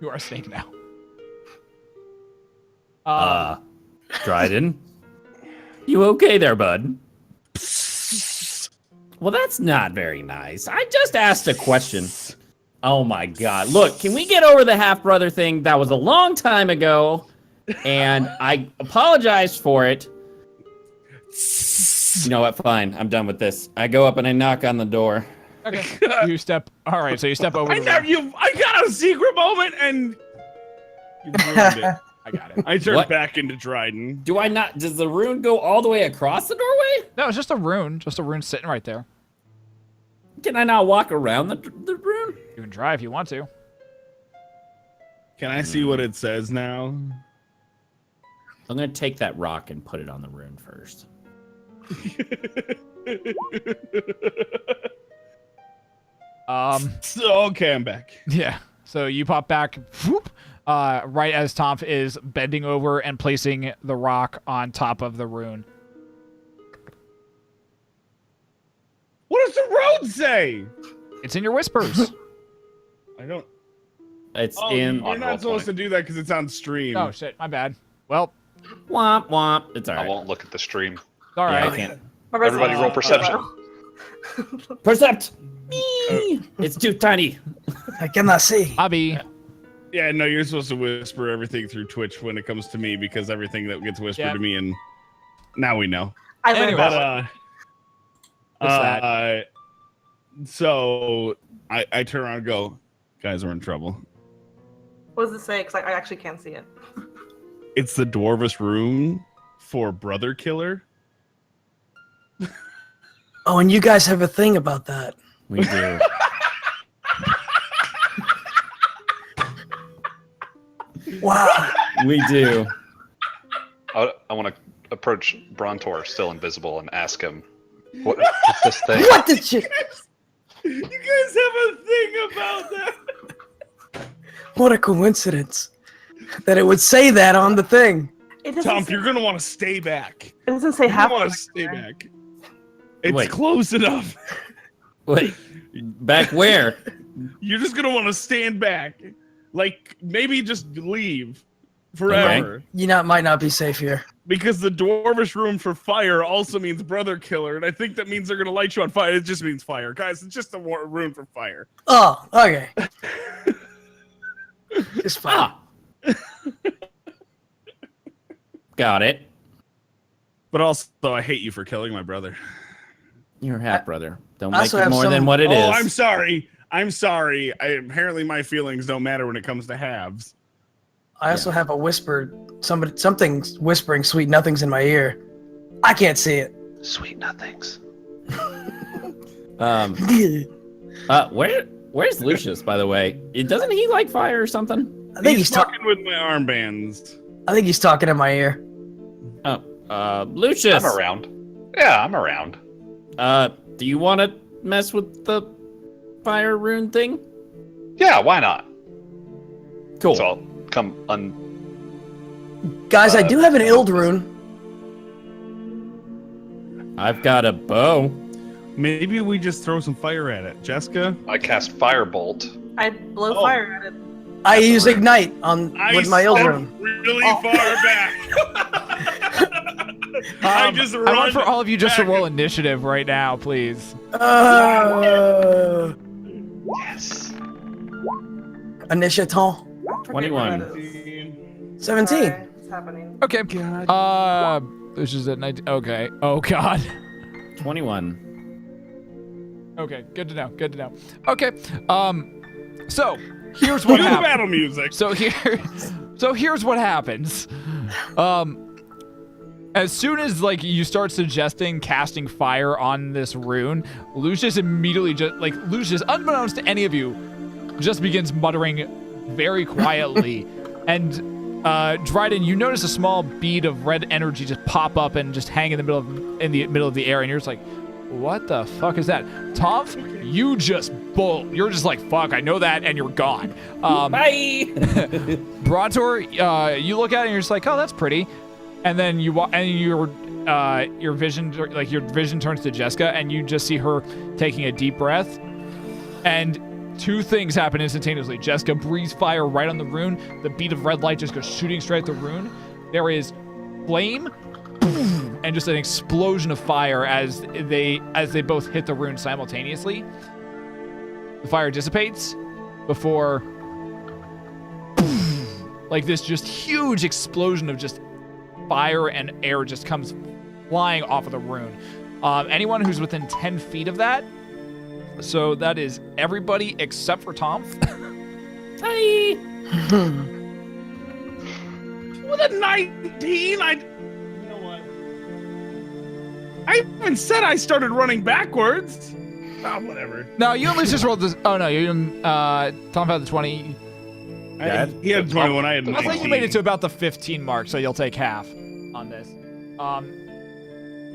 you are a snake now. Dryden, you okay there, bud? Well, that's not very nice. I just asked a question. Oh my god. Look, can we get over the half-brother thing? That was a long time ago, and I apologize for it. You know what? Fine. I'm done with this. I go up and I knock on the door. Okay. All right, so you step over. I got a secret moment and you ruined it. I got it. I turned What? back into Dryden. Do I not? Does the rune go all the way across the doorway? No, it's just a rune sitting right there. Can I not walk around the rune? You can try if you want to. Can I see what it says now? I'm gonna take that rock and put it on the rune first. So, okay, I'm back. Yeah. So you pop back, whoop, right as Tonph is bending over and placing the rock on top of the rune. What does the road say? It's in your whispers. I don't. It's Oh, in. you're not supposed to do that because it's on stream. Oh shit, my bad. Well, Womp womp. It's I alright. won't look at the stream. all Yeah, right. I can't. Everybody roll perception. Percept. It's too tiny. I cannot see. Abby. Yeah, no, you're supposed to whisper everything through Twitch when it comes to me because everything that gets whispered Yeah. to me, and now we know. I learned Anyway. that. But What's that? So I turn around and go, guys, we're in trouble. What does it say? Because I actually can't see it. It's the Dwarvish rune for brother killer. Oh, and you guys have a thing about that. We do. Wow. We do. I want to approach Brontor, still invisible, and ask him, What's this thing? What did you? You guys have a thing about that. What a coincidence that it would say that on the thing. It doesn't Tonph, say, you're gonna want to stay back. it doesn't say You half. want to stay back. It's Wait. close enough. Wait, back where? You're just gonna want to stand back. Like maybe just leave forever. Might not be safe here. Because the dwarvish room for fire also means brother killer, and I think that means they're gonna light you on fire. It just means fire, guys. It's just a room for fire. Oh, okay. It's fine. Got it. But also, I hate you for killing my brother. You're half brother. Don't I make also it have more some- than what it is. Oh, I'm sorry. I'm sorry. Apparently, my feelings don't matter when it comes to halves. I also have a whisper. Something whispering sweet nothings in my ear. I can't see it. Sweet nothings. Where's Lucius, by the way? Doesn't he like fire or something? I think he's fucking with my armbands. I think he's talking in my ear. Lucius. I'm around. Yeah, I'm around. Do you want to mess with the fire rune thing? Yeah, why not? Cool. So I'll come Guys, I do have an Ild rune. I've got a bow. Maybe we just throw some fire at it. Jeska? I cast Firebolt. I blow Oh. fire at it. I use Ignite with my Ild step rune. really far back. I just I run want for all of you just to back. roll initiative right now, please. Yes. Initiative. I forget 21. what that is. 17. Sorry, it's happening. Okay. This is at 19. Okay. Oh God. 21. Okay. Good to know. Good to know. Okay. So here's what Cue the happens. battle music. So here's what happens. As soon as like you start suggesting casting fire on this rune, Lucius immediately Lucius, unbeknownst to any of you, just begins muttering very quietly. And Dryden, you notice a small bead of red energy just pop up and just hang in the middle of the air, and you're just like, what the fuck is that? Tonph, you just bolt. You're just like, fuck, I know that, and you're gone. Bye. Brontor, you look at it and you're just like, oh, that's pretty. And then your vision turns to Jeska, and you just see her taking a deep breath. And two things happen instantaneously. Jeska breathes fire right on the rune. The bead of red light just goes shooting straight at the rune. There is flame, and just an explosion of fire as they both hit the rune simultaneously. The fire dissipates before like this just huge explosion of just fire and air just comes flying off of the rune. Anyone who's within 10 feet of that, so that is everybody except for Tonph. Hi. With a 19, you know what? I even said I started running backwards. Oh, whatever. No, you and Lucius rolled this. Oh no, Tonph had the 20. He had 21, I had 19. I think you made it to about the 15 mark, so you'll take half on this.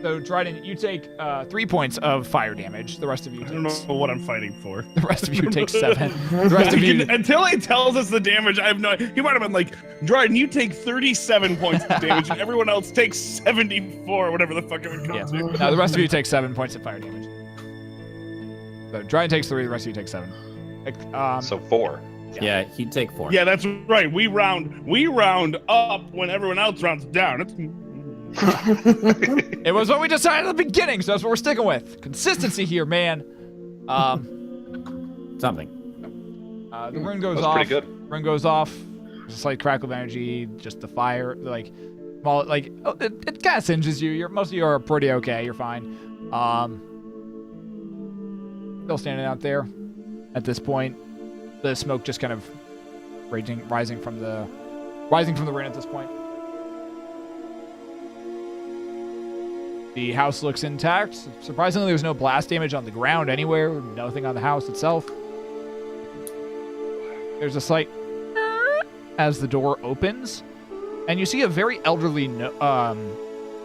So Dryden, you take 3 points of fire damage. The rest of you I don't know what I'm fighting for. The rest of you take 7. The rest of you. Until he tells us the damage, I have no. He might have been like, Dryden, you take 37 points of damage, and everyone else takes 74, whatever the fuck it would come Yeah. to. No, the rest of you take 7 points of fire damage. So Dryden takes 3. The rest of you take 7. So 4. Yeah, he'd take 4. Yeah, that's right. We round up when everyone else rounds down. It was what we decided at the beginning, so that's what we're sticking with. Consistency here, man. Something. The rune goes That's off. pretty good. Rune goes off. There's a slight crackle of energy. Just the fire, like, small, like it kind of singes you. Most of you are pretty okay. You're fine. Still standing out there. At this point, the smoke just kind of rising from the rune at this point. The house looks intact. Surprisingly, there's no blast damage on the ground anywhere. Nothing on the house itself. There's a slight as the door opens, and you see a very elderly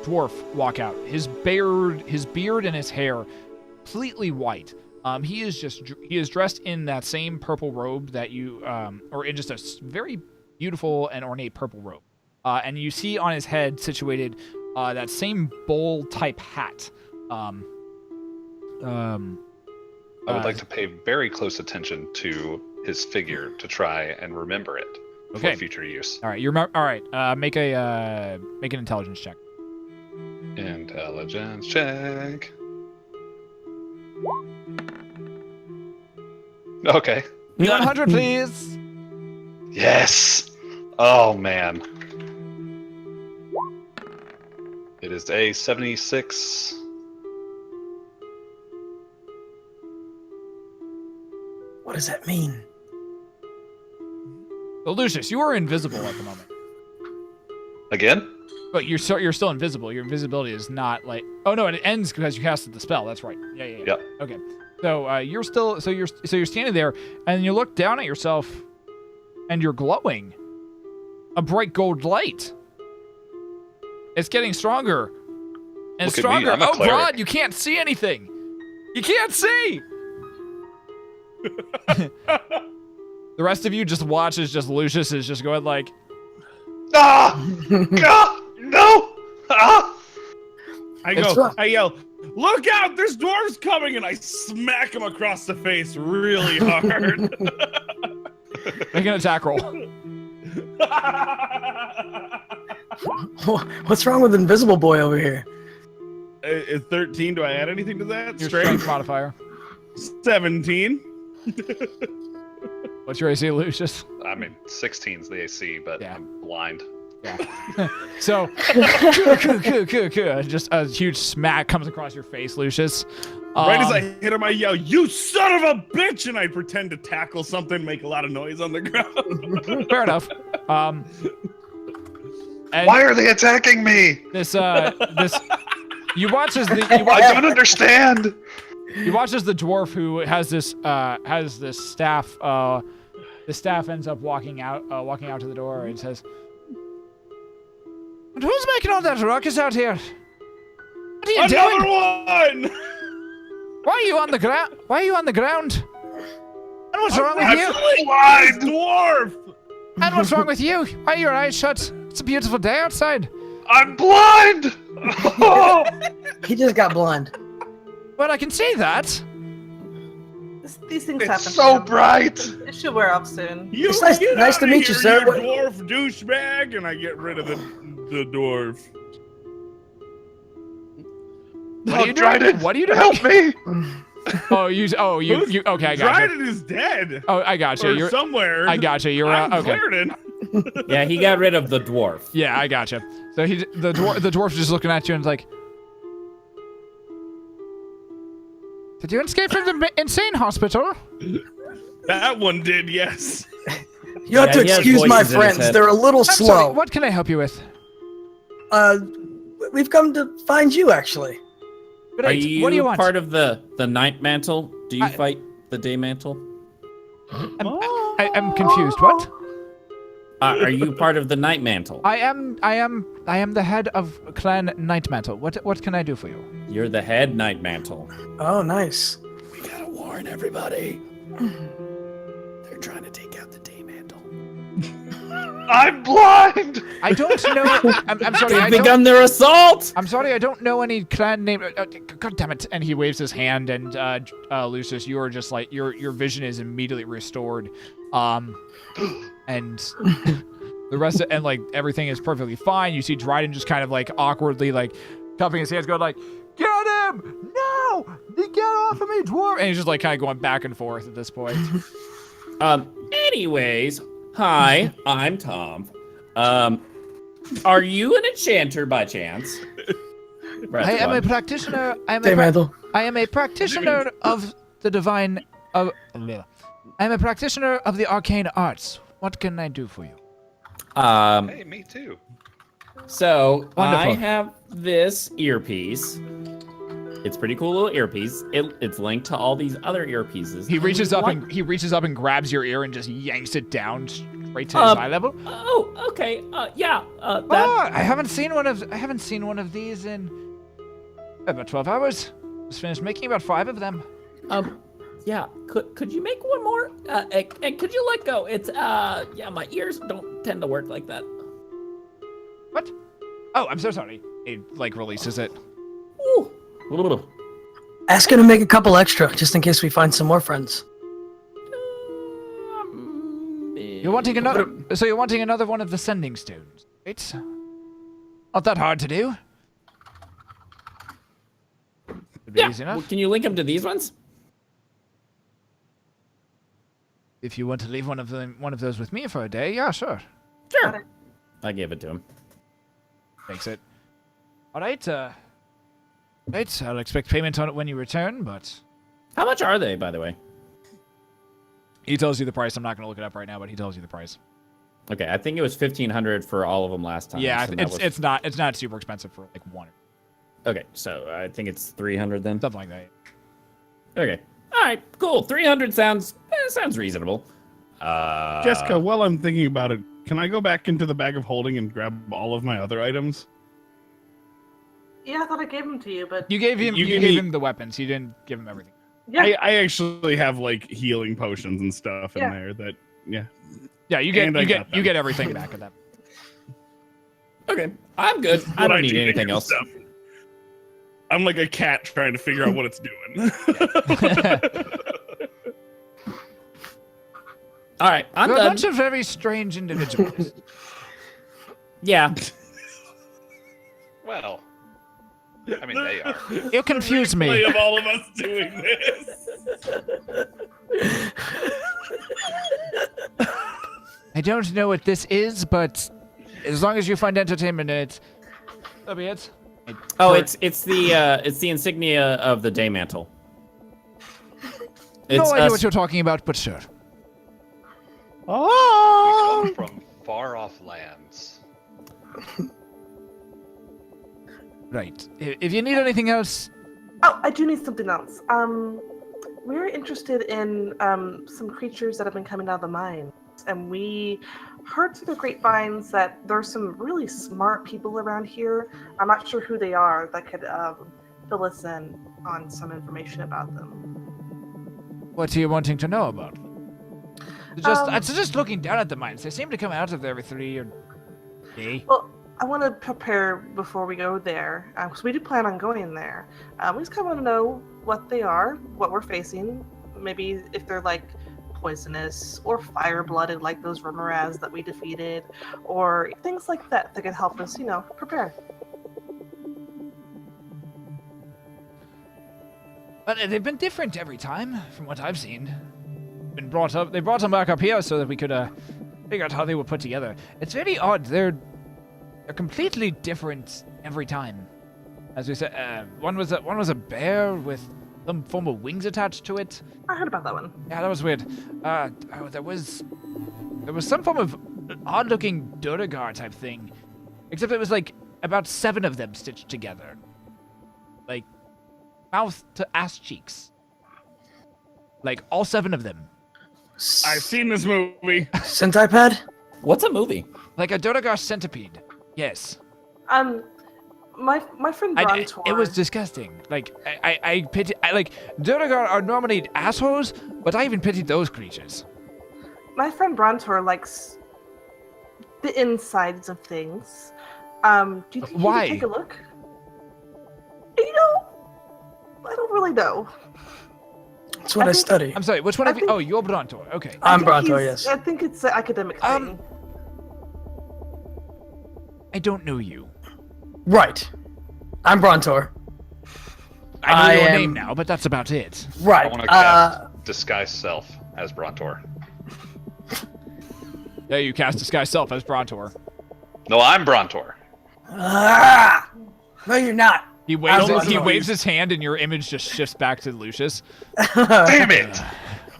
dwarf walk out. His beard and his hair completely white. He is dressed in that same purple robe that you or in just a very beautiful and ornate purple robe. And you see on his head situated that same bowl type hat. I would like to pay very close attention to his figure to try and remember it for future use. All right, make an intelligence check. Intelligence check. Okay. 100, please. Yes. Oh man. It is a 76. What does that mean? So, Lucius, you are invisible at the moment. Again? But you're still invisible. Your invisibility is not like. Oh no, and it ends because you casted the spell. That's right. Yeah. Yep. Okay. So you're still. So you're standing there, and you look down at yourself, and you're glowing. A bright gold light. It's getting stronger and Look at me, stronger. I'm a Oh cleric. God, you can't see anything. You can't see. The rest of you just watch as just Lucius is just going like, Ah! God! No! Ah! I yell, look out, there's dwarves coming, and I smack him across the face really hard. make an attack roll. What's wrong with Invisible Boy over here? Is 13, do I add anything to that? Your strength modifier. 17. What's your AC, Lucius? I mean, 16's the AC, but Yeah. I'm blind. Yeah. So, just a huge smack comes across your face, Lucius. Right as I hit him, I yell, you son of a bitch! And I pretend to tackle something, make a lot of noise on the ground. Fair enough. And Why are they attacking me? you watch as I don't understand. you watch as the dwarf who has this staff. The staff ends up walking out to the door and says, "And who's making all that ruckus out here? What are you Another doing? one! Why are you on the ground? Why are you on the ground? And what's wrong with you? Blind dwarf! And what's wrong with you? Why are your eyes shut? It's a beautiful day outside." I'm blind. Oh! He just got blind. Well, I can see that. These things happen. It's so bright. It should wear off soon. You It's nice- get nice outta to meet you, here, sir. You What- dwarf douchebag, and I get rid of the dwarf. What are you doing? Dryden, What are you doing? help me. you. Okay, I got you. Dryden is dead. Oh, I got you. Or You're. somewhere. I got you. You're I'm okay. Clarendon. Yeah, he got rid of the dwarf. Yeah, I got you. So the dwarf's just looking at you and is like, "Did you escape from the insane hospital?" That one did, yes. You have Yeah, to he has excuse my voices in his friends. head. They're a little I'm slow. sorry, what can I help you with? We've come to find you, actually. Are you what do you want? part of the night mantle? Do you I- fight the day mantle? I'm confused. What? Are you part of the night mantle? I am the head of Clan Nightmantle. What can I do for you? You're the head night mantle. Oh, nice. We gotta warn everybody. They're trying to take out the day mantle. I'm blind. I don't know. I'm sorry. They've begun their assault! I'm sorry, I don't know any clan name. God damn it! And he waves his hand, and Lucius, you are just like your vision is immediately restored, and the rest of, and like everything is perfectly fine. You see Dryden just kind of like awkwardly like cupping his hands, going like, "Get him! No! Get off of me, dwarf!" And he's just like kind of going back and forth at this point. Anyways, hi, I'm Tonph. Are you an enchanter by chance? I am a practitioner. Day mantle. I am a practitioner of the divine. I am a practitioner of the arcane arts. What can I do for you? Hey, me too. So Wonderful. I have this earpiece. It's pretty cool little earpiece. It's linked to all these other earpieces. He reaches up and grabs your ear and just yanks it down right to his eye level. Oh, okay. Yeah. That. Oh, I haven't seen one of these in about 12 hours. Just finished making about 5 of them. Yeah. Could you make one more? And could you let go? It's yeah, my ears don't tend to work like that. What? Oh, I'm so sorry. It releases it. Ooh. Ask him to make a couple extra, just in case we find some more friends. You're wanting another. So you're wanting another one of the sending stones, right? Not that hard to do. Should be easy enough. Well, can you link them to these ones? If you want to leave one of those with me for a day, yeah, sure. Sure. I gave it to him. Makes it. All right. Right. I'll expect payment on it when you return, but. How much are they, by the way? He tells you the price. I'm not going to look it up right now, but he tells you the price. Okay, I think it was 1,500 for all of them last time. Yeah, so it's not super expensive for like one. Okay, so I think it's 300 then. Something like that. Okay. All right, cool. 300 sounds reasonable. Jeska, while I'm thinking about it, can I go back into the bag of holding and grab all of my other items? Yeah, I thought I gave them to you, but You gave him the weapons. You didn't give him everything. yeah. I actually have like healing potions and stuff in there that Yeah, you get everything back at that. Okay, I'm good. I don't need anything else. Stuff. I'm like a cat trying to figure out what it's doing. All right, I'm You're done. a bunch of very strange individuals. Yeah. Well, I mean, they are. You confuse me. Replay of all of us doing this. I don't know what this is, but as long as you find entertainment in it, that'll be it. Oh, it's the insignia of the day mantle. No idea what you're talking about, but sure. Oh! We come from far off lands. Right. If you need anything else, Oh, I do need something else. We're interested in some creatures that have been coming out of the mines, and we heard through the grapevines that there's some really smart people around here. I'm not sure who they are that could fill us in on some information about them. what are you wanting to know about? Just looking down at the mines. They seem to come out of there every 3 or day. Well, I want to prepare before we go there, because we do plan on going there. We just kind of want to know what they are, what we're facing, maybe if they're like poisonous or fire-blooded like those Remoraz that we defeated, or things like that that could help us, prepare. But they've been different every time, from what I've seen. They brought them back up here so that we could figure out how they were put together. It's very odd. They're completely different every time. As we said, one was a bear with some form of wings attached to it. I heard about that one. Yeah, that was weird. There was some form of odd-looking Duragar type thing, except it was like about 7 of them stitched together, like mouth to ass cheeks, like all 7 of them. I've seen this movie. Sentai pad? What's a movie? Like a Duragar centipede. Yes. My friend Brontor. It was disgusting. Like I pity. Like Duragar are normally assholes, but I even pitied those creatures. My friend Brontor likes the insides of things. Do you think Why? you could take a look? I don't really know. That's what I study. I'm sorry. Which one of you? Oh, you're Brontor. Okay. I'm I think Brontor, he's- yes. I think it's an academic thing. I don't know you. Right. I'm Brontor. I know I your am- name now, but that's about it. I Right. want to cast Disguise Self as Brontor. Yeah, you cast disguise self as Brontor. No, I'm Brontor. No, you're not. He waves. don't He know. waves his hand, and your image just shifts back to Lucius. Damn it!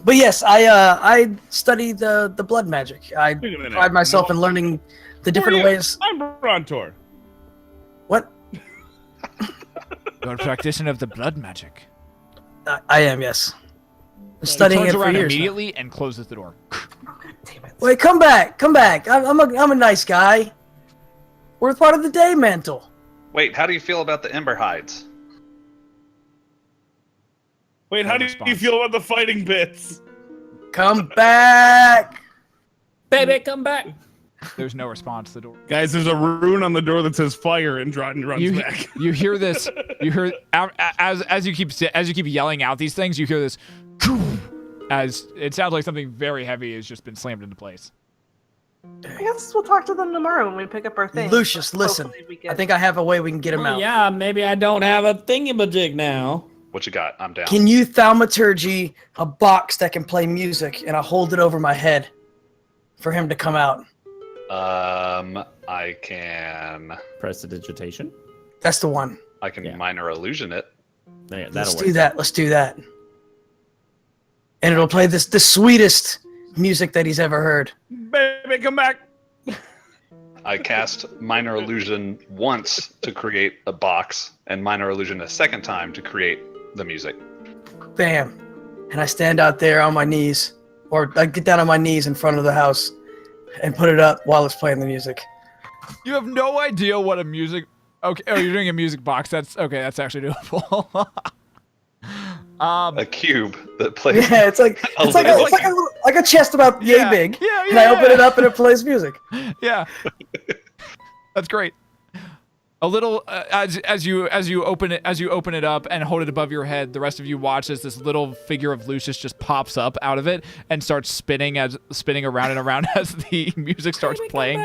But yes, I study the blood magic. I Wait a minute. pride myself in learning the different ways. I'm Brontor. What? You're a practitioner of the blood magic. I am, yes. Studying he it turns for around years. now. immediately and closes the door. Oh, God damn it. Wait, come back. I'm a nice guy. We're part of the day mantle. Wait, how do you feel about the Ember Hides? Wait, how do you feel about the fighting bits? Come back. Baby, come back. There's no response to the door. Guys, there's a rune on the door that says fire, and Dryden runs back. You hear this? You hear as you keep yelling out these things. You hear this, as it sounds like something very heavy has just been slammed into place. I guess we'll talk to them tomorrow when we pick up our things. Lucius, listen. I think I have a way we can get him out. Yeah, maybe I don't have a thingamajig now. What you got? I'm down. Can you thaumaturgy a box that can play music, and I hold it over my head for him to come out? I can. Prestidigitation. That's the one. I can minor illusion it. Yeah, Let's do that. Let's do that. And it'll play the sweetest music that he's ever heard. Baby, come back. I cast minor illusion once to create a box, and minor illusion a second time to create the music. Bam. And I stand out there on my knees, or I get down on my knees in front of the house and put it up while it's playing the music. You have no idea what a music. Okay, oh, you're doing a music box. That's okay. That's actually doable. A cube that plays. Yeah, it's like a chest about yay big. Yeah, and I open it up and it plays music. Yeah, that's great. A little as you open it up and hold it above your head, the rest of you watch as this little figure of Lucius just pops up out of it and starts spinning around and around as the music starts playing.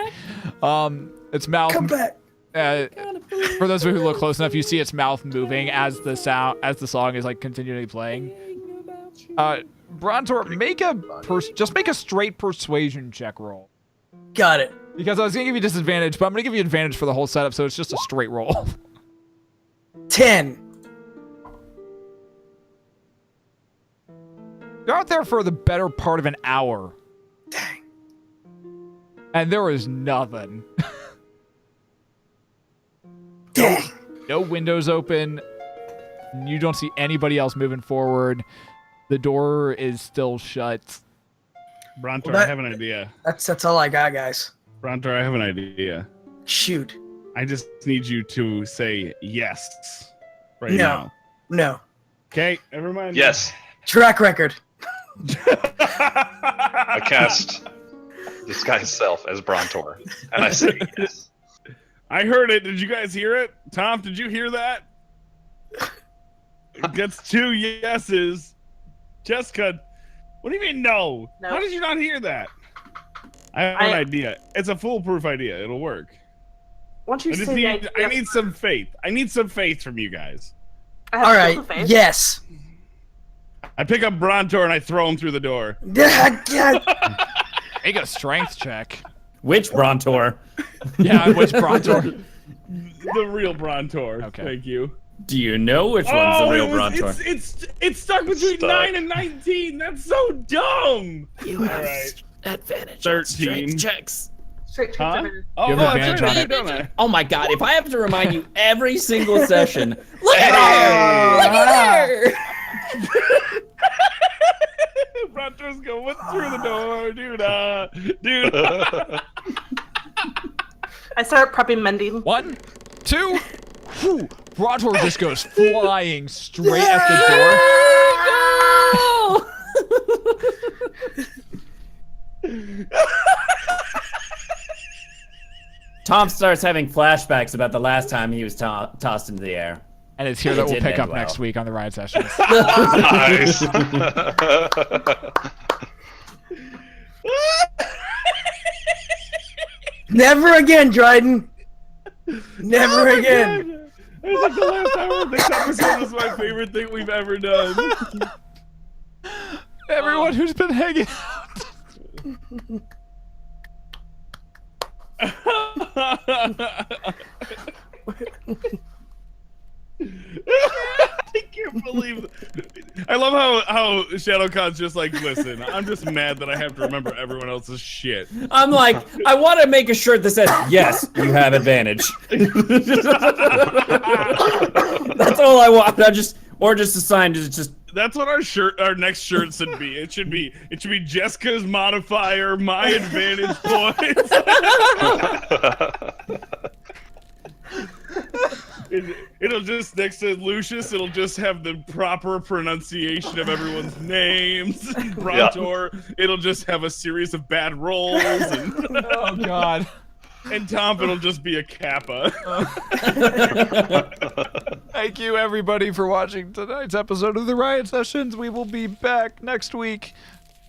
Its mouth. Come back. For those of you who look close enough, you see its mouth moving as the song is like continually playing. Brontor, make a straight persuasion check roll. Got it. Because I was gonna give you disadvantage, but I'm gonna give you advantage for the whole setup, so it's just a straight roll. 10. You're out there for the better part of an hour. Dang. And there is nothing. Dang. No windows open. You don't see anybody else moving forward. The door is still shut. Brontor, I have an idea. That's all I got, guys. Brontor, I have an idea. Shoot. I just need you to say yes right now. No. Okay, never mind. Yes. Track record. I cast disguise self as Brontor, and I say yes. I heard it. Did you guys hear it? Tonph, did you hear that? It gets 2 yeses. Jeska, what do you mean no? No. How did you not hear that? I have an idea. It's a foolproof idea. It'll work. Once you I need some faith. I need some faith from you guys. All right. Yes. I pick up Brontor and I throw him through the door. Make a strength check. Which Brontor? Yeah, which Brontor? The real Brontor. Okay. Thank you. Do you know which one's the real Brontor? It's stuck between 9 and 19. That's so dumb. You have advantage 13. on strength checks. Straight to Huh? the Oh, You have that's advantage right, on I it. did, don't I? Oh my god, if I have to remind you every single session, look at her! Look at her! Brontor's going through the door, dude. I start prepping mending. 1, 2. Whew. Brontor just goes flying straight at the door. Tom starts having flashbacks about the last time he was tossed into the air. And it's here that we'll did pick end up well. next week on the Riot Sessions. Nice. Never again, Dryden. Never again. I think the last hour of this episode was my favorite thing we've ever done. Everyone who's been hanging out. I can't believe I love how Shadowcawn's just like, listen, I'm just mad that I have to remember everyone else's shit. I'm like, I want to make a shirt that says, yes, you have advantage. That's all I want. Or just a sign to just That's what our next shirt should be. It should be Jeska's modifier, my advantage points. It'll just, next to Lucius, it'll just have the proper pronunciation of everyone's names. And Brontor, it'll just have a series of bad rolls. And Oh God. And Tonph, it'll just be a kappa. Thank you, everybody, for watching tonight's episode of the Riot Sessions. We will be back next week.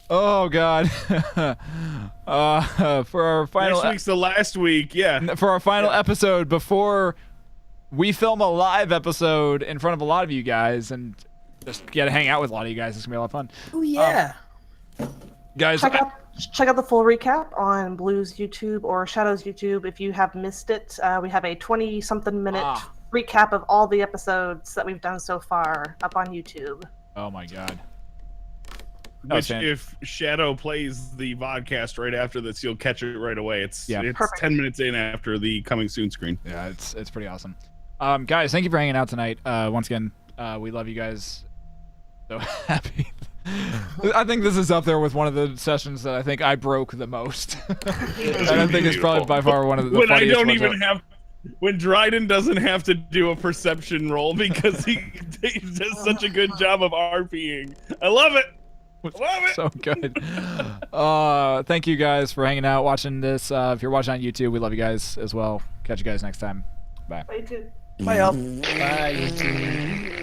Oh God. For our final. Next week's the last week, yeah. For our final episode before we film a live episode in front of a lot of you guys and just get to hang out with a lot of you guys. It's gonna be a lot of fun. Oh yeah. Guys, Check out the full recap on Blue's YouTube or Shadow's YouTube if you have missed it. We have a 20-something minute recap of all the episodes that we've done so far up on YouTube. oh my God. Which, if Shadow plays the vodcast right after this, you'll catch it right away. It's Perfect. 10 minutes in after the coming soon screen. Yeah, it's pretty awesome. Guys, thank you for hanging out tonight. Once again, we love you guys. So happy. I think this is up there with one of the sessions that I think I broke the most. And I think it's probably by far one of the when I funniest don't ones even have, when Dryden doesn't have to do a perception roll because he does such a good job of RPing. I love it. Love it. So good. Thank you guys for hanging out, watching this. If you're watching on YouTube, we love you guys as well. Catch you guys next time. Bye. Bye, too. Bye, y'all. Bye.